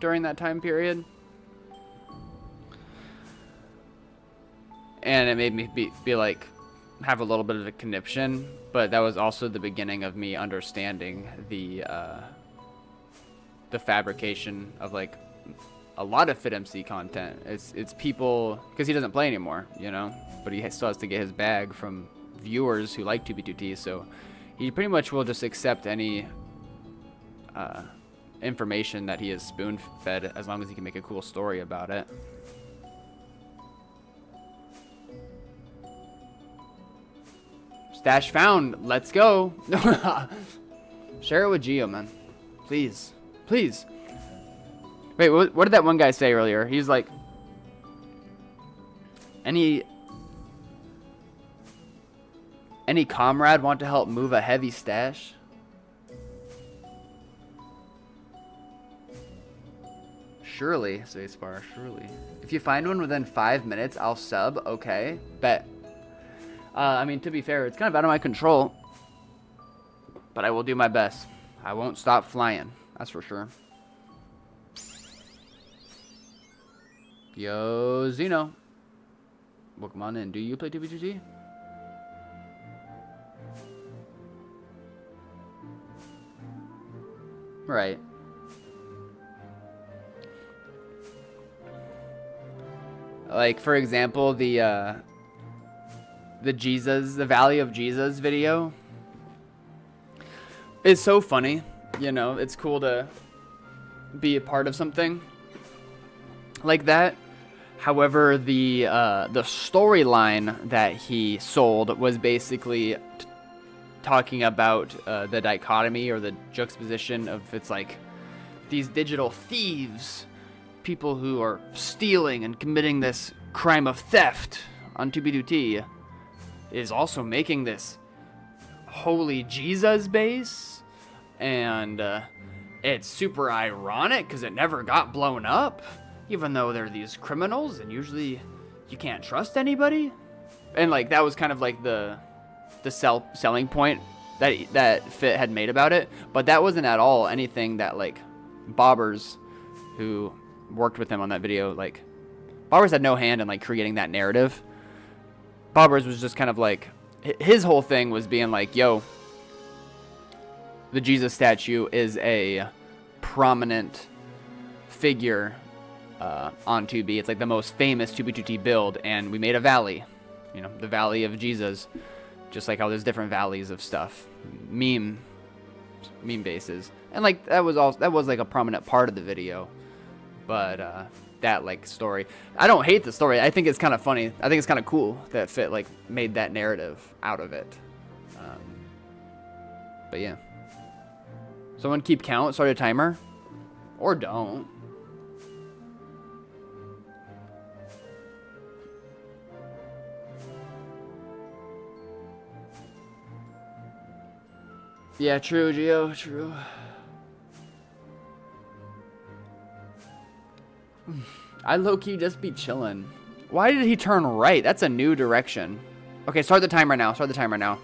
Speaker 3: during that time period, and it made me be like have a little bit of a conniption. But that was also the beginning of me understanding the fabrication of like a lot of FitMC content. It's people, because he doesn't play anymore, you know, but he still has to get his bag from viewers who like 2B2T, so he pretty much will just accept any information that he is spoon-fed as long as he can make a cool story about it. Stash found. Let's go. Share it with Geo, man. Please. Please. Wait, what did that one guy say earlier? He's like, any comrade want to help move a heavy stash? Surely, Spacebar, surely. If you find one within 5 minutes, I'll sub. Okay, bet. I mean, to be fair, it's kind of out of my control, but I will do my best. I won't stop flying, that's for sure. Yo, Zeno. Welcome on in. Do you play 2B2T? Right. Like, for example, the Valley of Jesus video. It's so funny, you know, it's cool to be a part of something like that. However, the storyline that he sold was basically talking about the dichotomy or the juxtaposition of, it's like these digital thieves, people who are stealing and committing this crime of theft on 2B2T, is also making this holy Jesus base, and it's super ironic because it never got blown up, even though they're these criminals and usually you can't trust anybody. And like that was kind of like the selling point that Fit had made about it, but that wasn't at all anything that like Bobbers, who worked with him on that video, like Bobbers had no hand in like creating that narrative. Bobbers was just kind of like, his whole thing was being like, yo, the Jesus statue is a prominent figure on 2B. It's like the most famous 2B2T build, and we made a valley, you know, the Valley of Jesus, just like how there's different valleys of stuff, meme bases, and like that was like a prominent part of the video, but that like story, I don't hate the story. I think it's kind of funny. I think it's kind of cool that Fit like made that narrative out of it. But yeah, someone keep count, start a timer, or don't. Yeah, true, Geo, true. I low-key just be chilling. Why did he turn right? That's a new direction. Okay, start the timer now. Start the timer now.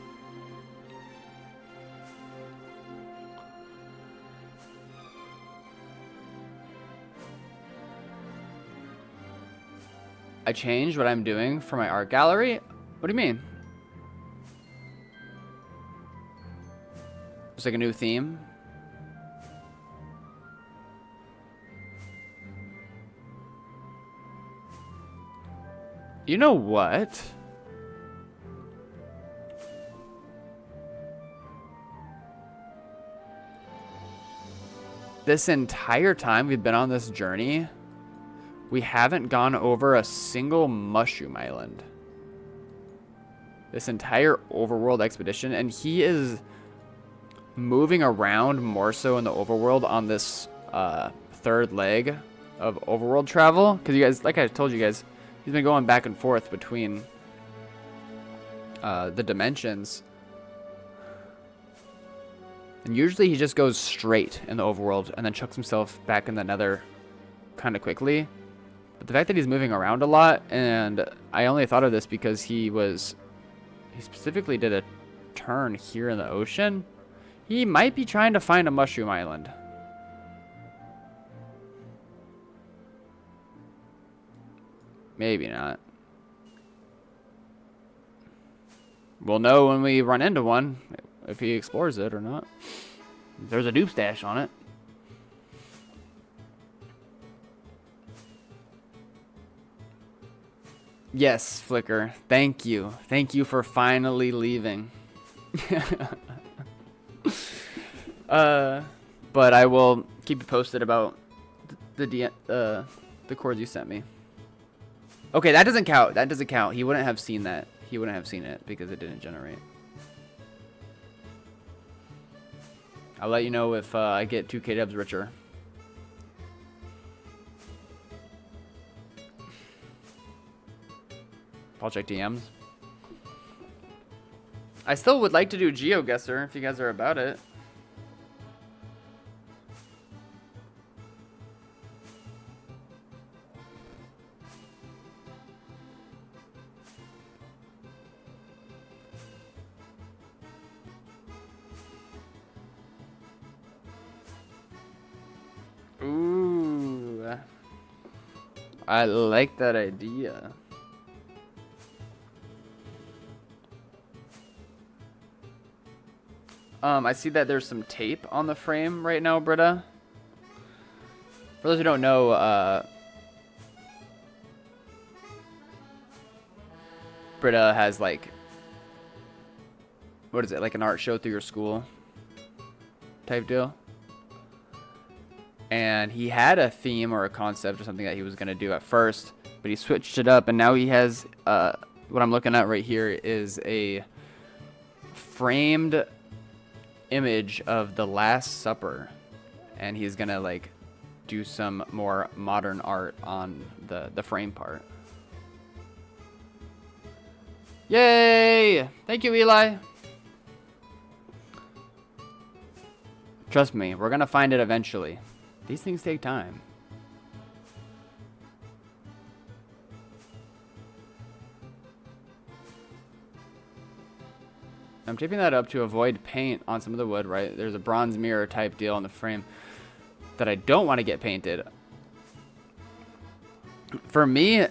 Speaker 3: I changed what I'm doing for my art gallery? What do you mean? It's like a new theme. You know what? This entire time we've been on this journey, we haven't gone over a single mushroom island. This entire overworld expedition, and he is moving around more so in the overworld on this third leg of overworld travel, because you guys, like I told you guys, he's been going back and forth between the dimensions, and usually he just goes straight in the overworld and then chucks himself back in the nether kind of quickly. But the fact that he's moving around a lot, and I only thought of this because he specifically did a turn here in the ocean. He might be trying to find a mushroom island. Maybe not. We'll know when we run into one, if he explores it or not. There's a dupe stash on it. Yes, Flicker. Thank you. Thank you for finally leaving. But I will keep you posted about the chords you sent me. Okay, that doesn't count. That doesn't count. He wouldn't have seen that. He wouldn't have seen it because it didn't generate. I'll let you know if I get 2K dubs richer. I'll check DMs. I still would like to do GeoGuessr if you guys are about it. Ooh. I like that idea. I see that there's some tape on the frame right now, Britta. For those who don't know, Britta has like, what is it, like an art show through your school type deal. And he had a theme or a concept or something that he was going to do at first, but he switched it up, and now he has, what I'm looking at right here is a framed image of the Last Supper, and he's gonna like do some more modern art on the frame part. Yay! Thank you, Eli. Trust me, we're gonna find it eventually. These things take time. I'm taping that up to avoid paint on some of the wood, right? There's a bronze mirror type deal on the frame that I don't want to get painted. For me,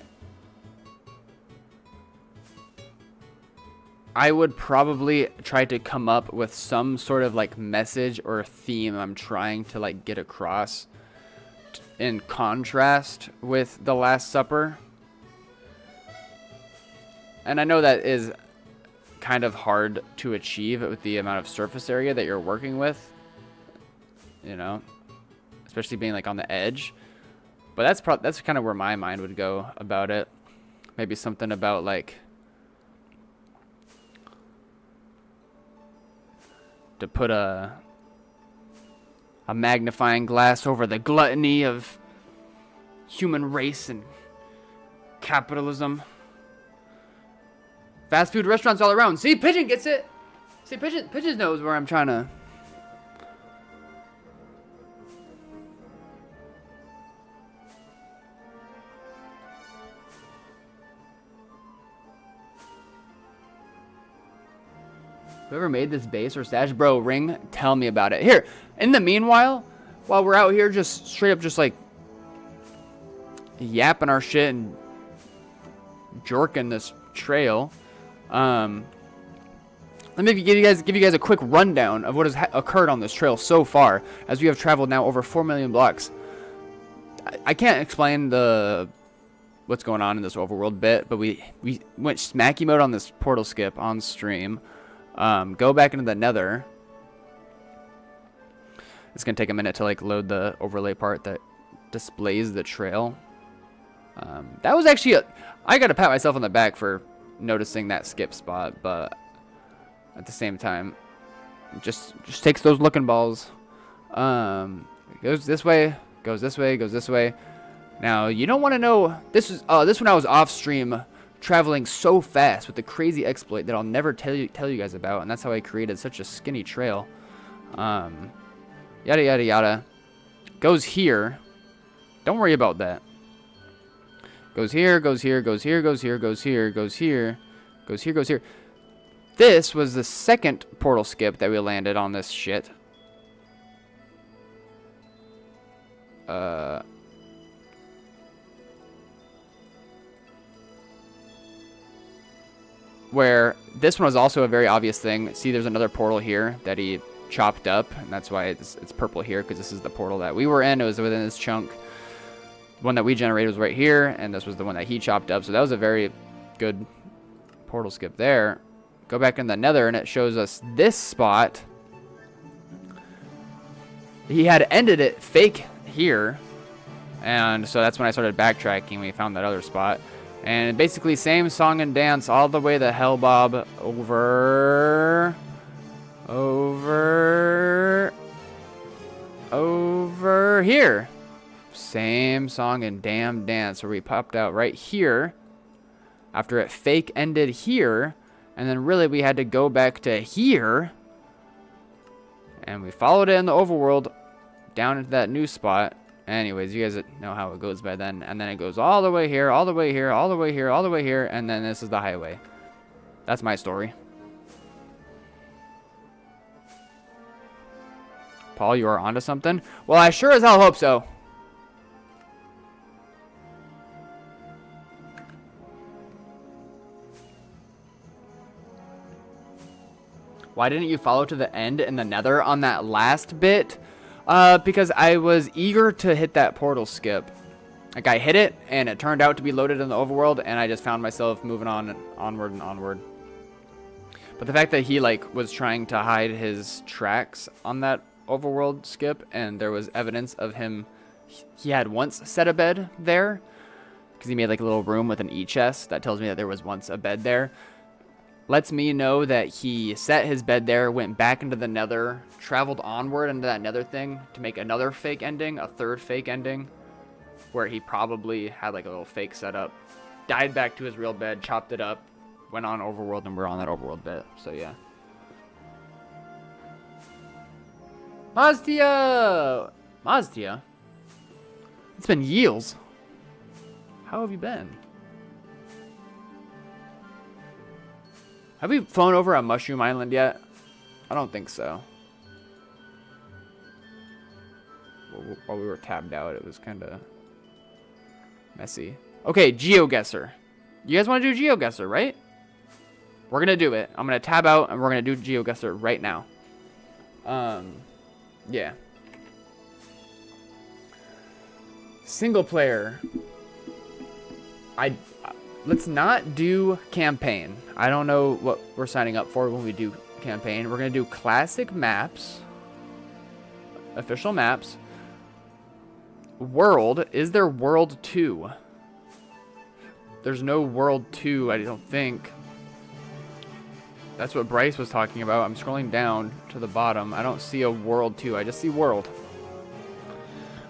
Speaker 1: I would probably try to come up with some sort of like message or theme I'm trying to like get across in contrast with The Last Supper. And I know that is kind of hard to achieve with the amount of surface area that you're working with, you know, especially being like on the edge. But that's kind of where my mind would go about it. Maybe something about like to put a magnifying glass over the gluttony of human race and capitalism. Fast food restaurants all around. See, Pigeon gets it. See, Pigeon knows where I'm trying to. Whoever made this base or stash, bro, Ring, tell me about it. Here, in the meanwhile, while we're out here just straight up just like yapping our shit and jorking this trail, let me give you guys a quick rundown of what has occurred on this trail so far, as we have traveled now over 4 million blocks. I can't explain what's going on in this overworld bit, but we went smacky mode on this portal skip on stream. Go back into the nether. It's gonna take a minute to like load the overlay part that displays the trail. That was actually I gotta pat myself on the back for noticing that skip spot, but at the same time, just takes those looking balls. Goes this way, goes this way, goes this way. Now you don't want to know this is this when I was off stream, traveling so fast with the crazy exploit that I'll never tell you guys about, and that's how I created such a skinny trail. Yada yada yada. Goes here. Don't worry about that. Goes here, goes here, goes here, goes here, goes here, goes here, goes here, goes here. This was the second portal skip that we landed on this shit. Where this one was also a very obvious thing. See, there's another portal here that he chopped up, and that's why it's purple here, because this is the portal that we were in. It was within this chunk. The one that we generated was right here, and this was the one that he chopped up. So that was a very good portal skip there. Go back in the nether, and it shows us this spot. He had ended it fake here, and so that's when I started backtracking. We found that other spot. And basically same song and dance all the way the hell, Bob, over here. Same song and damn dance where we popped out right here after it fake ended here, and then really we had to go back to here, and we followed it in the overworld down into that new spot. Anyways, you guys know how it goes by then. And then it goes all the way here, all the way here, all the way here, all the way here. And then this is the highway. That's my story. Paul, you are onto something? Well, I sure as hell hope so. Why didn't you follow to the end in the nether on that last bit? Because I was eager to hit that portal skip. Like, I hit it, and it turned out to be loaded in the overworld, and I just found myself moving on and onward and onward. But the fact that he, like, was trying to hide his tracks on that overworld skip, and there was evidence of him, he had once set a bed there, because he made, like, a little room with an e-chest that tells me that there was once a bed there. Lets me know that he set his bed there, went back into the nether, traveled onward into that nether thing to make another fake ending, a third fake ending, where he probably had like a little fake setup, died back to his real bed, chopped it up, went on overworld, and we're on that overworld bit. So yeah. Maztia! It's been years. How have you been? Have we flown over a mushroom island yet? I don't think so. While we were tabbed out, it was kind of messy. Okay, GeoGuessr. You guys want to do GeoGuessr, right?
Speaker 3: We're gonna do it. I'm gonna tab out and we're gonna do GeoGuessr right now. Yeah. Single player. Let's not do campaign. I don't know what we're signing up for when we do campaign. We're gonna do classic maps. Official maps. World. Is there World 2? There's no World 2, I don't think. That's what Bryce was talking about. I'm scrolling down to the bottom. I don't see a World 2. I just see World.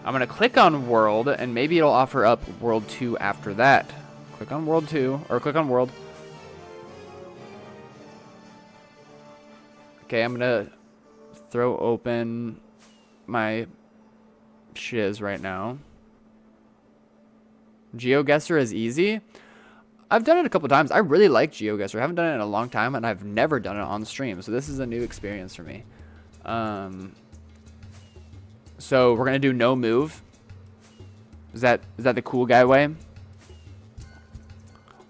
Speaker 3: I'm going to click on World, and maybe it'll offer up World 2 after that. Click on World 2, or click on World. Okay, I'm going to throw open my shiz right now. GeoGuessr is easy. I've done it a couple times. I really like GeoGuessr. I haven't done it in a long time, and I've never done it on stream, so this is a new experience for me. So we're gonna do no move. Is that the cool guy way?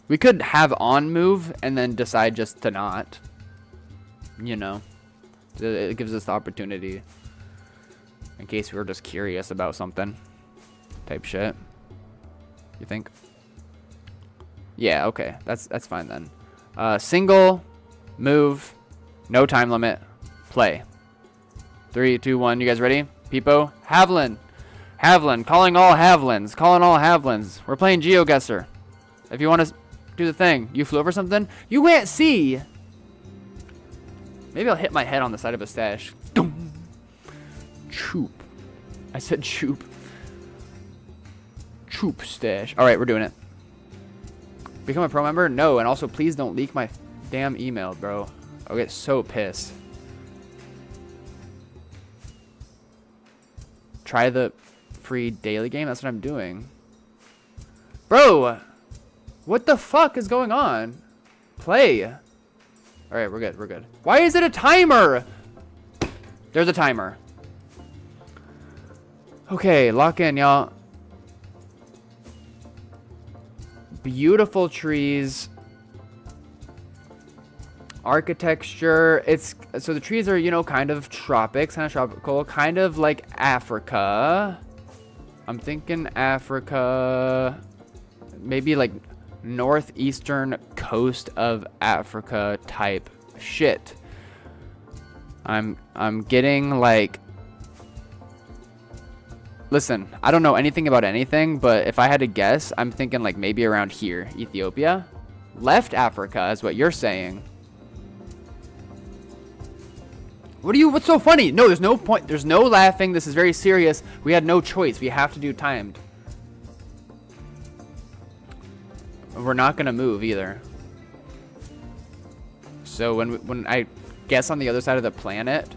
Speaker 3: We could have on move and then decide just to not. You know, it gives us the opportunity in case we were just curious about something. Type shit. You think? Yeah, okay. That's fine then. Single, move, no time limit, play. 3, 2, 1. You guys ready? Peepo? Havlin. Havlin. Calling all Havlins. Calling all Havlins. We're playing GeoGuessr. If you want to do the thing. You flew over something? You can't see. Maybe I'll hit my head on the side of a stash. Doom. Choop. I said choop. Choop stash. Alright, we're doing it. Become a pro member? No, and also please don't leak my damn email, bro. I'll get so pissed. Try the free daily game? That's what I'm doing. Bro! What the fuck is going on? Play. Alright, we're good, we're good. Why is it a timer? There's a timer. Okay, lock in, y'all. Beautiful trees. Architecture. It's so the trees are, you know, kind of tropics, kind of tropical, kind of like Africa. I'm thinking Africa, maybe like northeastern coast of Africa type shit. I'm getting like, listen, I don't know anything about anything, but if I had to guess, I'm thinking like maybe around here. Ethiopia? Left Africa is what you're saying. What's so funny? No, there's no point. There's no laughing. This is very serious. We had no choice. We have to do timed. We're not going to move either. So when I guess on the other side of the planet,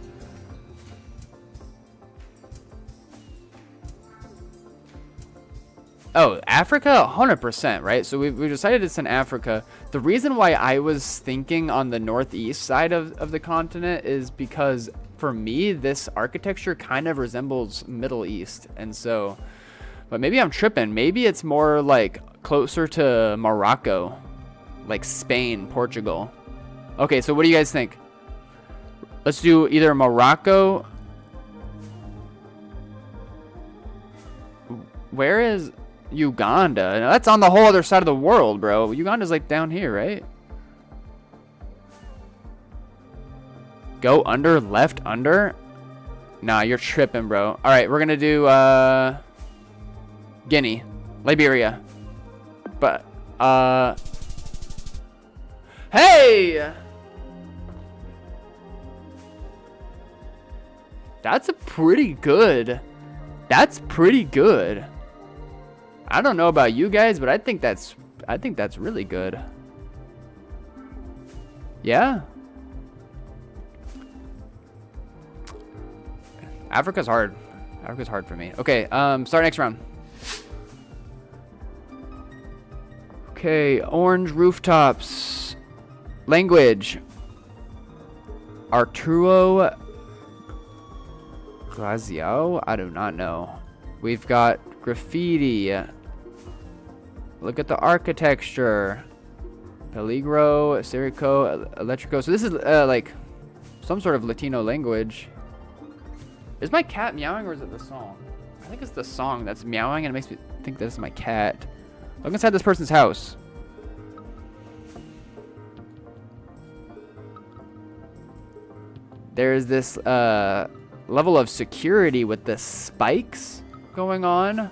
Speaker 3: oh, Africa, 100%, right? So we decided it's in Africa. The reason why I was thinking on the northeast side of the continent is because, for me, this architecture kind of resembles Middle East. And so, but maybe I'm tripping. Maybe it's more like closer to Morocco, like Spain, Portugal. Okay, so what do you guys think? Let's do either Morocco. Where is Uganda? Now, that's on the whole other side of the world, bro. Uganda's like down here, right? Go under, left, under? Nah, you're tripping, bro. All right, we're gonna do Guinea, Liberia. But hey, that's a pretty good. That's pretty good. I don't know about you guys, but I think that's really good. Yeah. Africa's hard. Africa's hard for me. Okay, start next round. Okay, orange rooftops. Language. Arturo Grazio? I do not know. We've got graffiti. Look at the architecture. Peligro, Sirico, Electrico. So this is like some sort of Latino language. Is my cat meowing or is it the song? I think it's the song that's meowing and it makes me think this is my cat. Look inside this person's house. There's this level of security with the spikes going on.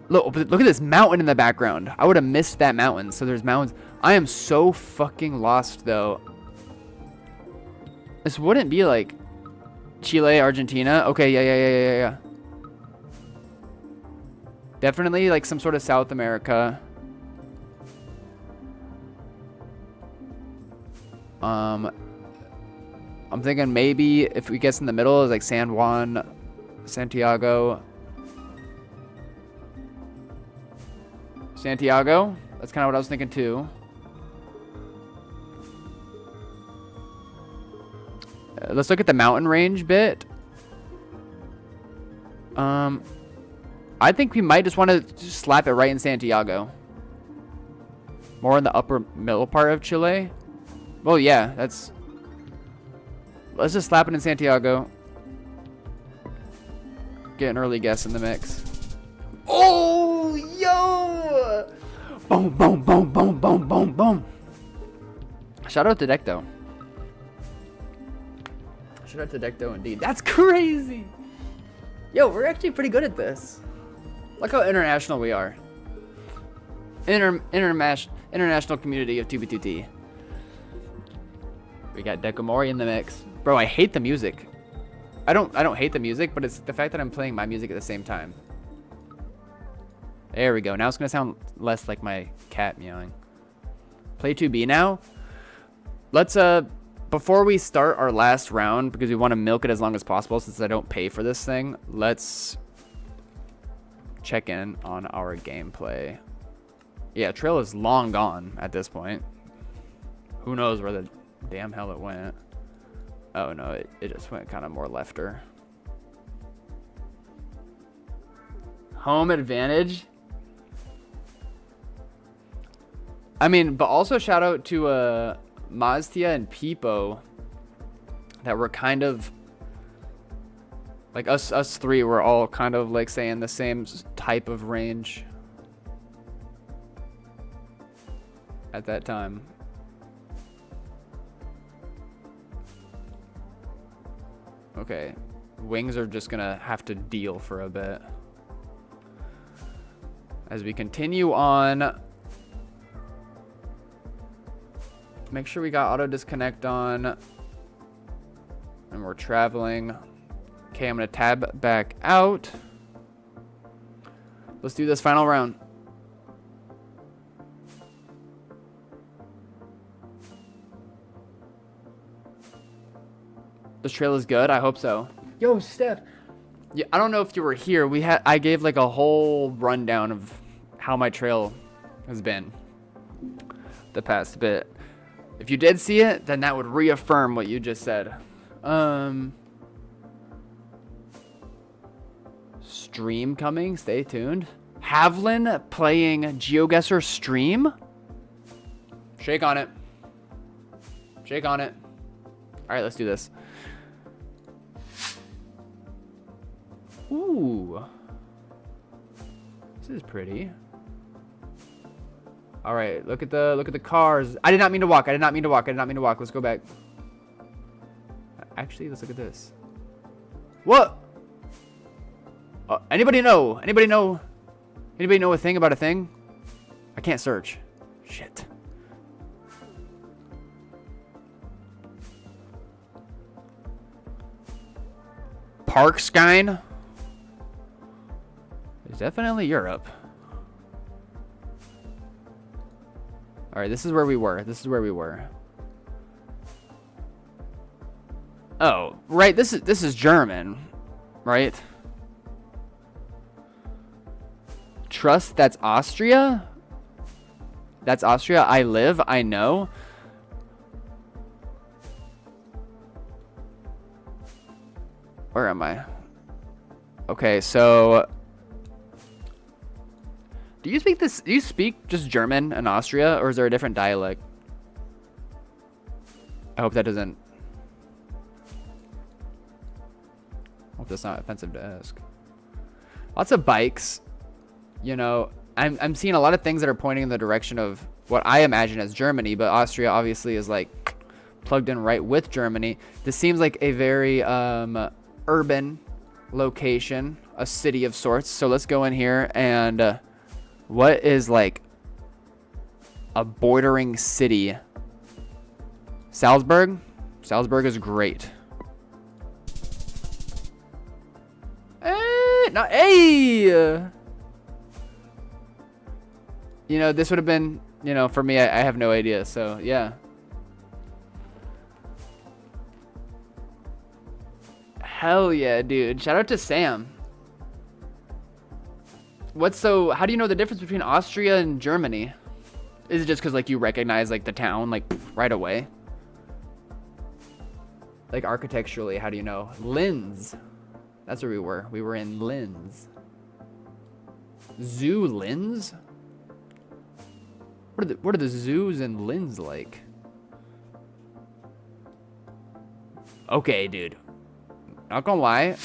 Speaker 3: Look at this mountain in the background. I would have missed that mountain. So there's mountains. I am so fucking lost though. This wouldn't be like Chile, Argentina. Okay, yeah. Definitely like some sort of South America. I'm thinking maybe if we guess in the middle is like San Juan, Santiago. Santiago. That's kind of what I was thinking too. Let's look at the mountain range bit. I think we might just want to just slap it right in Santiago. More in the upper middle part of Chile. Well, yeah, that's... Let's just slap it in Santiago. Get an early guess in the mix. Oh, yo! Boom, boom, boom, boom, boom, boom, boom. Shout out to Decto. Shout out to Decto indeed. That's crazy! Yo, we're actually pretty good at this. Look how international we are. International community of 2B2T. We got Decamori in the mix. Bro, I hate the music. I don't hate the music, but it's the fact that I'm playing my music at the same time. There we go. Now it's gonna sound less like my cat meowing. Play 2B now. Let's before we start our last round, because we want to milk it as long as possible since I don't pay for this thing, let's check in on our gameplay. Yeah, trail is long gone at this point. Who knows where the damn hell it went. Oh no, it just went kind of more lefter. Home advantage. I mean, but also shout out to Maztia and Peepo that were kind of like us three were all kind of like saying the same type of range at that time. Okay, wings are just gonna have to deal for a bit as we continue on. Make sure we got auto disconnect on and we're traveling. Okay, I'm gonna tab back out. Let's do this final round. This trail is good. I hope so. Yo, Steph. Yeah, I don't know if you were here. I gave like a whole rundown of how my trail has been the past bit. If you did see it, then that would reaffirm what you just said. Stream coming. Stay tuned. Havlin playing GeoGuessr stream. Shake on it. Shake on it. All right, let's do this. Ooh. This is pretty. All right, look at the cars. I did not mean to walk. Let's go back. Actually, let's look at this. What? Anybody know? Anybody know a thing about a thing? I can't search. Shit. Parkskine? It's definitely Europe. All right, this is where we were. Oh, right. This is German, right? Trust. That's Austria. That's Austria. I live. I know. Where am I? Okay, so Do you speak this? Do you speak just German in Austria, or is there a different dialect? I hope that doesn't. Hope that's not offensive to ask. Lots of bikes. You know, I'm seeing a lot of things that are pointing in the direction of what I imagine as Germany, but Austria obviously is like plugged in right with Germany. This seems like a very urban location, a city of sorts. So let's go in here and what is like a bordering city? Salzburg? Salzburg is great. Not hey. You know, this would have been, you know, for me, I have no idea. So, yeah. Hell yeah, dude. Shout out to Sam. How do you know the difference between Austria and Germany? Is it just because, like, you recognize, like, the town, like, right away? Like, architecturally, how do you know? Linz. That's where we were. We were in Linz. Zoo Linz? What are the zoos in Linz like? Okay, dude. Not gonna lie.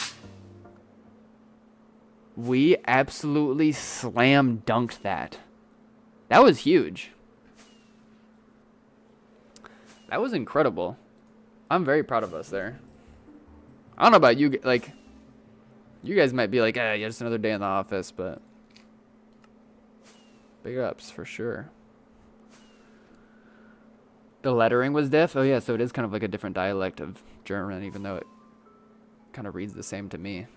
Speaker 3: We absolutely slam dunked that. That was huge. That was incredible. I'm very proud of us there. I don't know about you, like, you guys might be like, yeah, just another day in the office, but big ups for sure. The lettering was diff? Oh yeah, so it is kind of like a different dialect of German, even though it kind of reads the same to me.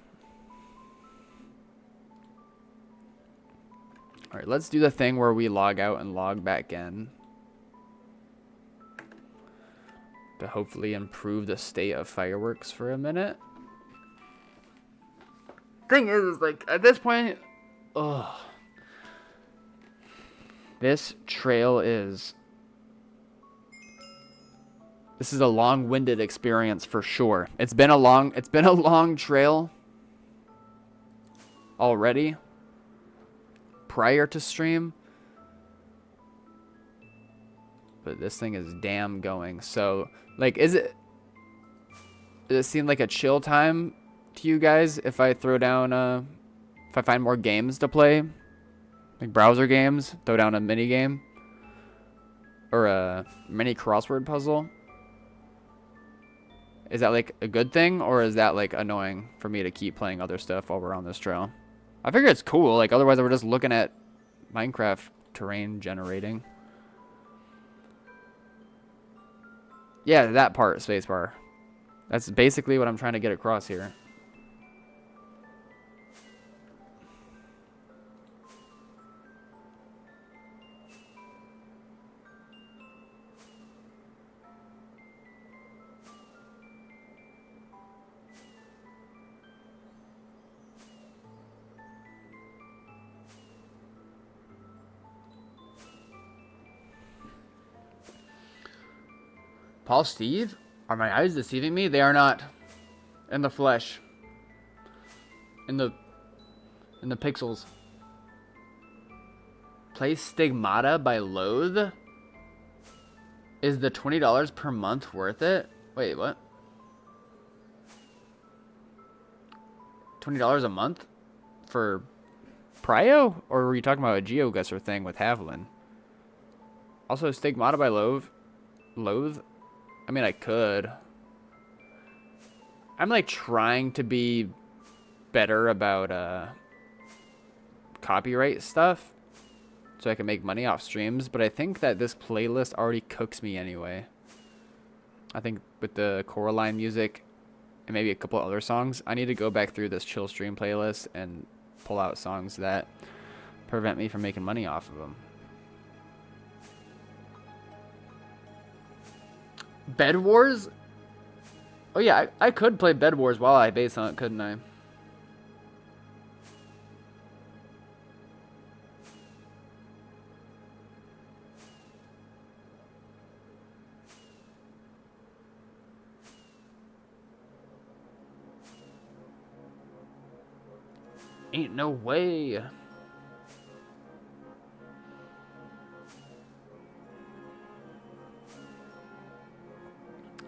Speaker 3: Alright, let's do the thing where we log out and log back in. To hopefully improve the state of fireworks for a minute. Thing is like, at this point, ugh. This trail is... This is a long-winded experience for sure. It's been a long trail already prior to stream. But this thing is damn going. So, like, does it seem like a chill time to you guys if I throw down if I find more games to play? Like browser games, throw down a mini game or a mini crossword puzzle? Is that like a good thing, or is that like annoying for me to keep playing other stuff while we're on this trail? I figure it's cool, like otherwise we're just looking at Minecraft terrain generating. Yeah, that part, spacebar. That's basically what I'm trying to get across here. Paul Steve? Are my eyes deceiving me? They are not. In the flesh. In the pixels. Play Stigmata by Loathe? Is the $20 per month worth it? Wait, what? $20 a month? For Prio? Or were you talking about a GeoGuessr thing with Haviland? Also, Stigmata by Loathe? I mean, I could. I'm like trying to be better about copyright stuff so I can make money off streams, but I think that this playlist already cooks me anyway. I think with the Coraline music and maybe a couple other songs, I need to go back through this chill stream playlist and pull out songs that prevent me from making money off of them. Bed Wars? Oh yeah, I could play Bed Wars while I base hunt, couldn't I? Ain't no way.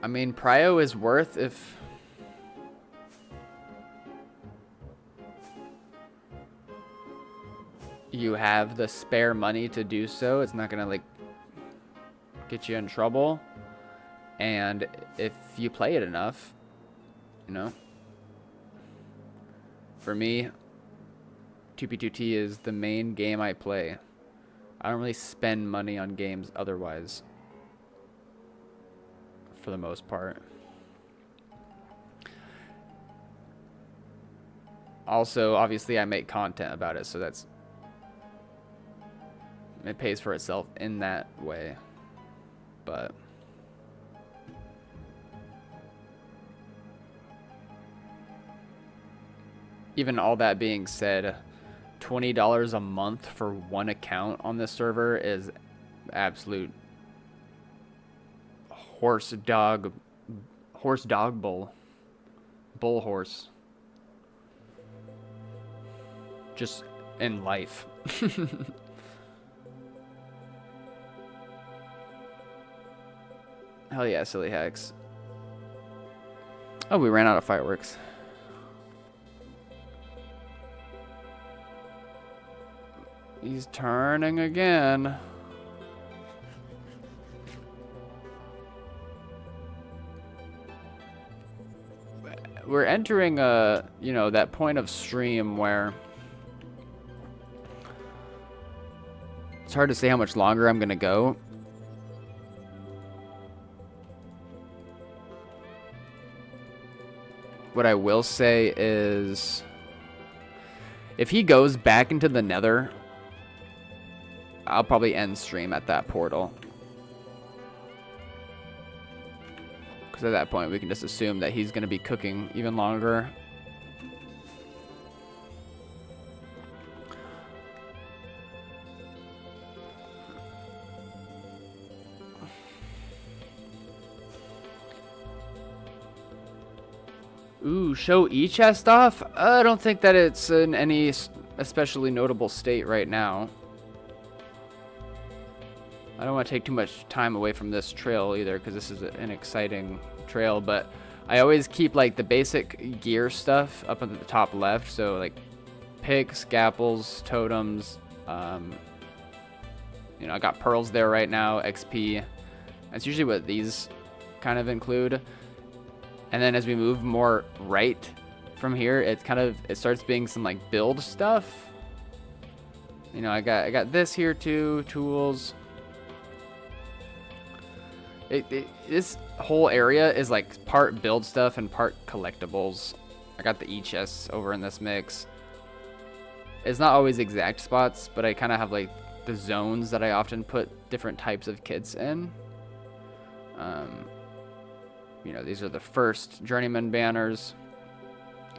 Speaker 1: mean, prio is worth if you have the spare money to do so. It's not gonna like get you in trouble, and if you play it enough, you know. For me, 2P2T is the main game I play. I don't really spend money on games otherwise, for the most part. Also, obviously, I make content about it, so it pays for itself in that way. But even all that being said, $20 a month for one account on this server is absolute horse dog bull horse. Just in life. Hell yeah, silly hacks. Oh, we ran out of fireworks. He's turning again. We're entering you know, that point of stream where it's hard to say how much longer I'm gonna go. What I will say is, if he goes back into the Nether, I'll probably end stream at that portal. Because at that point, we can just assume that he's going to be cooking even longer. Ooh, show e-chest off? I don't think that it's in any especially notable state right now. I don't want to take too much time away from this trail either, because this is an exciting trail, but I always keep like the basic gear stuff up at the top left, so like picks, scalpels, totems, you know, I got pearls there right now, XP. That's usually what these kind of include. And then as we move more right from here, it starts being some like build stuff. You know, I got this here too, tools. This whole area is like part build stuff and part collectibles. I got the e-chests over in this mix. It's not always exact spots, but I kind of have like the zones that I often put different types of kits in. You know, these are the first journeyman banners.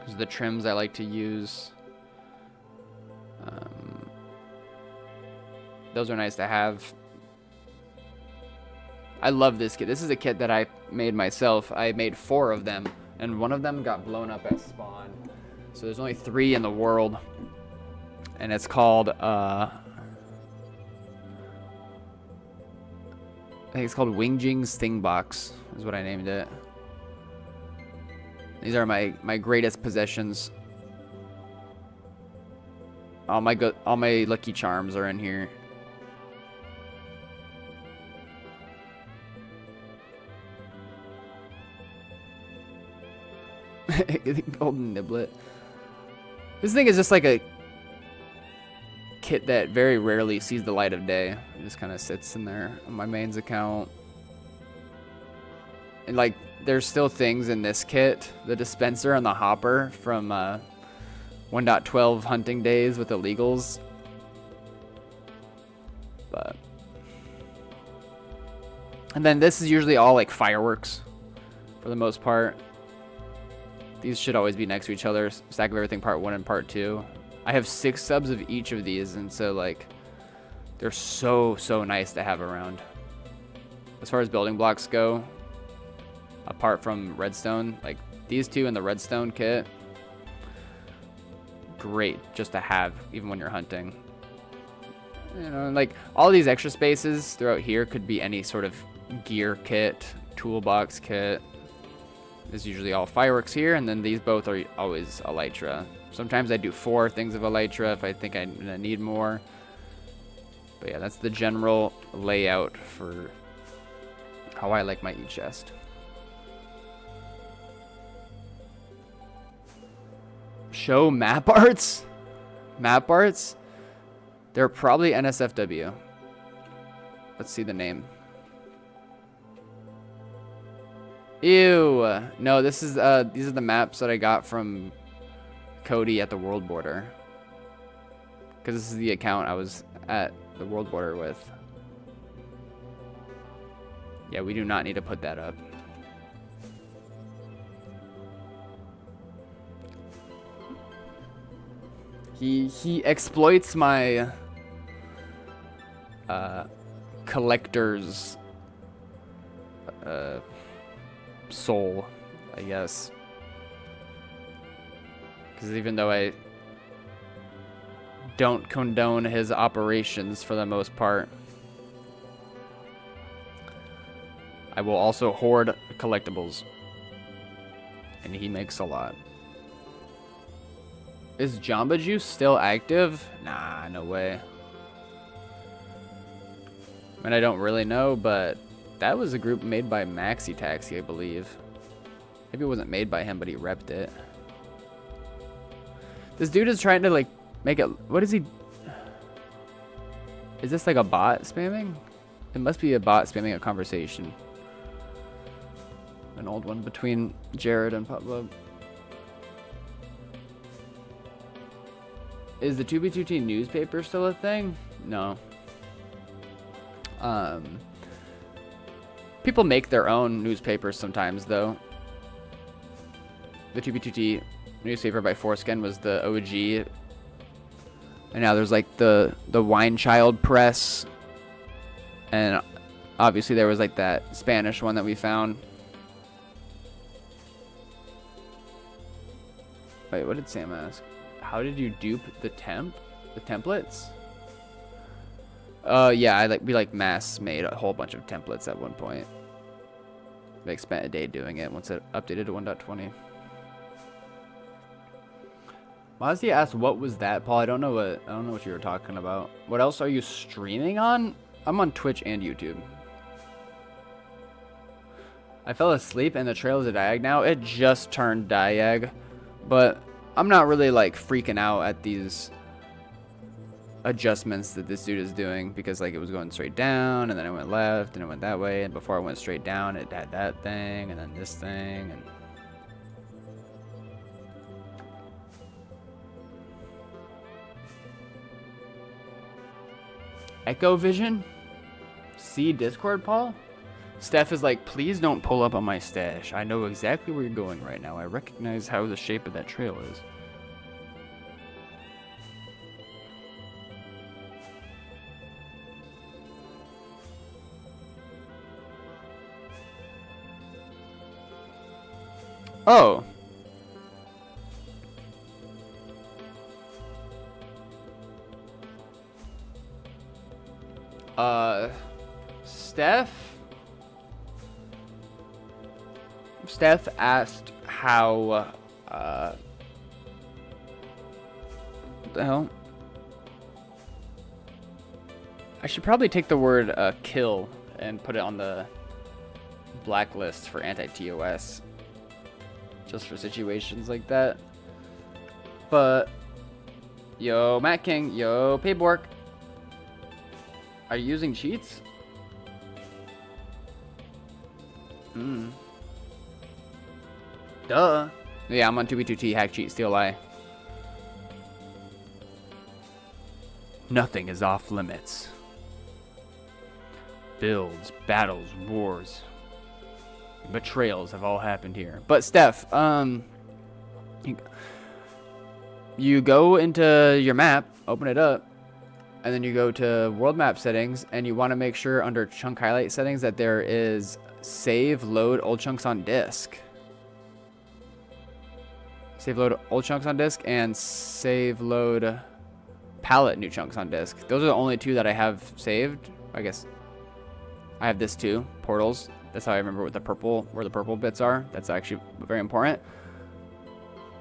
Speaker 1: These are the trims I like to use. Those are nice to have. I love this kit. This is a kit that I made myself. I made 4 of them, and one of them got blown up at spawn. So there's only 3 in the world, and it's called I think it's called Wingjing's Thing Box is what I named it. These are my greatest possessions. All my lucky charms are in here. Golden niblet. This thing is just like a kit that very rarely sees the light of day. It just kind of sits in there on my mains account. And like, there's still things in this kit. The dispenser and the hopper from 1.12 hunting days with illegals. But and then this is usually all like fireworks for the most part. These should always be next to each other. Stack of everything part 1 and part 2. I have 6 subs of each of these, and so like they're so nice to have around. As far as building blocks go, apart from redstone, like these 2 in the redstone kit, great just to have even when you're hunting. You know, like all these extra spaces throughout here could be any sort of gear kit, toolbox kit is usually all fireworks here, and then these both are always elytra. Sometimes I do 4 things of elytra if I think I need more. But yeah, that's the general layout for how I like my e-chest. Show map arts? Map arts? They're probably NSFW. Let's see the name. Ew. No, this is these are the maps that I got from Cody at the world border. Because this is the account I was at the world border with. Yeah, we do not need to put that up. He exploits my collector's soul, I guess. Because even though I don't condone his operations for the most part, I will also hoard collectibles. And he makes a lot. Is Jamba Juice still active? Nah, no way. I mean, I don't really know, but that was a group made by Maxi Taxi, I believe. Maybe it wasn't made by him, but he repped it. This dude is trying to, like, make it... What is he... Is this, like, a bot spamming? It must be a bot spamming a conversation. An old one between Jared and Pablo. Is the 2B2T newspaper still a thing? No. People make their own newspapers sometimes, though. The 2B2T newspaper by Foreskin was the OG. And now there's like the Wine Child Press. And obviously there was like that Spanish one that we found. Wait, what did Sam ask? How did you dupe the templates? Yeah, we mass made a whole bunch of templates at one point. Like spent a day doing it once it updated to 1.20. Mazzy asked, "What was that, Paul?" I don't know what you were talking about. What else are you streaming on? I'm on Twitch and YouTube. I fell asleep and the trail is a diag now. It just turned diag, but I'm not really like freaking out at these adjustments that this dude is doing, because like it was going straight down and then it went left and it went that way, and before I went straight down it had that thing and then this thing, and Echo Vision? See Discord, Paul? Steph is like, please don't pull up on my stash. I know exactly where you're going right now. I recognize how the shape of that trail is. Oh. Steph asked how, what the hell? I should probably take the word kill and put it on the blacklist for anti-TOS. Just for situations like that. But, yo, Matt King, yo, Paybork. Are you using cheats? Duh. Yeah, I'm on 2B2T, hack, cheat, steal, lie. Nothing is off limits. Builds, battles, wars. Betrayals have all happened here. But Steph, you go into your map, open it up, and then you go to world map settings, and you want to make sure under chunk highlight settings that there is save load old chunks on disk. Save load old chunks on disk and save load palette new chunks on disk. Those are the only two that I have saved. I guess I have this too, portals.
Speaker 3: That's how I remember what the purple, where the purple bits are. That's actually very important.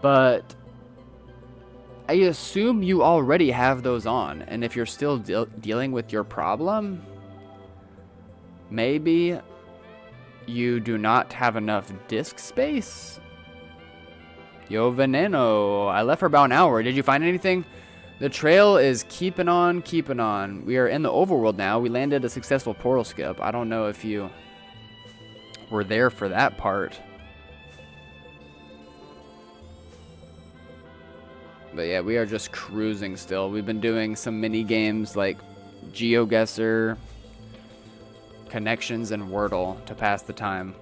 Speaker 3: But I assume you already have those on, and if you're still dealing with your problem, maybe you do not have enough disk space. Yo, Veneno, I left for about an hour. Did you find anything? The trail is keeping on, keeping on. We are in the overworld now. We landed a successful portal skip. I don't know if you were there for that part. But yeah, we are just cruising still. We've been doing some mini games like GeoGuessr, Connections, and Wordle to pass the time.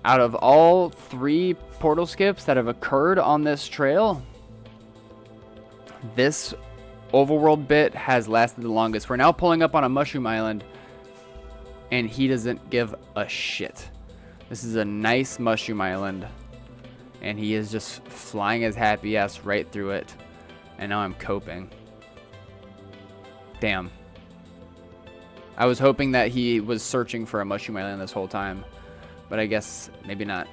Speaker 3: Out of all 3 portal skips that have occurred on this trail, this overworld bit has lasted the longest. We're now pulling up on a mushroom island, and he doesn't give a shit. This is a nice mushroom island, and he is just flying his happy ass right through it. And now I'm coping. Damn. I was hoping that he was searching for a mushroom island this whole time, but I guess maybe not.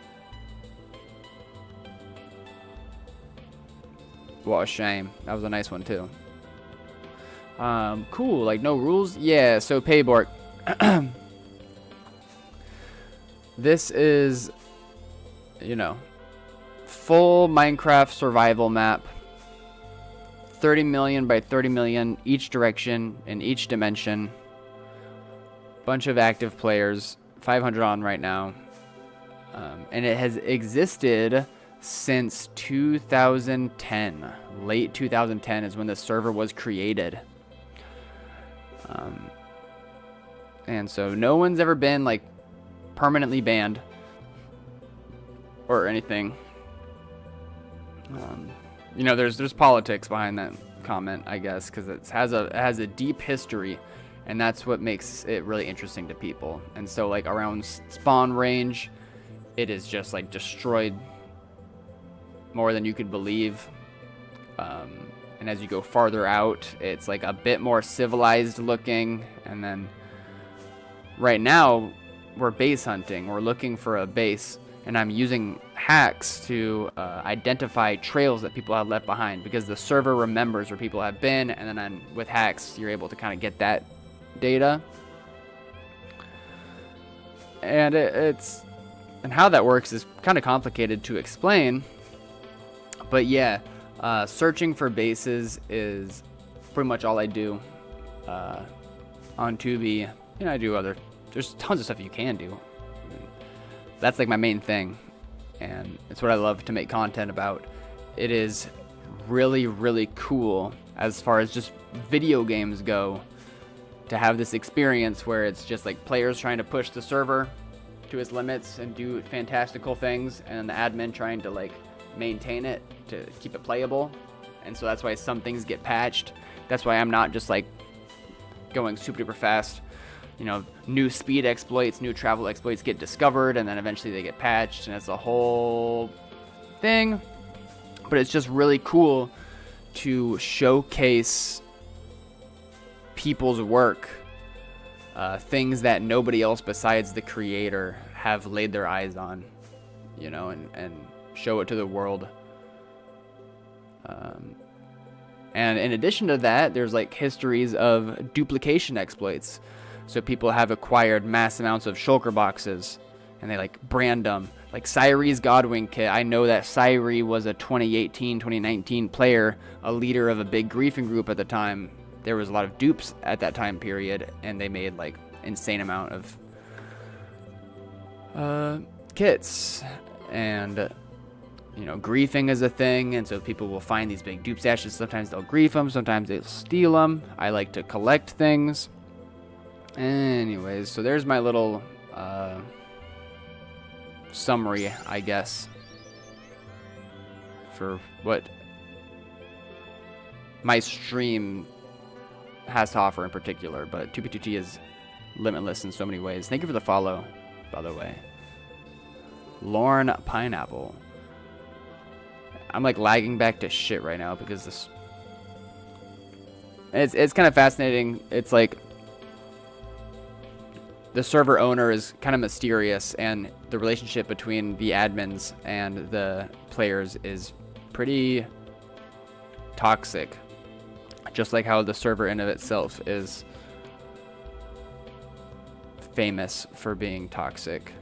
Speaker 3: What a shame. That was a nice one too. Cool. Like no rules. Yeah. So Paybork. This is, you know, full Minecraft survival map. 30 million by 30 million each direction in each dimension. Bunch of active players. 500 on right now. And it has existed since 2010. Late 2010 is when the server was created. And so no one's ever been like permanently banned or anything. You know, there's politics behind that comment, I guess, because it has a deep history, and that's what makes it really interesting to people. And so like around spawn range, it is just like destroyed more than you could believe. And as you go farther out, it's like a bit more civilized looking. And then right now we're base hunting. We're looking for a base, and I'm using hacks to identify trails that people have left behind, because the server remembers where people have been, and then with hacks you're able to kind of get that data. And it's and how that works is kind of complicated to explain, but yeah, searching for bases is pretty much all I do on Tubi. You know, I do there's tons of stuff you can do. That's like my main thing, and it's what I love to make content about. It is really, really cool as far as just video games go, to have this experience where it's just like players trying to push the server to its limits and do fantastical things, and the admin trying to like maintain it to keep it playable. And so that's why some things get patched. That's why I'm not just like going super duper fast. You know, new speed exploits, new travel exploits get discovered, and then eventually they get patched, and it's a whole thing. But it's just really cool to showcase people's work, things that nobody else besides the creator have laid their eyes on, you know, and show it to the world. And in addition to that, there's like histories of duplication exploits. So people have acquired mass amounts of shulker boxes, and they like brand them. Like Cyre's Godwing kit. I know that Cyre was a 2018, 2019 player, a leader of a big griefing group at the time. There was a lot of dupes at that time period, and they made like insane amount of kits. And you know, griefing is a thing, and so people will find these big dupe stashes. Sometimes they'll grief them, sometimes they'll steal them. I like to collect things. Anyways, so there's my little summary, I guess, for what my stream has to offer in particular. But 2p2t is limitless in so many ways. Thank you for the follow, by the way. Lauren Pineapple. I'm like lagging back to shit right now because this... It's kind of fascinating. It's like... the server owner is kind of mysterious, and the relationship between the admins and the players is pretty toxic. Just like how the server in of itself is famous for being toxic.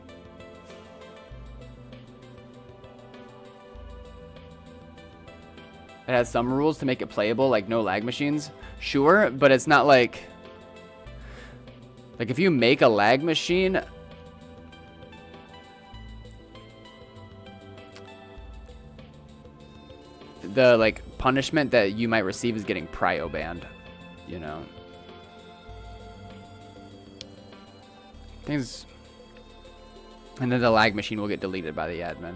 Speaker 3: It has some rules to make it playable, like no lag machines. Sure, but it's not like if you make a lag machine, the like punishment that you might receive is getting prio banned, you know. Things, and then the lag machine will get deleted by the admin.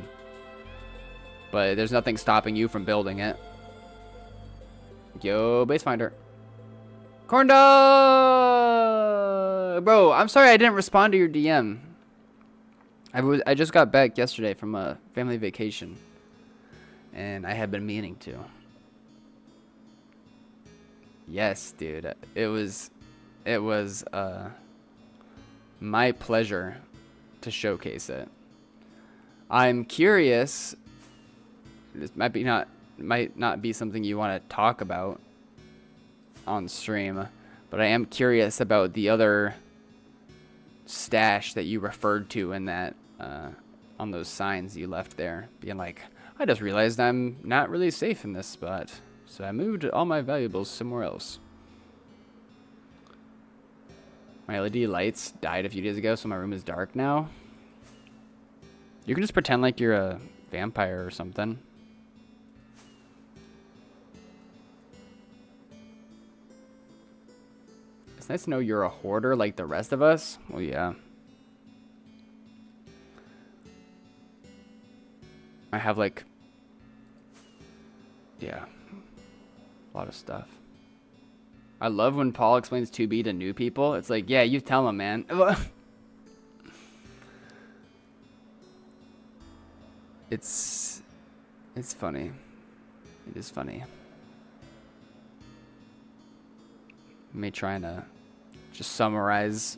Speaker 3: But there's nothing stopping you from building it. Yo, base finder. Corn dog! Bro, I'm sorry I didn't respond to your DM. I just got back yesterday from a family vacation, and I had been meaning to. Yes, dude. It was my pleasure to showcase it. I'm curious. This might not be something you want to talk about on stream, but I am curious about the other stash that you referred to in that on those signs you left there, being like, I just realized I'm not really safe in this spot, so I moved all my valuables somewhere else. My LED lights died a few days ago, so my room is dark now. You can just pretend like you're a vampire or something. It's nice to know you're a hoarder like the rest of us. Well, yeah. I have like, yeah, a lot of stuff. I love when Paul explains 2B to new people. It's like, yeah, you tell him, man. It's funny. It is funny. Me trying to just summarize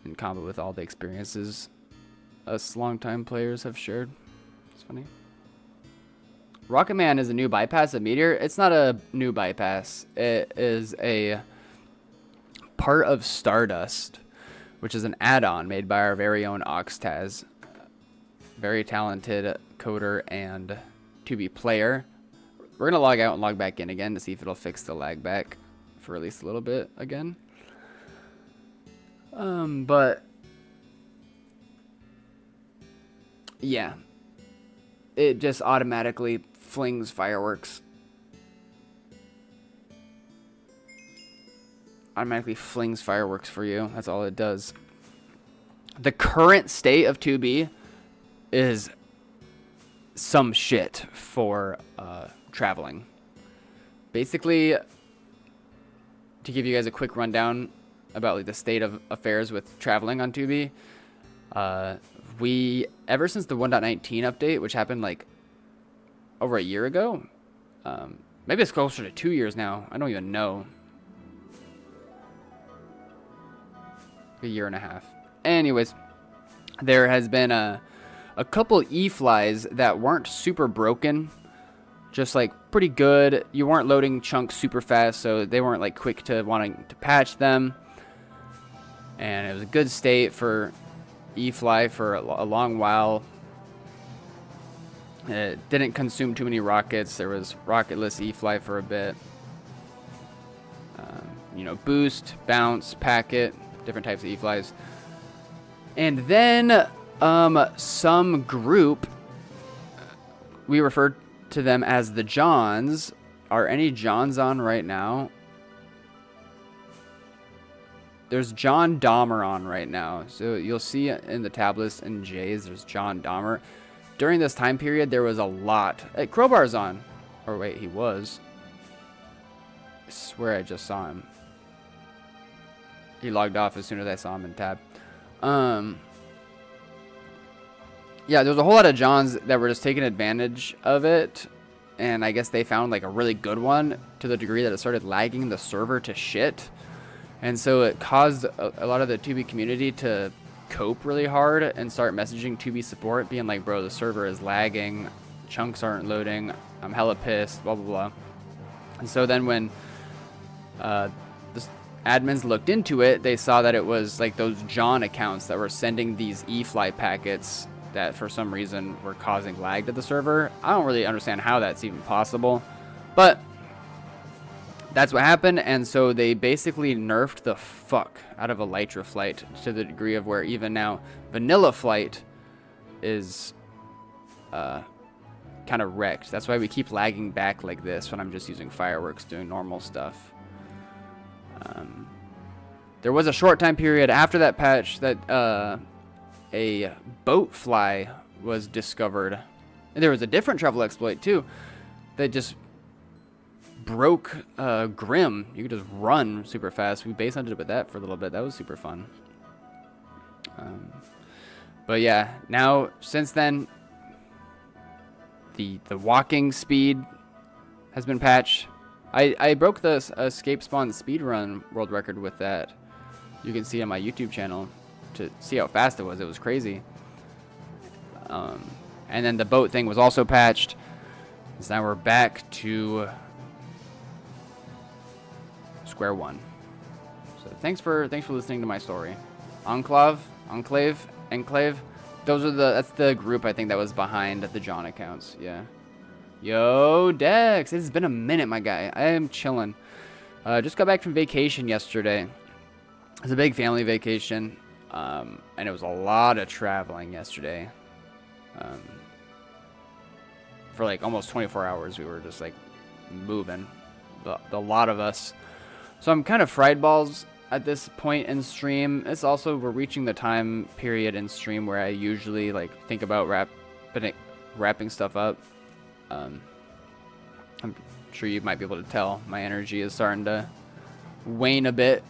Speaker 3: in combo with all the experiences us longtime players have shared. It's funny. Rocket Man is a new bypass of Meteor. It's not a new bypass. It is a part of Stardust, which is an add-on made by our very own Oxtaz. Very talented coder and 2B player. We're going to log out and log back in again to see if it'll fix the lag back for at least a little bit again. But yeah, it just automatically flings fireworks. Automatically flings fireworks for you. That's all it does. The current state of 2B is some shit for traveling. Basically, to give you guys a quick rundown about like the state of affairs with traveling on 2B, we, ever since the 1.19 update, which happened like over a year ago, maybe it's closer to 2 years now, I don't even know, a year and a half. Anyways, there has been a couple E-flies that weren't super broken, just like pretty good. You weren't loading chunks super fast, so they weren't like quick to wanting to patch them. And it was a good state for E-fly for a long while. It didn't consume too many rockets. There was rocketless E-fly for a bit. You know, boost, bounce, packet, different types of E-flies. And then some group, we referred to them as the Johns. Are any Johns on right now? There's John Dahmer on right now. So you'll see in the tab list in J's, there's John Dahmer. During this time period, there was a lot. Hey, Crowbar's on. Or wait, he was. I swear I just saw him. He logged off as soon as I saw him in tab. Yeah, there's a whole lot of Johns that were just taking advantage of it, and I guess they found like a really good one to the degree that it started lagging the server to shit. And so it caused a lot of the 2B community to cope really hard and start messaging 2B support, being like, bro, the server is lagging, chunks aren't loading, I'm hella pissed, blah, blah, blah. And so then when the admins looked into it, they saw that it was like those John accounts that were sending these eFly packets that for some reason were causing lag to the server. I don't really understand how that's even possible, but that's what happened. And so they basically nerfed the fuck out of Elytra Flight to the degree of where even now Vanilla Flight is kind of wrecked. That's why we keep lagging back like this when I'm just using fireworks doing normal stuff. There was a short time period after that patch that a boat fly was discovered. And there was a different travel exploit too that just broke Grim. You could just run super fast. We base hunted with that for a little bit. That was super fun. But yeah, now since then, the walking speed has been patched. I broke the escape spawn speed run world record with that. You can see on my YouTube channel to see how fast it was. It was crazy. And then the boat thing was also patched. So now we're back to square one. So thanks for listening to my story. Enclave. That's the group I think that was behind the John accounts. Yeah. Yo, Dex. It's been a minute, my guy. I am chilling. Just got back from vacation yesterday. It was a big family vacation. And it was a lot of traveling yesterday. For like almost 24 hours, we were just like moving. The lot of us. So I'm kind of fried balls at this point in stream. It's also, we're reaching the time period in stream where I usually like think about wrapping stuff up. I'm sure you might be able to tell my energy is starting to wane a bit.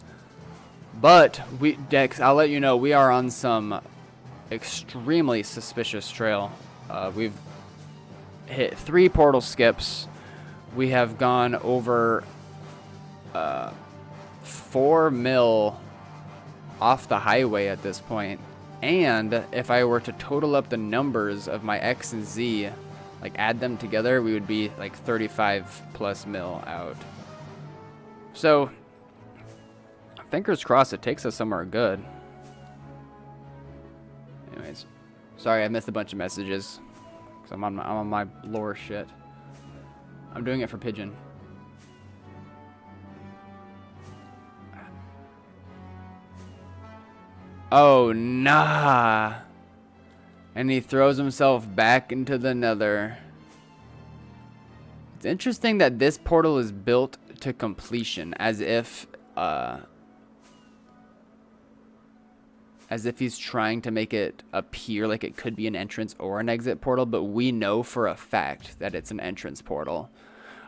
Speaker 3: But Dex, I'll let you know, we are on some extremely suspicious trail. We've hit 3 portal skips. We have gone over 4 mil off the highway at this point. And if I were to total up the numbers of my X and Z, like add them together, we would be like 35 plus mil out. So fingers crossed it takes us somewhere good. Anyways, sorry I missed a bunch of messages because I'm on my lore shit. I'm doing it for Pigeon. Oh, nah. And he throws himself back into the nether. It's interesting that this portal is built to completion, as if he's trying to make it appear like it could be an entrance or an exit portal, but we know for a fact that it's an entrance portal.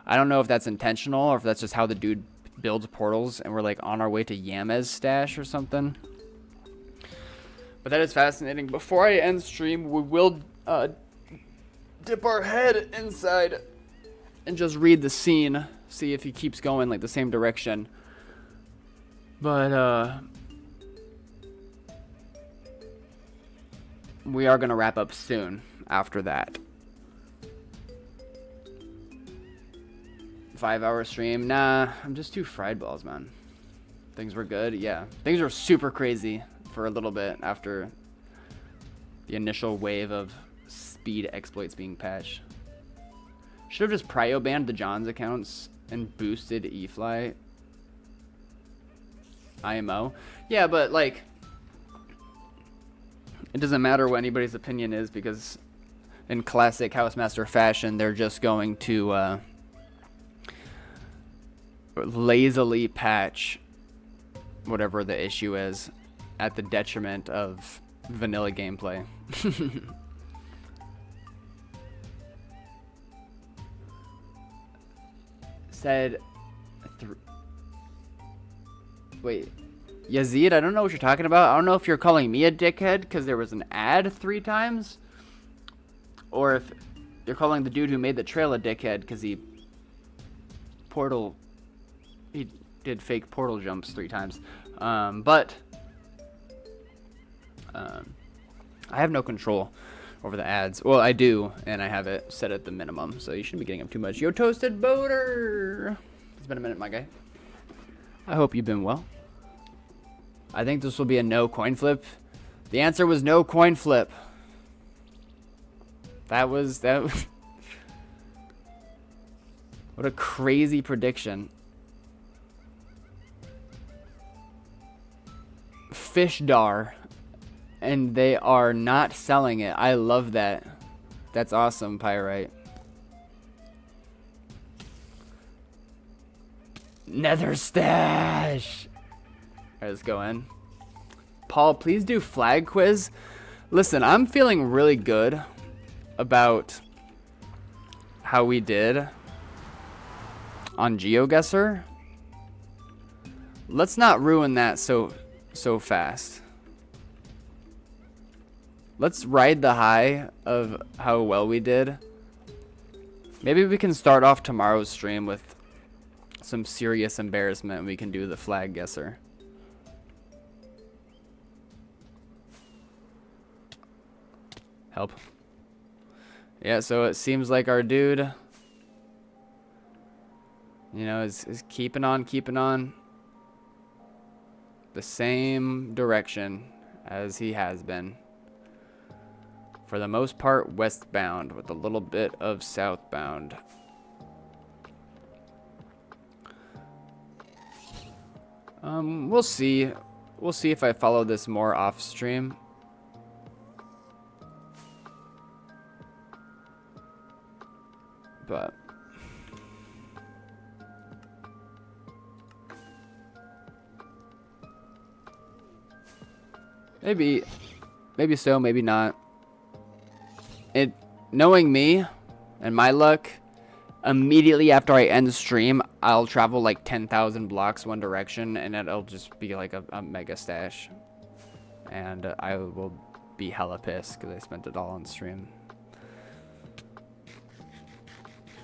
Speaker 3: I don't know if that's intentional or if that's just how the dude builds portals and we're like on our way to Yamez stash or something. But that is fascinating. Before I end stream, we will dip our head inside and just read the scene, see if he keeps going like the same direction. But we are gonna wrap up soon after that. 5-hour stream? Nah, I'm just too fried balls, man. Things were good, yeah. Things were super crazy for a little bit after the initial wave of speed exploits being patched. Should have just prio banned the John's accounts and boosted eFly IMO. Yeah, but like, it doesn't matter what anybody's opinion is because in classic Housemaster fashion, they're just going to lazily patch whatever the issue is at the detriment of vanilla gameplay. Said wait, Yazid, I don't know what you're talking about. I don't know if you're calling me a dickhead because there was an ad 3 times, or if you're calling the dude who made the trail a dickhead because he did fake portal jumps 3 times. But I have no control over the ads. Well, I do, and I have it set at the minimum, so you shouldn't be getting them too much. Yo, Toasted Boater! It's been a minute, my guy. I hope you've been well. I think this will be a no coin flip. The answer was no coin flip. That was... What a crazy prediction. Fish dar. And they are not selling it. I love that. That's awesome, Pyrite. Nether stash. Alright, let's go in. Paul, please do flag quiz. Listen, I'm feeling really good about how we did on GeoGuessr. Let's not ruin that so fast. Let's ride the high of how well we did. Maybe we can start off tomorrow's stream with some serious embarrassment and we can do the flag guesser. Help. Yeah, so it seems like our dude, you know, is keeping on the same direction as he has been. For the most part, westbound with a little bit of southbound. We'll see. We'll see if I follow this more off stream. But maybe so, maybe not. Knowing me and my luck, immediately after I end the stream, I'll travel like 10,000 blocks one direction, and it'll just be like a mega stash. And I will be hella pissed because I spent it all on stream.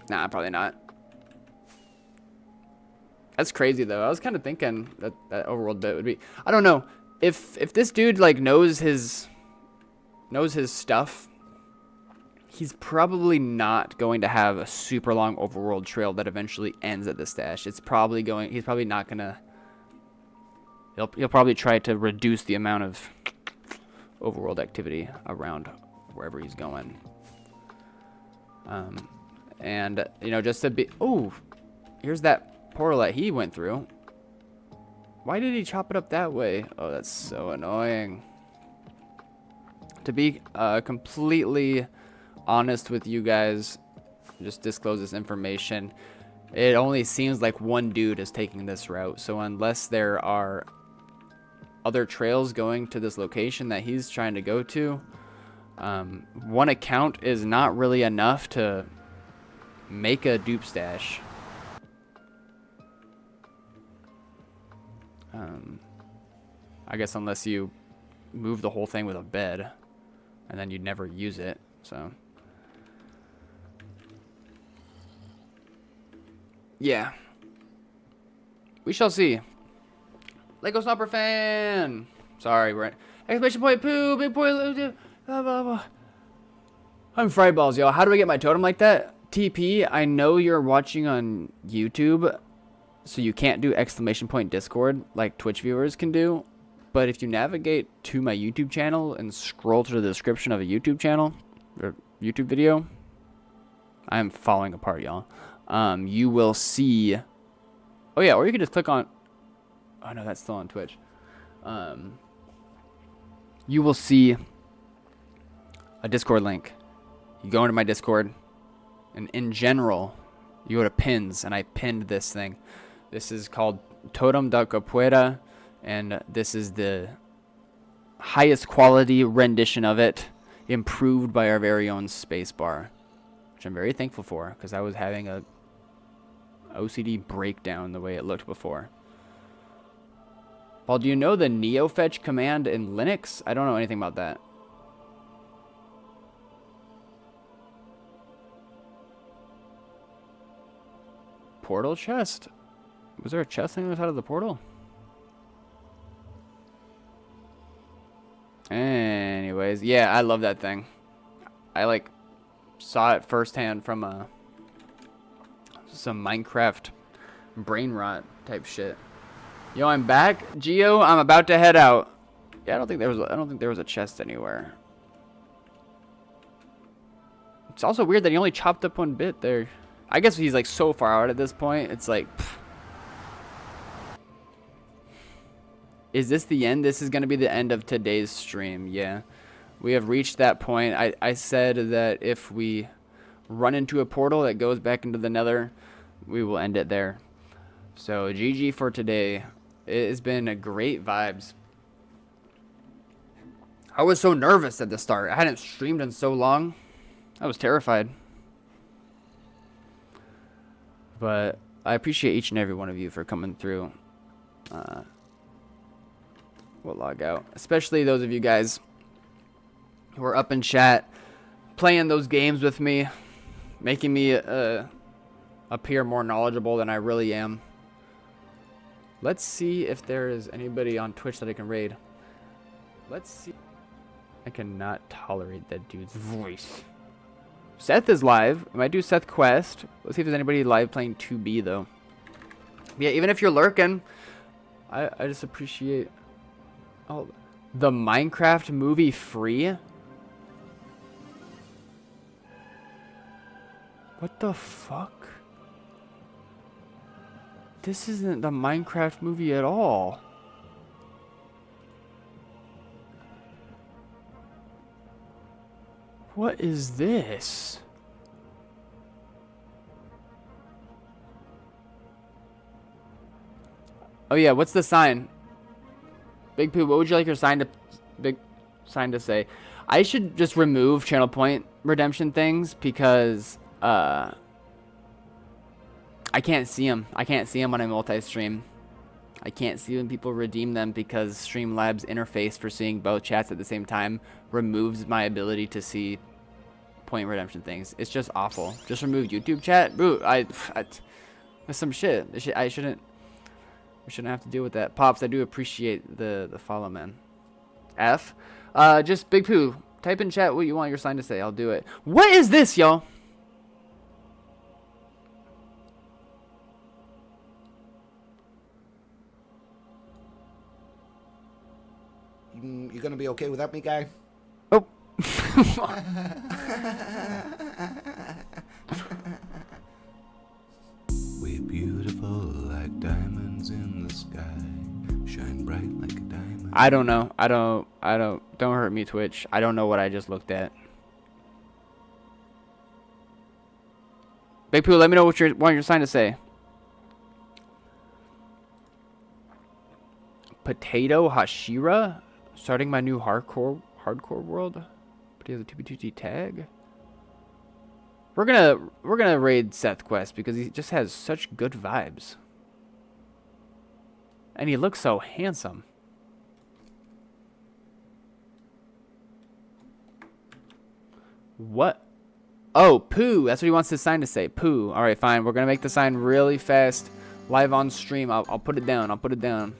Speaker 3: Nah, probably not. That's crazy though. I was kind of thinking that overworld bit would be. I don't know if this dude like knows his stuff. He's probably not going to have a super long overworld trail that eventually ends at the stash. It's probably going. He's probably not gonna. He'll probably try to reduce the amount of overworld activity around wherever he's going. And you know, just to be. Oh, here's that portal that he went through. Why did he chop it up that way? Oh, that's so annoying. To be completely honest with you guys, just disclose this information. It only seems like one dude is taking this route. So unless there are other trails going to this location that he's trying to go to, one account is not really enough to make a dupe stash. I guess unless you move the whole thing with a bed and then you'd never use it. So yeah, we shall see. Lego Stomper fan. Sorry, we're at exclamation point poo, big boy. Blah, blah, blah. I'm fried balls, y'all. How do I get my totem like that? TP, I know you're watching on YouTube, so you can't do exclamation point Discord like Twitch viewers can do. But if you navigate to my YouTube channel and scroll to the description of a YouTube channel or YouTube video, I am falling apart, y'all. You will see. Oh yeah, or you can just click on. Oh no, that's still on Twitch. You will see a Discord link. You go into my Discord, and in general, you go to pins, and I pinned this thing. This is called Totem da Capoeira, and this is the highest quality rendition of it, improved by our very own spacebar, which I'm very thankful for, because I was having a OCD breakdown the way it looked before. Paul, do you know the neofetch command in Linux? I don't know anything about that. Portal chest? Was there a chest on the other side of the portal? Anyways, yeah, I love that thing. I like saw it firsthand from some Minecraft brain rot type shit. Yo, I'm back. Geo, I'm about to head out. Yeah, I don't think there was a chest anywhere. It's also weird that he only chopped up one bit there. I guess he's like so far out at this point. It's like, pff. Is this the end? This is going to be the end of today's stream. Yeah, we have reached that point. I said that if we run into a portal that goes back into the nether, we will end it there. So GG for today. It has been a great vibes. I was so nervous at the start. I hadn't streamed in so long. I was terrified. But I appreciate each and every one of you for coming through. We'll log out. Especially those of you guys who are up in chat, playing those games with me, making me appear more knowledgeable than I really am. Let's see if there is anybody on Twitch that I can raid. Let's see. I cannot tolerate that dude's voice. Seth is live. I might do Seth Quest. Let's see if there's anybody live playing 2B though. Yeah, even if you're lurking, I just appreciate. Oh, the Minecraft movie free? What the fuck? This isn't the Minecraft movie at all. What is this? Oh yeah, what's the sign? Big Pooh, what would you like your sign to say? I should just remove channel point redemption things because I can't see them. I can't see them when I multi-stream. I can't see when people redeem them because Streamlabs interface for seeing both chats at the same time removes my ability to see point redemption things. It's just awful. Just remove YouTube chat. Boo, that's some shit. I shouldn't have to deal with that. Pops, I do appreciate the follow, man. F. Just Big Pooh, type in chat what you want your sign to say. I'll do it. What is this, y'all?
Speaker 4: You gonna be okay without me, guy?
Speaker 3: Oh.
Speaker 5: We're beautiful like diamonds in the sky, shine bright like a diamond.
Speaker 3: I don't know. Don't hurt me, Twitch. I don't know what I just looked at. Big Pooh, let me know what you want your sign to say. Potato Hashira? Starting my new hardcore world, but he has a 2B2T tag. We're gonna raid Seth Quest because he just has such good vibes, and he looks so handsome. What? Oh, Pooh. That's what he wants his sign to say. Pooh. All right, fine. We're gonna make the sign really fast, live on stream. I'll put it down. I'll put it down.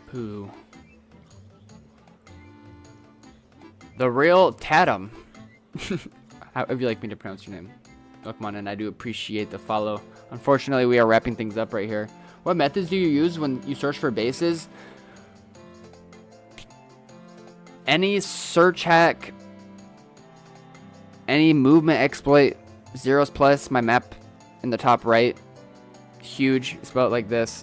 Speaker 3: Pooh. The real Tatum. How would you like me to pronounce your name? Lookman, and I do appreciate the follow. Unfortunately, we are wrapping things up right here. What methods do you use when you search for bases? Any search hack, any movement exploit, zeros plus, my map in the top right, huge, spelled like this.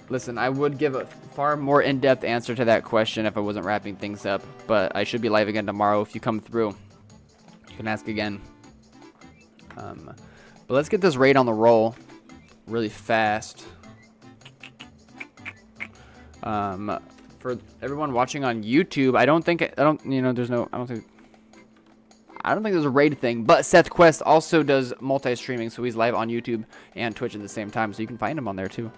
Speaker 3: Listen, I would give a far more in-depth answer to that question if I wasn't wrapping things up, but I should be live again tomorrow. If you come through, you can ask again. But let's get this raid on the roll really fast. For everyone watching on YouTube, I don't think there's a raid thing, but Seth Quest also does multi-streaming, so he's live on YouTube and Twitch at the same time, so you can find him on there too.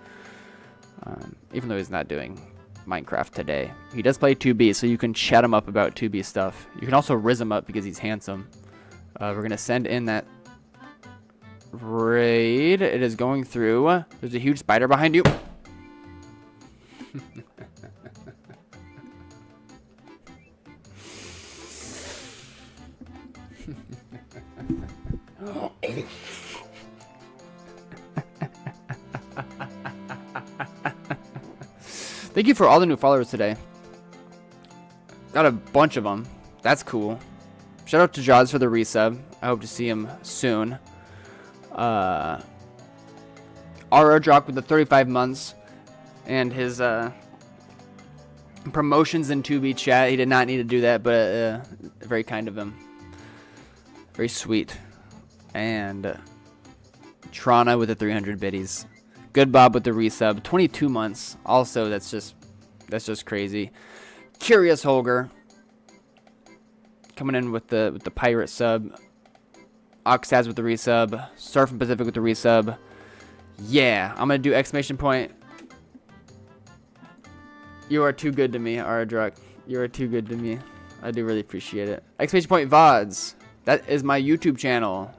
Speaker 3: Even though he's not doing Minecraft today. He does play 2B, so you can chat him up about 2B stuff. You can also riz him up because he's handsome. We're going to send in that raid. It is going through. There's a huge spider behind you. Thank you for all the new followers today. Got a bunch of them. That's cool. Shout out to Jaws for the resub. I hope to see him soon. RR Jock with the 35 months. And his promotions in 2B chat. He did not need to do that, but very kind of him. Very sweet. And Trana with the 300 biddies. Good Bob with the resub. 22 months. Also, that's just crazy. Curious Holger coming in with the pirate sub. Oxaz with the resub. Surfing Pacific with the resub. Yeah, I'm gonna do exclamation point. You are too good to me, Aradruk. You are too good to me. I do really appreciate it. Exclamation point VODs. That is my YouTube channel.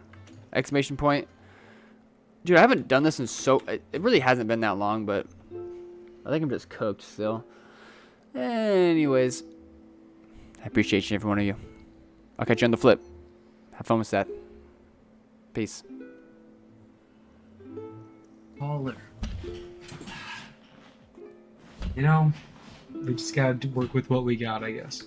Speaker 3: Exclamation point. Dude, I haven't done this in it really hasn't been that long, but I think I'm just cooked still. Anyways, I appreciate each and every one of you. I'll catch you on the flip. Have fun with that. Peace.
Speaker 6: Baller. You know, we just gotta work with what we got, I guess.